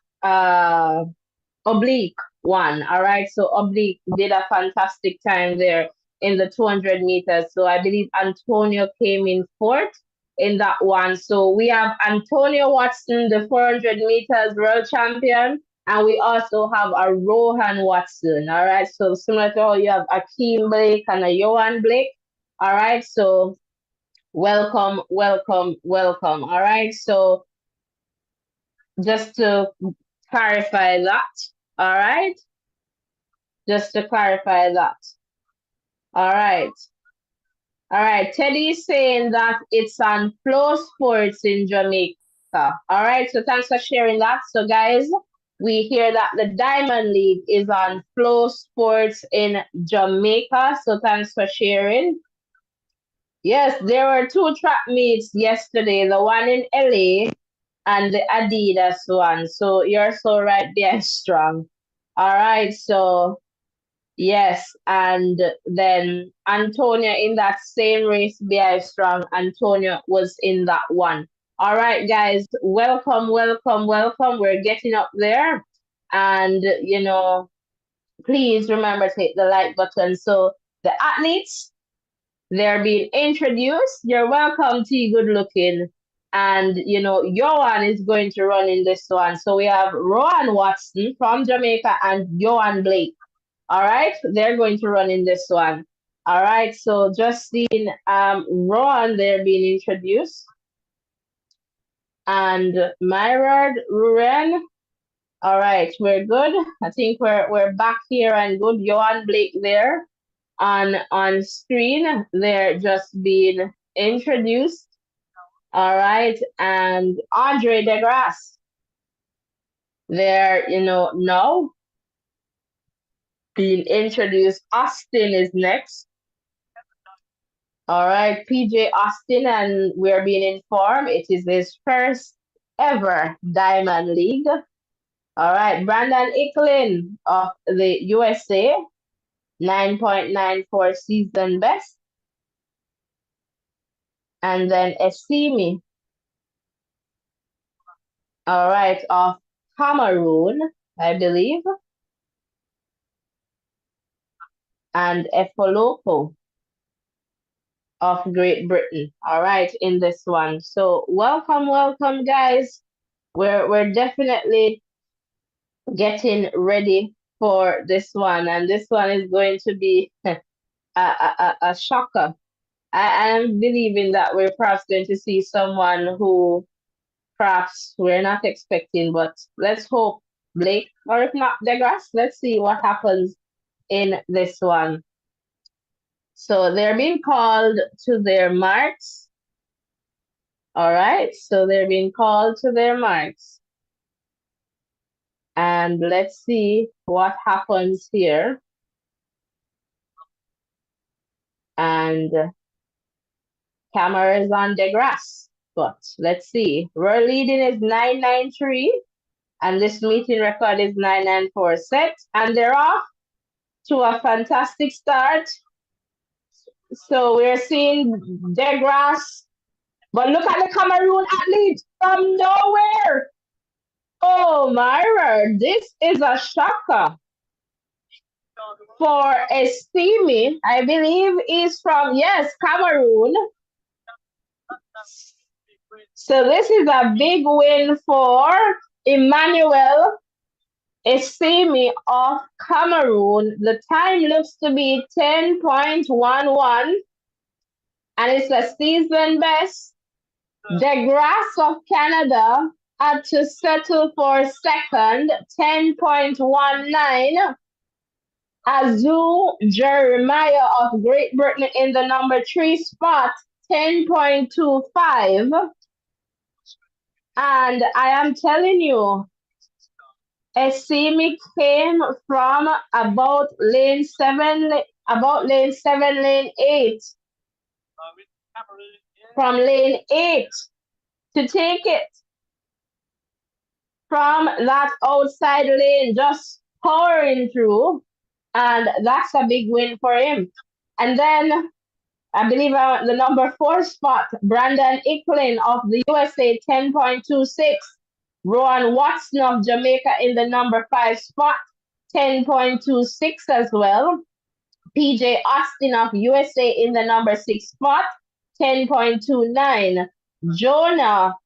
oblique one. All right, so oblique did a fantastic time there in the 200 meters. So I believe Antonio came in fourth in that one. So we have Antonio Watson, the 400 meters world champion, and we also have a Rohan Watson. All right, so similar to how you have Akeem Blake and a Johan Blake. All right, so welcome, welcome, welcome. All right, so just to clarify that. All right, just to clarify that. All right. All right, Teddy is saying that it's on Flow Sports in Jamaica. All right, so thanks for sharing that. So, guys, we hear that the Diamond League is on Flow Sports in Jamaica. So, thanks for sharing. Yes, there were two track meets yesterday, the one in LA and the Adidas one. So, you're so right there, strong. All right, so yes, and then Antonia in that same race, BI Strong, Antonia was in that one. All right, guys, welcome, welcome, welcome. We're getting up there. And, please remember to hit the like button. So the athletes, they're being introduced. You're welcome, T Good Looking. And, Johan is going to run in this one. So we have Rowan Watson from Jamaica and Johan Blake. All right, they're going to run in this one. All right, so just seeing Rowan, they're being introduced. And Myrad Ruren. All right, we're good. I think we're back here and good. Johan Blake there on screen. They're just being introduced. All right, and Andre DeGrasse. They're now being introduced. Austin is next. All right, PJ Austin, and we're being informed it is his first ever Diamond League. All right, Brandon Icklin of the USA, 9.94 season best. And then Esimi, all right, of Cameroon, I believe. And Efoloko of Great Britain, all right, in this one. So welcome, welcome, guys. We're definitely getting ready for this one, and this one is going to be a shocker. I am believing that we're perhaps going to see someone who perhaps we're not expecting, but let's hope Blake, or if not DeGrasse, let's see what happens in this one. So they're being called to their marks. All right, so they're being called to their marks. And let's see what happens here. And camera is on DeGrasse, but let's see. We're leading is 993. And this meeting record is 994 set, and they're off to a fantastic start. So we're seeing DeGrasse, but look at the Cameroon athlete from nowhere. Oh my word, this is a shocker for Estimi. I believe is from, yes, Cameroon. So this is a big win for Emmanuel Esimi of Cameroon. The time looks to be 10.11, and it's a season best. DeGrasse of Canada had to settle for second, 10.19. Azu Jeremiah of Great Britain in the number 3 spot, 10.25. And I am telling you, Esimi came from about lane 7, lane 8. From lane 8 to take it from that outside lane, just pouring through. And that's a big win for him. And then I believe the number 4 spot, Brandon Icklin of the USA, 10.26. Rowan Watson of Jamaica in the number 5 spot, 10.26 as well. PJ Austin of USA in the number 6 spot, 10.29. Jonah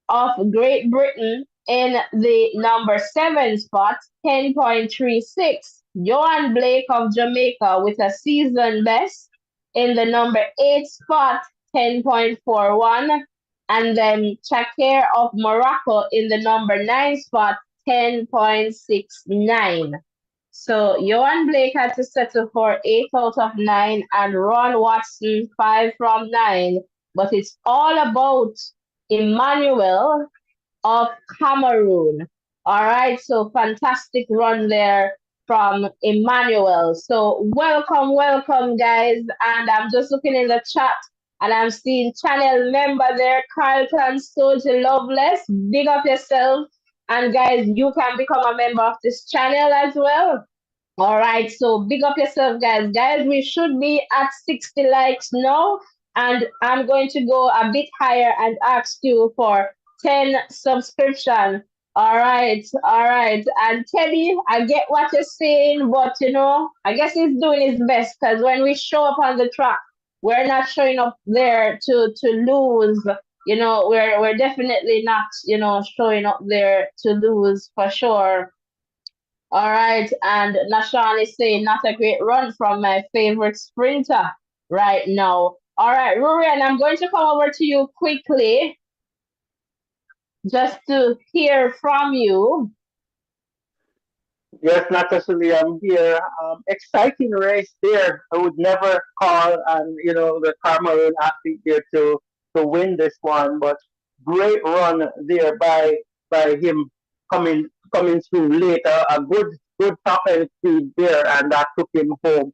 of Great Britain in the number 7 spot, 10.36. Johan Blake of Jamaica with a season best in the number 8 spot, 10.41. And then Chakir of Morocco in the number 9 spot, 10.69. So Johan Blake had to settle for 8 out of 9 and Ron Watson 5 from 9. But it's all about Emmanuel of Cameroon. All right, so fantastic run there from Emmanuel. So welcome, welcome, guys. And I'm just looking in the chat and I'm seeing channel member there, Carlton Soji Loveless. Big up yourself. And guys, you can become a member of this channel as well. All right, so big up yourself, guys. Guys, we should be at 60 likes now. And I'm going to go a bit higher and ask you for 10 subscription. All right. And Teddy, I get what you're saying, but I guess he's doing his best because when we show up on the track, we're not showing up there to lose. We're definitely not, showing up there to lose for sure. All right, and Nashan is saying not a great run from my favorite sprinter right now. All right, Rurian, I'm going to come over to you quickly just to hear from you.
Yes, Natasha, I'm here. Exciting race there. I would never call the Cameroon athlete there to win this one, but great run there by him coming through later. A good top end speed there, and that took him home.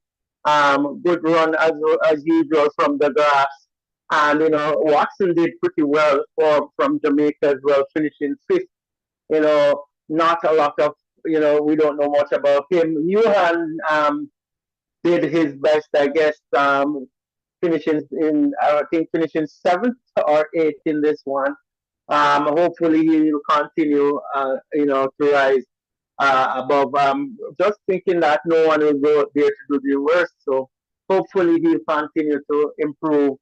Good run as usual from the grass. And Watson did pretty well from Jamaica as well, finishing fifth. Not a lot of we don't know much about him. Johan did his best, I guess, finishing in I think finishing seventh or eighth in this one. Hopefully he will continue, to rise above. Just thinking that no one will go there to do the worst. So hopefully he'll continue to improve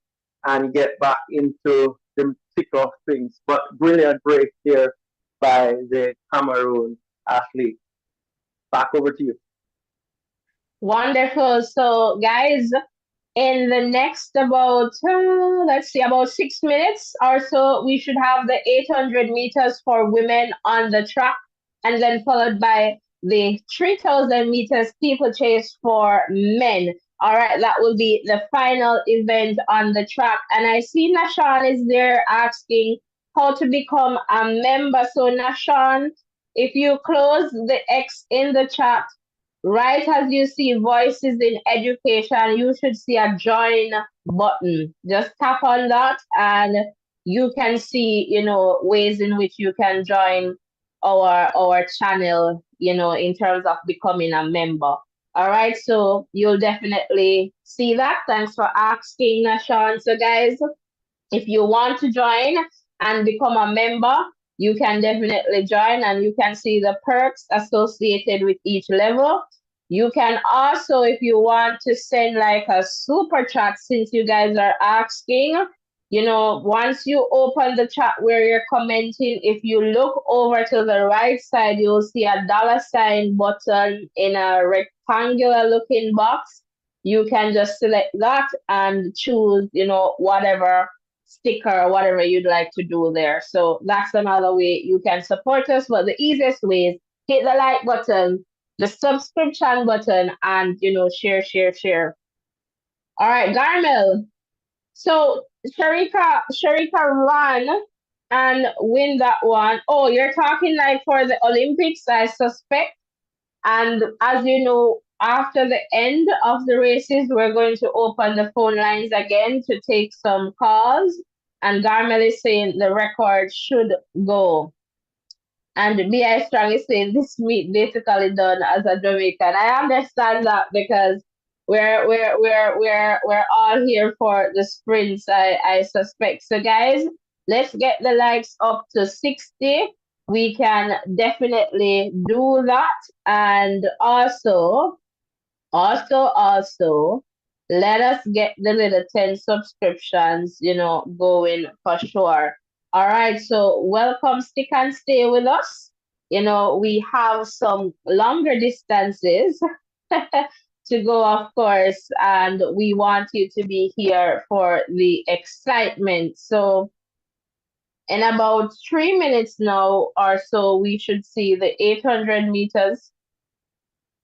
and get back into the thick of things. But brilliant race there by the Cameroon athlete. Back over to you.
Wonderful. So, guys, in the next about let's see, about 6 minutes or so, we should have the 800 meters for women on the track, and then followed by the 3000 meters steeplechase for men. All right, that will be the final event on the track. And I see Nashan is there asking how to become a member. So Nashan, if you close the X in the chat, right as you see voices in education, you should see a join button. Just tap on that and you can see, ways in which you can join our channel, in terms of becoming a member. All right, so you'll definitely see that. Thanks for asking, Nashan. So guys, if you want to join and become a member, you can definitely join and you can see the perks associated with each level. You can also, if you want to send like a super chat, since you guys are asking, once you open the chat where you're commenting, if you look over to the right side, you'll see a $ button in a rectangular looking box. You can just select that and choose, whatever sticker or whatever you'd like to do there. So that's another way you can support us. But the easiest way is hit the like button, the subscription button, and share, share, share. All right, Garmel. So Sharika run and win that one. Oh, you're talking like for the Olympics, I suspect. And as you know, after the end of the races, we're going to open the phone lines again to take some calls. And Garmel is saying the record should go. And B.I. Strong is saying this meet basically done as a Jamaican. I understand that because we're all here for the sprints, I suspect. So guys, let's get the likes up to 60. We can definitely do that. And also, let us get the little 10 subscriptions, going for sure. All right, so welcome, stick and stay with us. We have some longer distances to go, of course, and we want you to be here for the excitement. So, in about 3 minutes now or so, we should see the 800 meters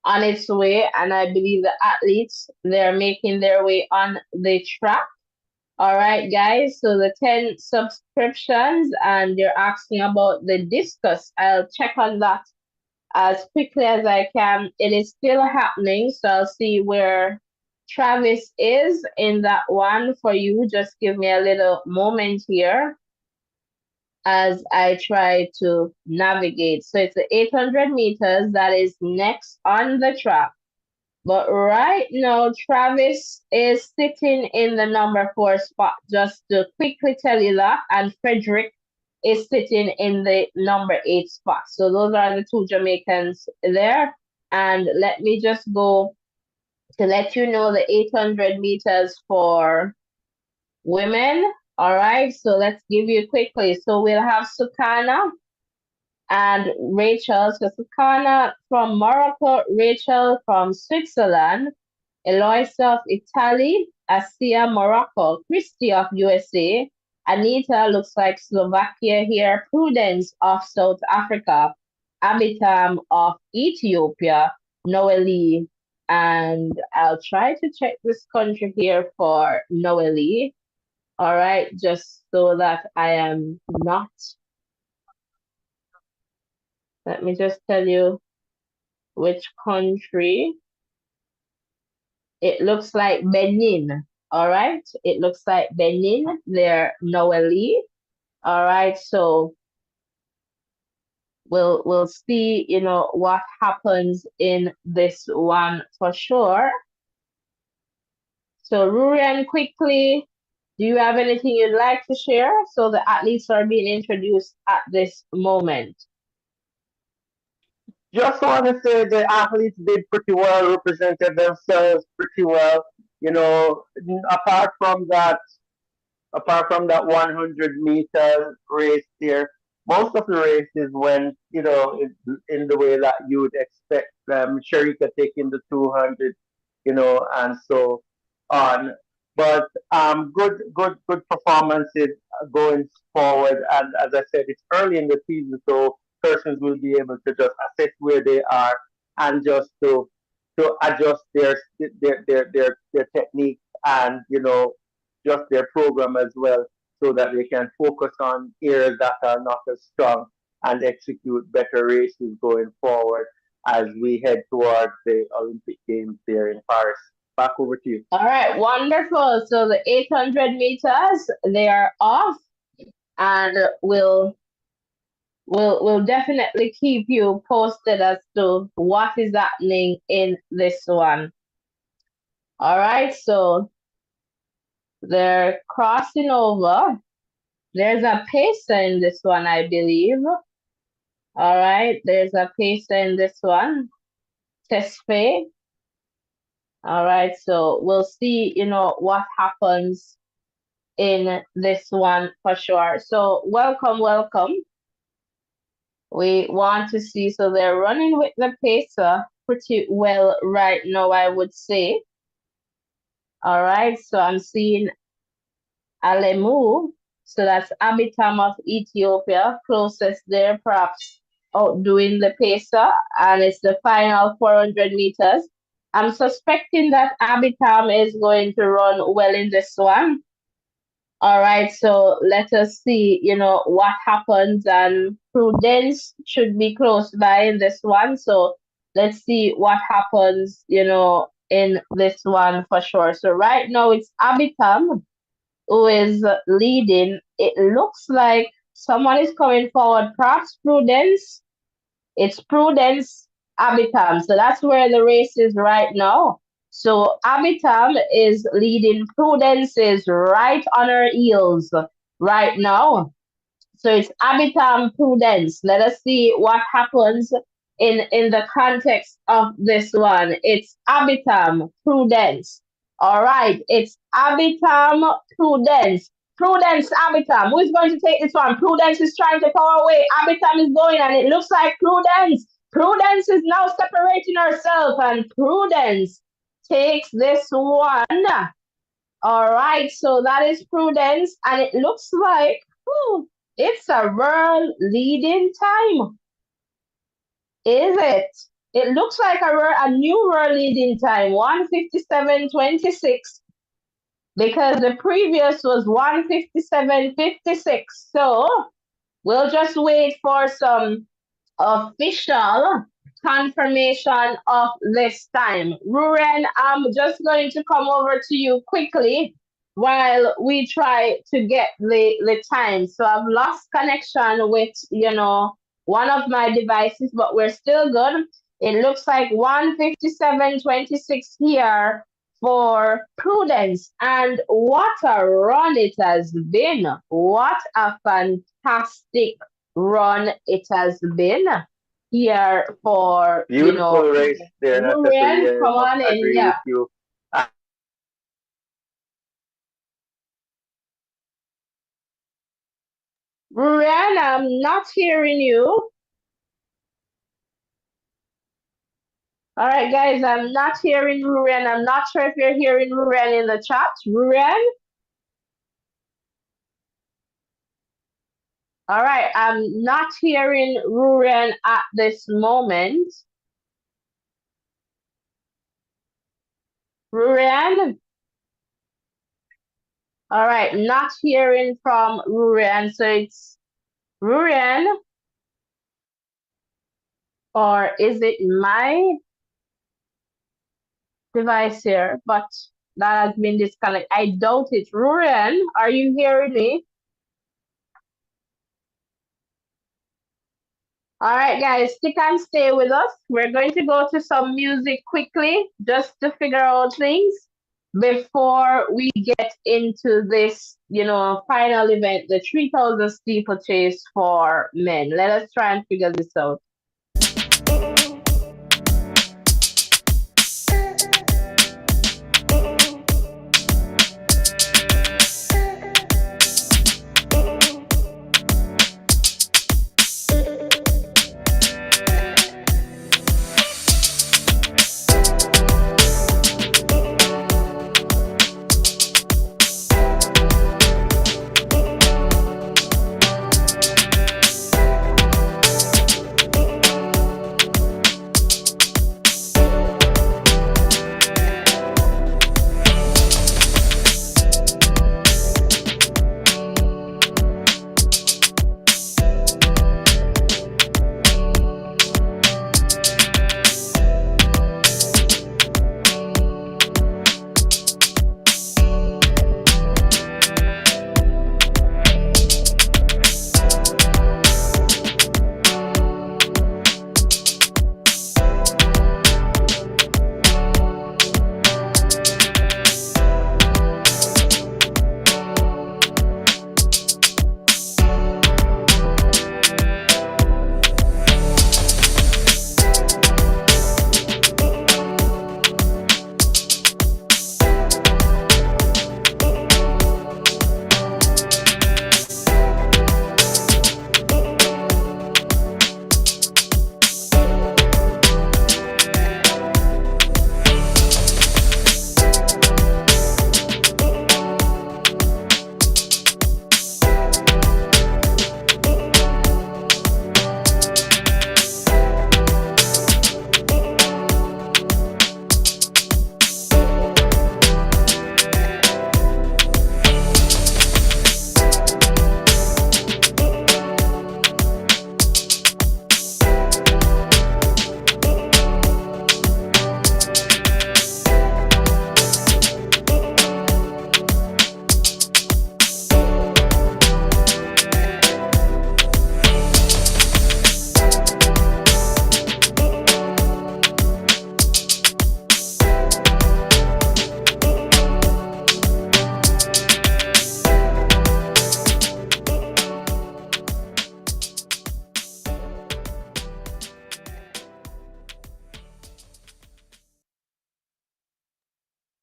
on its way, and I believe the athletes, they're making their way on the track. All right, guys. So the 10 subscriptions, and you're asking about the discus. I'll check on that as quickly as I can. It is still happening, so I'll see where Travis is in that one for you. Just give me a little moment here as I try to navigate. So it's the 800 meters that is next on the track. But right now, Travis is sitting in the number 4 spot, just to quickly tell you that. And Frederick is sitting in the number 8 spot. So those are the two Jamaicans there. And let me just go to let you know the 800 meters for women. All right, so let's give you quickly. So we'll have Sukana and Rachel. So Sukana from Morocco, Rachel from Switzerland, Eloisa of Italy, Asia Morocco, Christy of USA, Anita looks like Slovakia here, Prudence of South Africa, Abitam of Ethiopia, Noeli, and I'll try to check this country here for Noeli. All right, just so that I am not. Let me just tell you which country. It looks like Benin. All right. It looks like Benin. They're Noeli. All right. So we'll see, what happens in this one for sure. So Rurian, quickly, do you have anything you'd like to share? So the athletes are being introduced at this moment.
Just want to say the athletes did pretty well, represented themselves pretty well. You know, apart from that, apart from that 100-meter race there, most of the races went, in the way that you would expect. Sharika taking the 200, and so on. But good performances going forward. And as I said, it's early in the season, so persons will be able to just assess where they are and just to adjust their technique and just their program as well, so that they can focus on areas that are not as strong and execute better races going forward as we head towards the Olympic Games there in Paris. Back over to you.
All right, wonderful. So the 800 meters, they are off, and we'll definitely keep you posted as to what is happening in this one. All right, so they're crossing over. There's a pacer in this one, I believe. All right, there's a pacer in this one. Tesfaye. All right, so we'll see, what happens in this one for sure. So welcome, welcome. We want to see, so they're running with the pacer pretty well right now, I would say. All right, so I'm seeing Alemu, so that's Abitam of Ethiopia, closest there, perhaps outdoing the pacer, and it's the final 400 meters. I'm suspecting that Abitam is going to run well in this one. All right, so let us see, what happens, and Prudence should be close by in this one. So let's see what happens, in this one for sure. So right now it's Abitam who is leading. It looks like someone is coming forward, perhaps Prudence. It's Prudence Abitam. So that's where the race is right now. So Abitam is leading. Prudence is right on her heels right now. So it's Abitam Prudence. Let us see what happens in the context of this one. It's Abitam Prudence. All right, it's Abitam Prudence. Prudence Abitam. Who is going to take this one? Prudence is trying to power away. Abitam is going, and it looks like Prudence. Prudence is now separating herself, and Prudence takes this one. All right, so that is Prudence, and it looks like it's a world leading time. Is it? It looks like a new world leading time, 1:57:26, because the previous was 1:57:56. So we'll just wait for some official confirmation of this time. Ruren, I'm just going to come over to you quickly while we try to get the time. So I've lost connection with, one of my devices, but we're still good. It looks like 157.26 here for Prudence. And what a run it has been. What a fantastic run it has been here for,
Beautiful race there, Natalie.
Rurian.
I
Come
must
on in,
agree with
yeah.
you.
Rurian, I'm not hearing you. All right, guys, I'm not hearing Rurian. I'm not sure if you're hearing Rurian in the chat. Rurian? All right, I'm not hearing Rurian at this moment. Rurian? All right, not hearing from Rurian. So it's Rurian, or is it my device here? But that has been disconnected. I doubt it. Rurian, are you hearing me? All right, guys, stick and stay with us. We're going to go to some music quickly just to figure out things before we get into this, final event, the 3,000 steeplechase for men. Let us try and figure this out.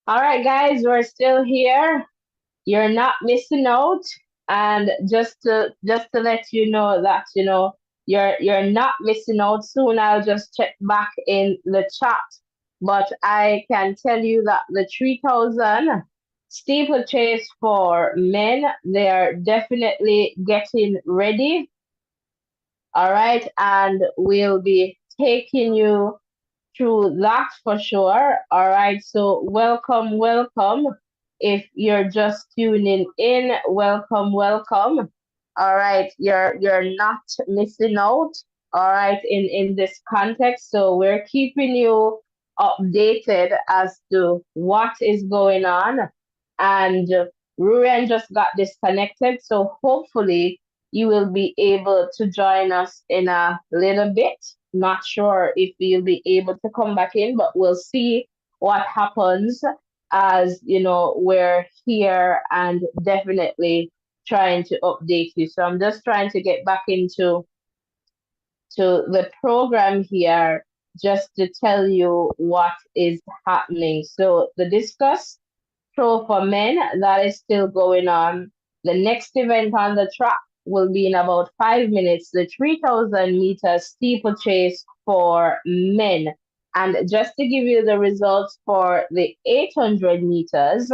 All right, guys, we're still here. You're not missing out. And just to let you know that you're not missing out. Soon I'll just check back in the chat. But I can tell you that the 3,000 steeplechase for men, they are definitely getting ready. All right, and we'll be taking you through that for sure. All right, so welcome, welcome. If you're just tuning in, welcome, welcome. All right, you're not missing out. All right, in this context, so we're keeping you updated as to what is going on. And Ruren just got disconnected, so hopefully you will be able to join us in a little bit. not sure if you'll be able to come back in, but we'll see what happens as we're here and definitely trying to update you. So I'm just trying to get back into the program here just to tell you what is happening. So the discuss throw for men that is still going on. The next event on the track will be in about 5 minutes. The 3,000 meter steeplechase for men. And just to give you the results for the 800 meters,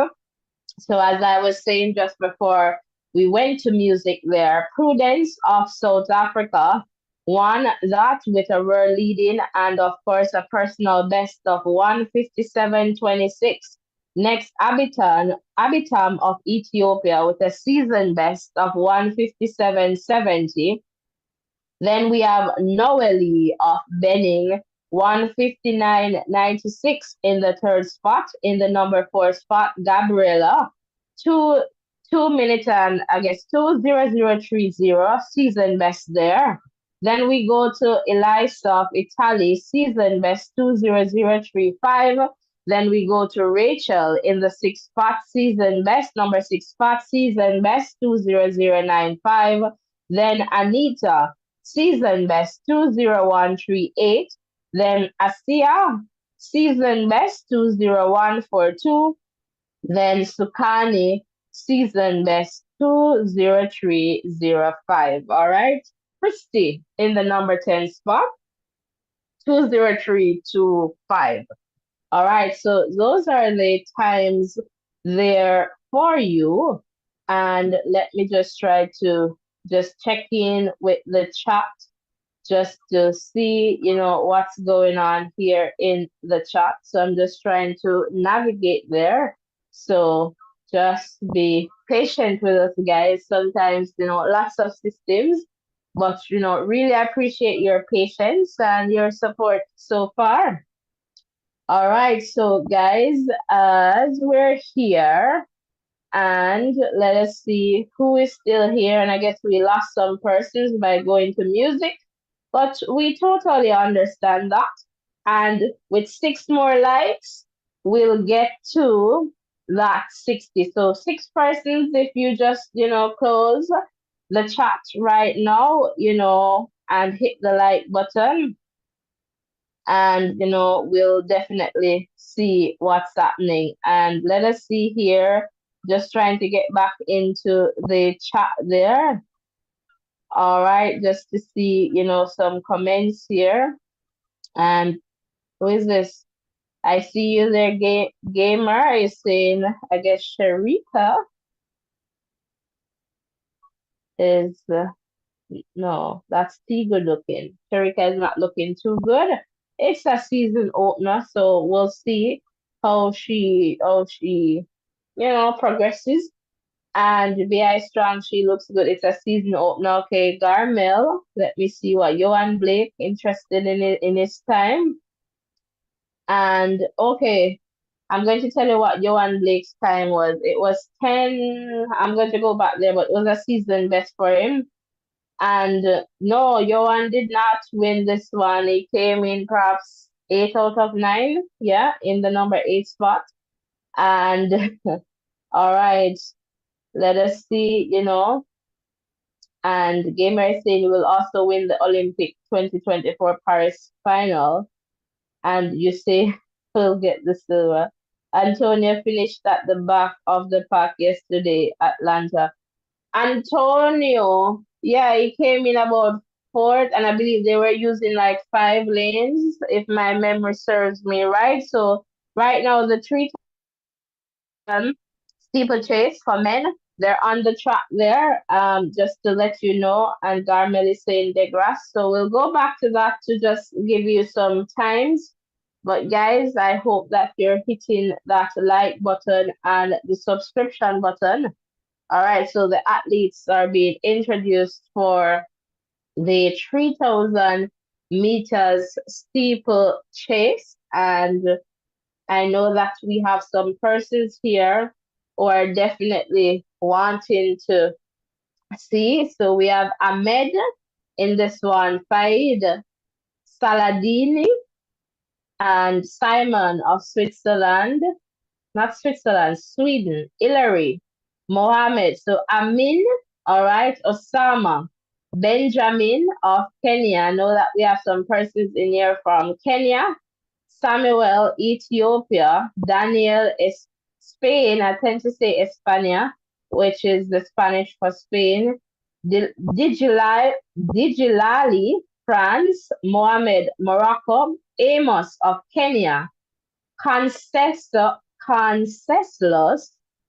so as I was saying just before we went to music there, Prudence of South Africa won that with a world leading and of course a personal best of 157.26. Next, Abitam of Ethiopia with a season best of 157.70. Then we have Noeli of Benin, 159.96 in the third spot. In the number four spot, Gabriela, two 2 minutes and I guess 2:00:30 season best there. Then we go to Elisa of Italy, season best 2:00:35. Then we go to Rachel in the sixth spot, season best, number six spot, season best 2:00:95. Then Anita, season best 2:01:38. Then Asia, season best 2:01:42. Then Sukani, season best 2:03:05. All right. Christy in the number 10 spot, 2:03:25. All right. So those are the times there for you. And let me just try to just check in with the chat just to see, what's going on here in the chat. So I'm just trying to navigate there. So just be patient with us, guys. Sometimes, lots of systems, but, really appreciate your patience and your support so far. All right. So, guys, as we're here, and let us see who is still here. And I guess we lost some persons by going to music. But we totally understand that. And with 6 more likes, we'll get to that 60. So 6 persons, if you just, close the chat right now, and hit the like button, and, we'll definitely see what's happening. And let us see here, just trying to get back into the chat there. All right, just to see, some comments here. And who is this? I see you there, gamer. You're saying, I guess Sharika is, no, that's too good looking. Sharika is not looking too good. It's a season opener, so we'll see how she, progresses. And BI Strong, she looks good. It's a season opener. Okay, Garmel. Let me see what Johan Blake interested in it in his time. And okay, I'm going to tell you what Johan Blake's time was. It was 10. I'm going to go back there, but it was a season best for him. And no, Johan did not win this one. He came in perhaps 8 out of 9. Yeah, in the number 8 spot. And all right, let us see, And Gamer is saying you will also win the Olympic 2024 Paris final. And you say we'll get the silver. Antonio finished at the back of the pack yesterday, Atlanta. Antonio, yeah, he came in about fourth, and I believe they were using like 5 lanes, if my memory serves me right. So right now the three steeplechase for men. They're on the track there, just to let you know. And Garmel is saying Degrasse. So we'll go back to that to just give you some times. But guys, I hope that you're hitting that like button and the subscription button. All right, so the athletes are being introduced for the 3,000 meters steeplechase. And I know that we have some persons here who are definitely wanting to see. So we have Ahmed in this one, Faid, Saladini and Simon of Switzerland, not Switzerland, Sweden, Hillary, Mohammed, so Amin, all right, Osama, Benjamin of Kenya. I know that we have some persons in here from Kenya. Samuel, Ethiopia. Daniel is Spain. I tend to say España, which is the Spanish for Spain. Digilali, France. Mohammed, Morocco. Amos of Kenya. Conseslus,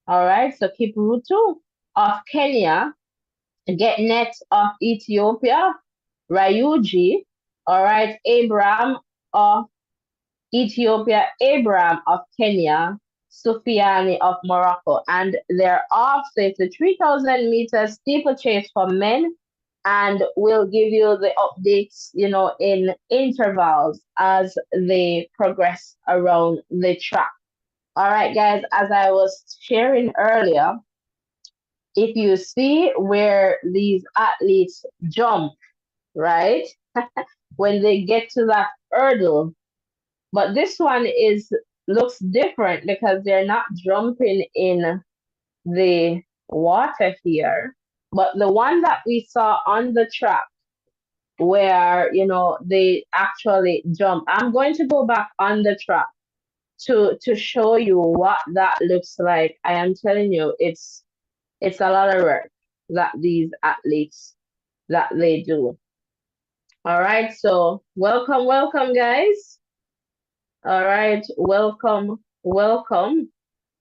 all right, so Kipruto of Kenya. Getnet of Ethiopia. Rayuji, all right, Abraham of Ethiopia, Abraham of Kenya, Sufiani of Morocco, and they're off. So it's a 3,000 meters steeplechase for men, and we'll give you the updates, in intervals as they progress around the track. All right, guys, as I was sharing earlier, if you see where these athletes jump, right, when they get to that hurdle, but this one looks different because they're not jumping in the water here. But the one that we saw on the track where, they actually jump. I'm going to go back on the track to show you what that looks like. I am telling you, it's a lot of work that these athletes that they do. All right, so welcome, welcome, guys. All right, welcome, welcome,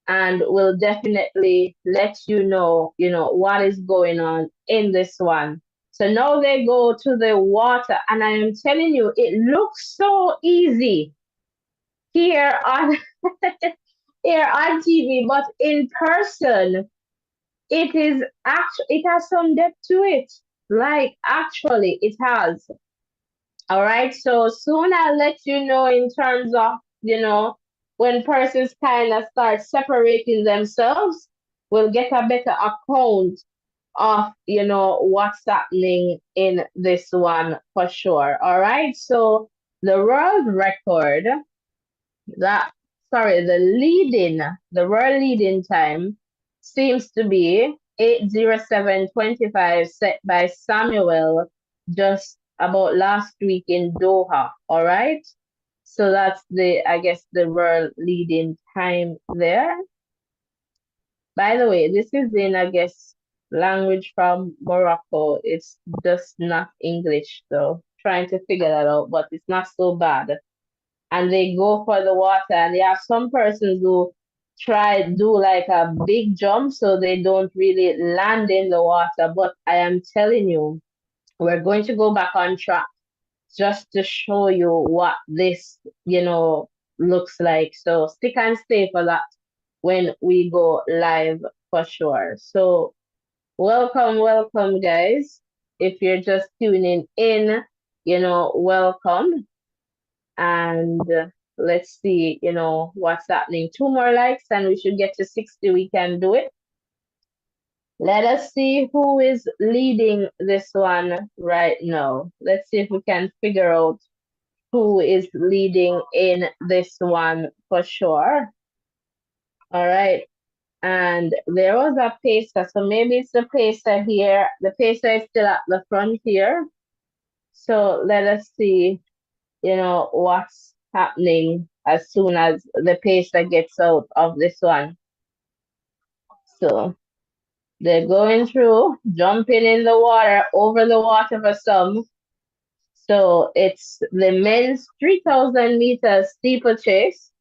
and we'll definitely let what is going on in this one. So now they go to the water, and I am telling you, it looks so easy here on here on TV, but in person, it has some depth to it. Like actually, it has. All right. So soon I'll let you know in terms of, when persons kind of start separating themselves, we'll get a better account of, what's happening in this one for sure. All right. So the world record that, sorry, the world leading time seems to be 8:07:25 set by Samuel just about last week in Doha. All right. So that's I guess, the world leading time there. By the way, this is in, I guess, language from Morocco. It's just not English. So trying to figure that out, but it's not so bad. And they go for the water, and they have some persons who do like a big jump so they don't really land in the water. But I am telling you, we're going to go back on track just to show you what this, looks like. So stick and stay for that when we go live for sure. So welcome, welcome, guys. If you're just tuning in, welcome. And let's see, what's happening. 2 more likes and we should get to 60. We can do it. Let us see who is leading this one right now. Let's see if we can figure out who is leading in this one for sure. All right. And there was a pacer, so maybe it's the pacer here. The pacer is still at the front here. So let us see, what's happening as soon as the pacer gets out of this one. So they're going through, jumping in the water, over the water for some. So it's the men's 3,000 meters steeplechase.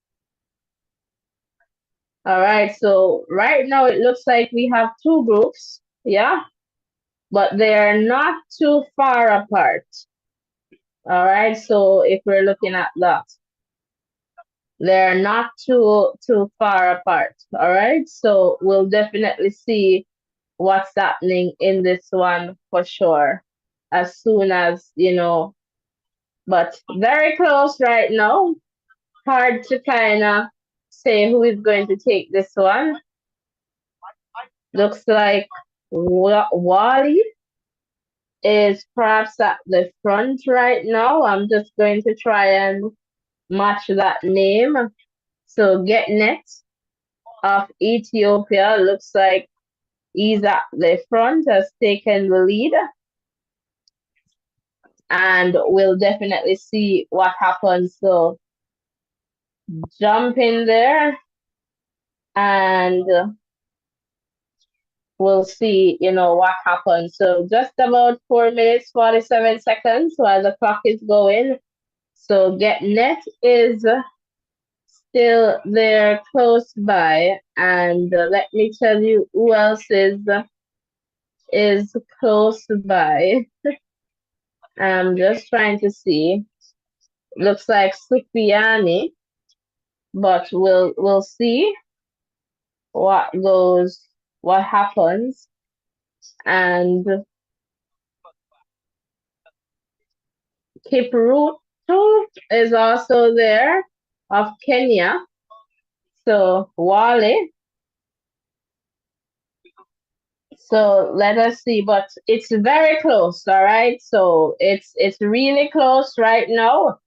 All right, so right now it looks like we have two groups, yeah, but they are not too far apart. All right, so if we're looking at that, they're not too far apart. All right, so we'll definitely see what's happening in this one for sure as soon as, but very close right now. Hard to kind of say who is going to take this one. Looks like Wally. is perhaps at the front right now. I'm just going to try and match that name. So GetNet of Ethiopia looks like he's at the front, has taken the lead, and we'll definitely see what happens. So jump in there and we'll see, what happens. So just about 4 minutes, 47 seconds while the clock is going. So GetNet is still there close by. And let me tell you who else is close by. I'm just trying to see. Looks like Sufiani, but we'll see what happens. And Kipruto is also there of Kenya. So Wale. So let us see, but it's very close, all right? So it's really close right now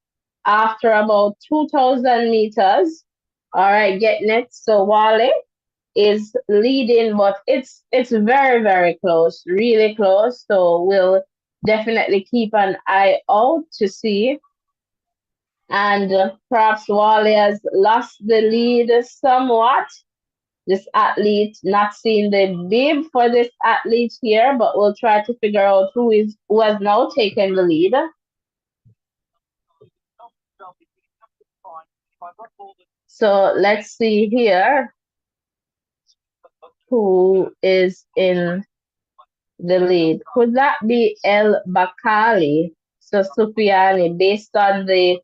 after about 2,000 meters. All right, getting it. So Wale is leading, but it's very, very close, really close. So we'll definitely keep an eye out to see. And perhaps Wale has lost the lead somewhat. This athlete, not seeing the bib for this athlete here, but we'll try to figure out who has now taken the lead. So let's see here who is in the lead. Could that be El Bakali? So Sufiani, based on the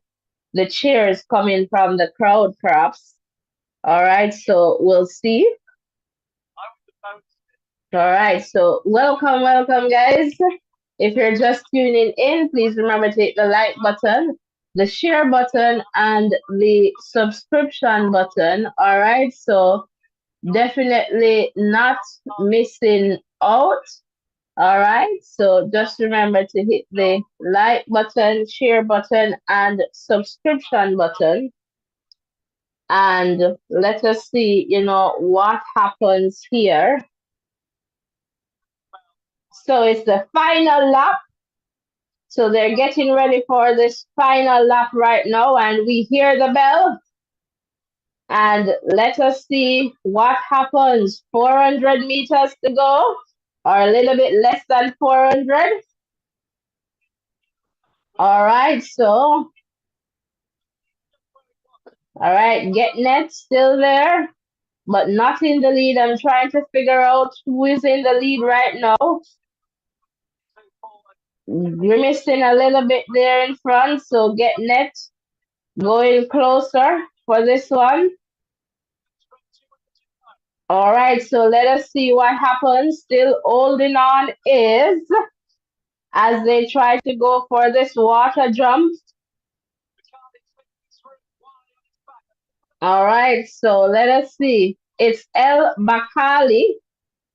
cheers coming from the crowd, perhaps. All right, so we'll see. All right, so welcome, guys. If you're just tuning in, please remember to hit the like button, the share button, and the subscription button. All right, so definitely not missing out. All right, so just remember to hit the like button, share button, and subscription button. And let us see, what happens here. So it's the final lap. So they're getting ready for this final lap right now, and we hear the bell. And let us see what happens. 400 meters to go, or a little bit less than 400. All right, so, all right, GetNet still there, but not in the lead. I'm trying to figure out who is in the lead right now. We're missing a little bit there in front, so GetNet going closer for this one. All right, so let us see what happens. Still holding on is as they try to go for this water jump. All right, so let us see. It's El Bakali,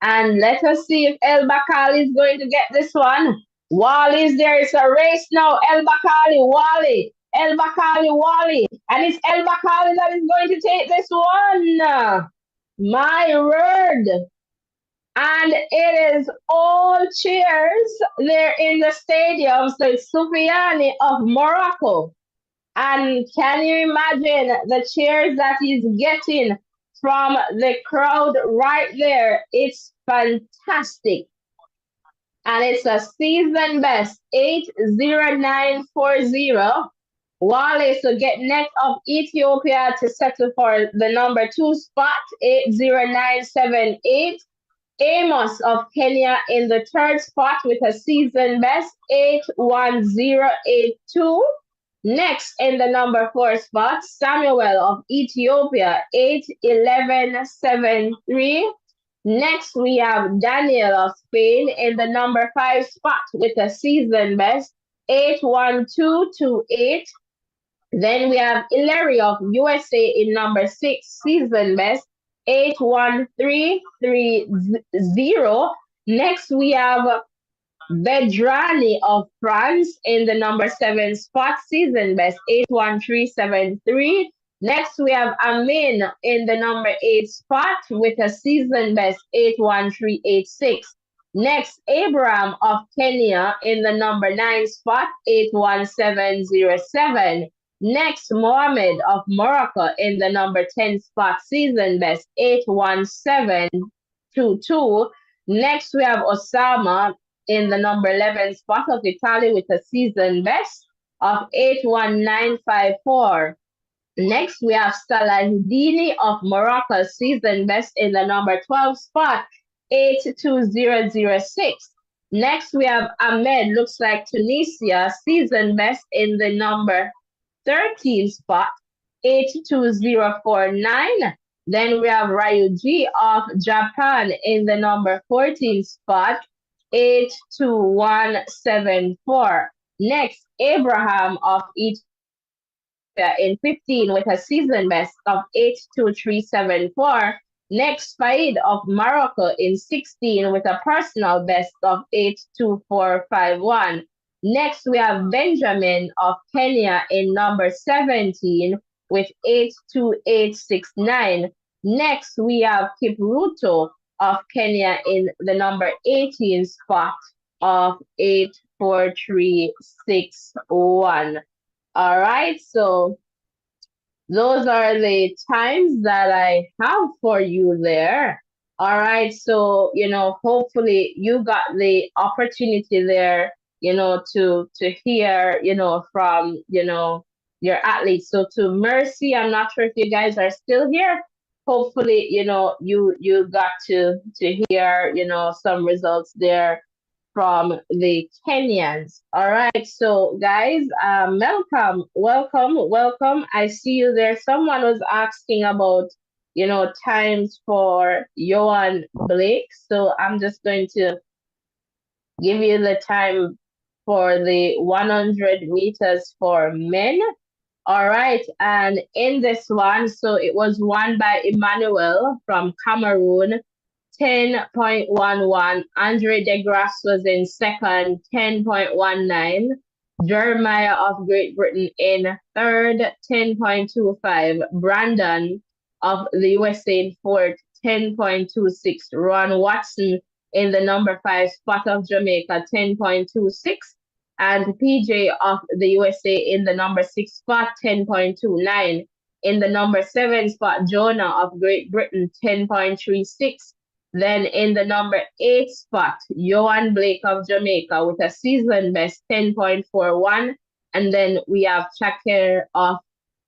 and let us see if El Bakali is going to get this one. Wally is there. It's a race now. El Bakali, Wally. El Bakali, Wally. And it's El Bakali that is going to take this one. My word. And it is all cheers there in the stadium. So it's Soufiane of Morocco. And can you imagine the cheers that he's getting from the crowd right there? It's fantastic. And it's a season best 80940. Wale to get next of Ethiopia to settle for the number 2 spot 80978. Amos of Kenya in the third spot with a season best 81082. Next in the number 4 spot, Samuel of Ethiopia 81173. Next, we have Daniel of Spain in the number 5 spot with a season best 81228. Then we have Hilary of USA in number 6, season best 81330. Next, we have Bedrani of France in the number 7 spot, season best 81373. Next, we have Amin in the number 8 spot with a season best 81386. Next, Abraham of Kenya in the number 9 spot, 81707. Next, Mohammed of Morocco in the number 10 spot, season best 81722. Next, we have Osama in the number 11 spot of Italy with a season best of 81954. Next, we have Salahidini of Morocco, season best in the number 12 spot, 82006. Next, we have Ahmed, looks like Tunisia, season best in the number 13 spot, 82049. Then we have Ryuji of Japan in the number 14 spot, 82174. Next, Abraham of Ethiopia in 15 with a season best of 82374. Next, Faid of Morocco in 16 with a personal best of 82451. Next, we have Benjamin of Kenya in number 17 with 82869. Next, we have Kipruto of Kenya in the number 18 spot of 84361. All right, so those are the times that I have for you there. All right, so hopefully you got the opportunity there, to hear, from your athletes. So to Mercy, I'm not sure if you guys are still here. Hopefully, you got to hear, some results there from the Kenyans. All right, so guys, welcome. I see you there. Someone was asking about, times for Johan Blake. So I'm just going to give you the time for the 100 meters for men. All right, and in this one, so it was won by Emmanuel from Cameroon, 10.11. Andre DeGrasse was in second, 10.19. Jeremiah of Great Britain in third, 10.25. Brandon of the USA in fourth, 10.26. Ron Watson in the number 5 spot of Jamaica, 10.26. And PJ of the USA in the number 6 spot, 10.29. In the number 7 spot, Jonah of Great Britain, 10.36. Then in the number 8 spot, Johan Blake of Jamaica with a season best 10.41. And then we have Shakir of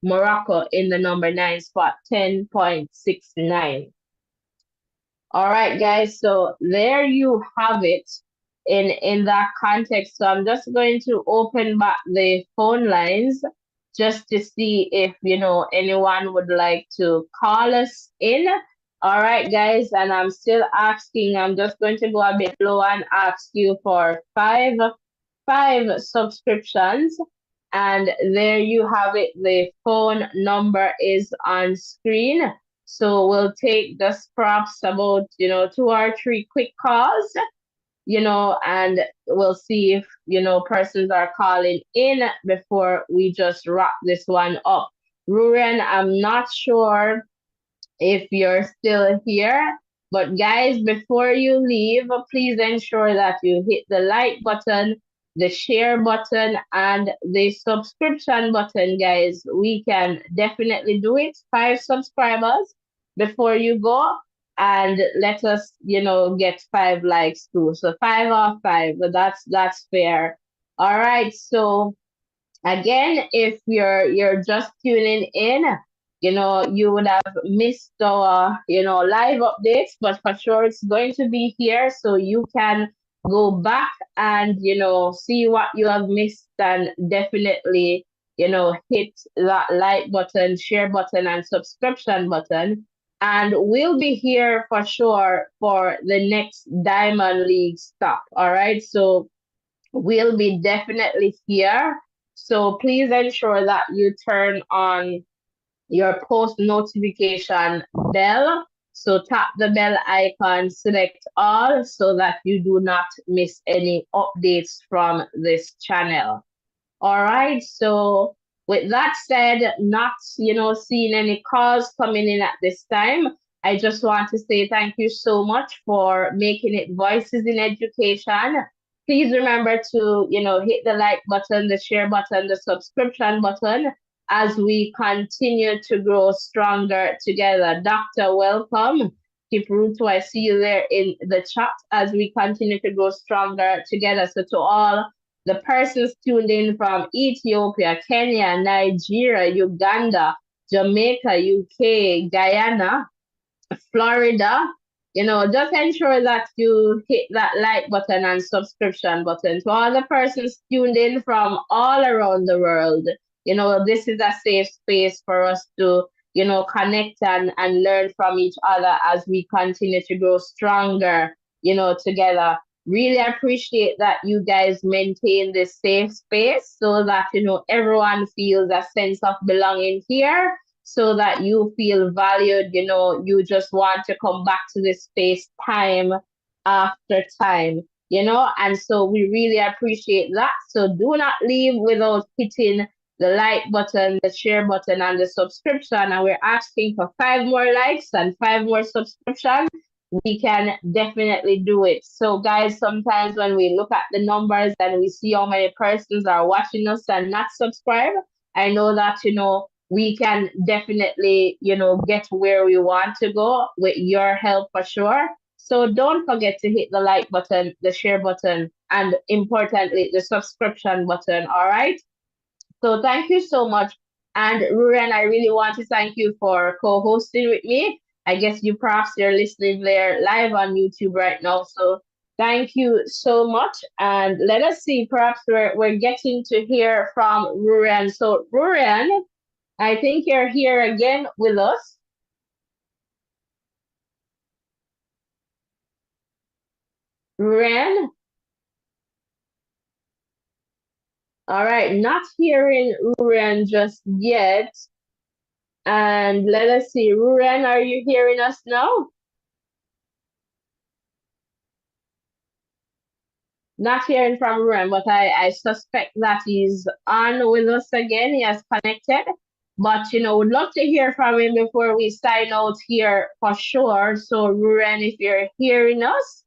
Morocco in the number 9 spot, 10.69. All right, guys. So there you have it in that context. So I'm just going to open back the phone lines just to see if anyone would like to call us in. All right, guys, and I'm still asking. I'm just going to go a bit low and ask you for five subscriptions. And there you have it. The phone number is on screen. So we'll take just perhaps about 2 or 3 quick calls, and we'll see if persons are calling in before we just wrap this one up. Ruren, I'm not sure if you're still here. But guys, before you leave, please ensure that you hit the like button, the share button, and the subscription button, guys. We can definitely do it. 5 subscribers before you go. And let us, get 5 likes too. So 5 off 5, but that's fair. All right. So again, if you're just tuning in, you would have missed our, live updates, but for sure it's going to be here so you can go back and, see what you have missed and definitely, hit that like button, share button, and subscription button. And we'll be here for sure for the next Diamond League stop. All right. So we'll be definitely here. So please ensure that you turn on your post notification bell So tap the bell icon, select all so that you do not miss any updates from this channel. All right. So with that said, not seeing any calls coming in at this time. I just want to say thank you so much for making it Voices in Education. Please remember to hit the like button, the share button, the subscription button as we continue to grow stronger together. Doctor, welcome. Keep Ruto, I see you there in the chat as we continue to grow stronger together. So to all the persons tuned in from Ethiopia, Kenya, Nigeria, Uganda, Jamaica, UK, Guyana, Florida, just ensure that you hit that like button and subscription button. To all the persons tuned in from all around the world, this is a safe space for us to, connect and learn from each other as we continue to grow stronger, together. Really appreciate that you guys maintain this safe space so that, everyone feels a sense of belonging here so that you feel valued, you just want to come back to this space time after time, and so we really appreciate that. So do not leave without hitting the like button, the share button, and the subscription. And we're asking for 5 more likes and 5 more subscriptions. We can definitely do it. So, guys, sometimes when we look at the numbers and we see how many persons are watching us and not subscribed, I know that, we can definitely, get where we want to go with your help for sure. So don't forget to hit the like button, the share button, and importantly, the subscription button. All right. So thank you so much. And Ruren, I really want to thank you for co-hosting with me. I guess you perhaps you're listening there live on YouTube right now. So thank you so much. And let us see, perhaps we're getting to hear from Ruren. So Ruren, I think you're here again with us. Ruren. All right, not hearing Ruren just yet. And let us see, Ruren, are you hearing us now? Not hearing from Ruren, but I suspect that he's on with us again. He has connected. But, would love to hear from him before we sign out here for sure. So, Ruren, if you're hearing us,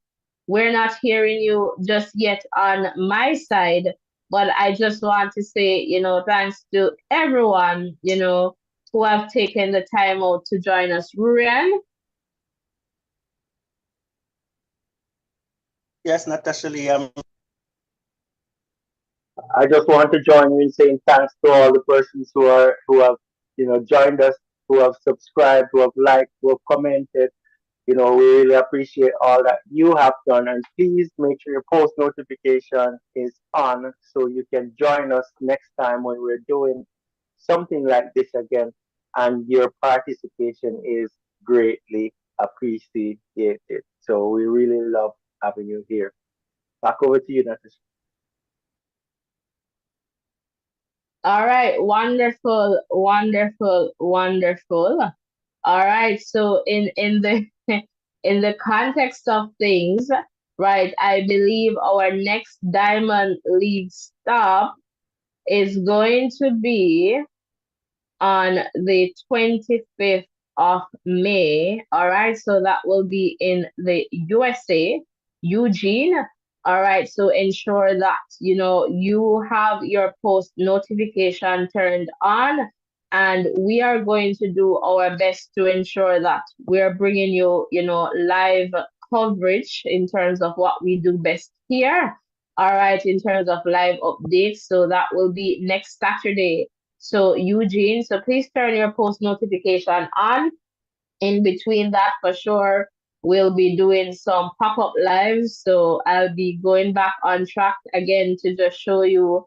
we're not hearing you just yet on my side. But I just want to say, thanks to everyone, who have taken the time out to join us. Ruren?
Yes, Natasha Lee.
I just want to join you in saying thanks to all the persons who have joined us, who have subscribed, who have liked, who have commented. We really appreciate all that you have done, and please make sure your post notification is on so you can join us next time when we're doing something like this again. And your participation is greatly appreciated. So we really love having you here. Back over to you, Natasha.
All right, wonderful, wonderful, wonderful. All right, so in the in the context of things, right, I believe our next Diamond League stop is going to be on the 25th of May. All right, so that will be in the USA, Eugene. All right, so ensure that you have your post notification turned on, and we are going to do our best to ensure that we're bringing you, live coverage in terms of what we do best here. All right, in terms of live updates, so that will be next Saturday. So Eugene, so please turn your post notification on. In between that, for sure, we'll be doing some pop-up lives. So I'll be going back on track again to just show you,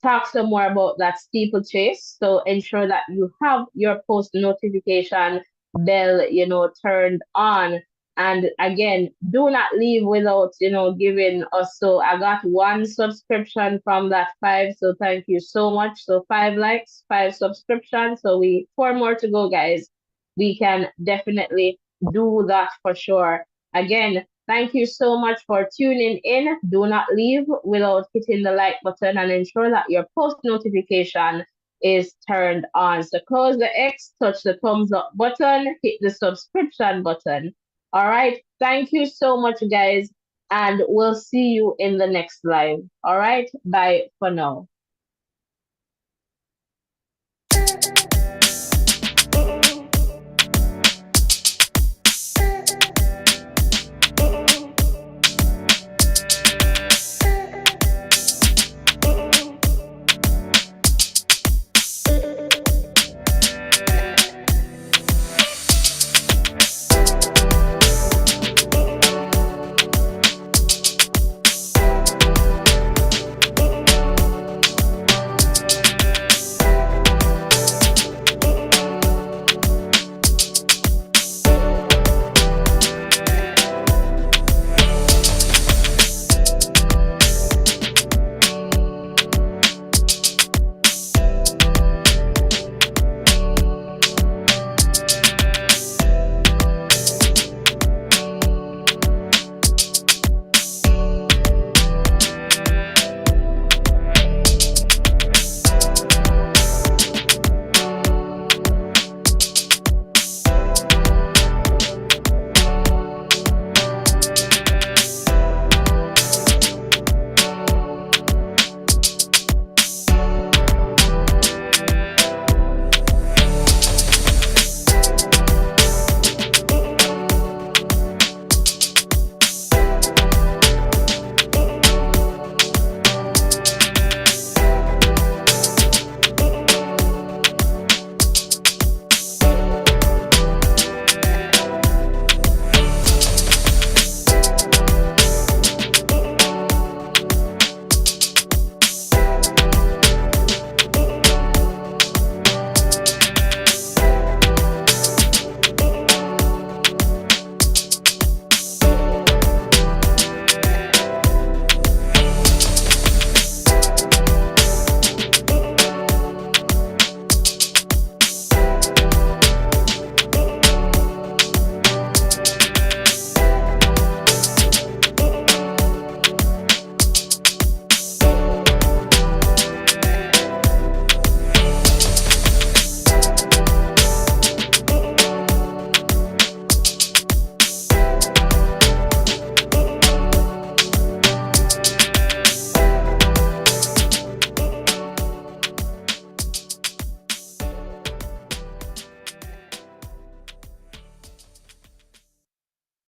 talk some more about that steeplechase. So ensure that you have your post notification bell, turned on. And again, do not leave without, giving us. So I got 1 subscription from that 5. So thank you so much. So 5 likes, 5 subscriptions. So 4 more to go, guys. We can definitely do that for sure. Again, thank you so much for tuning in. Do not leave without hitting the like button and ensure that your post notification is turned on. So close the X, touch the thumbs up button, hit the subscription button. All right. Thank you so much, guys. And we'll see you in the next live. All right. Bye for now.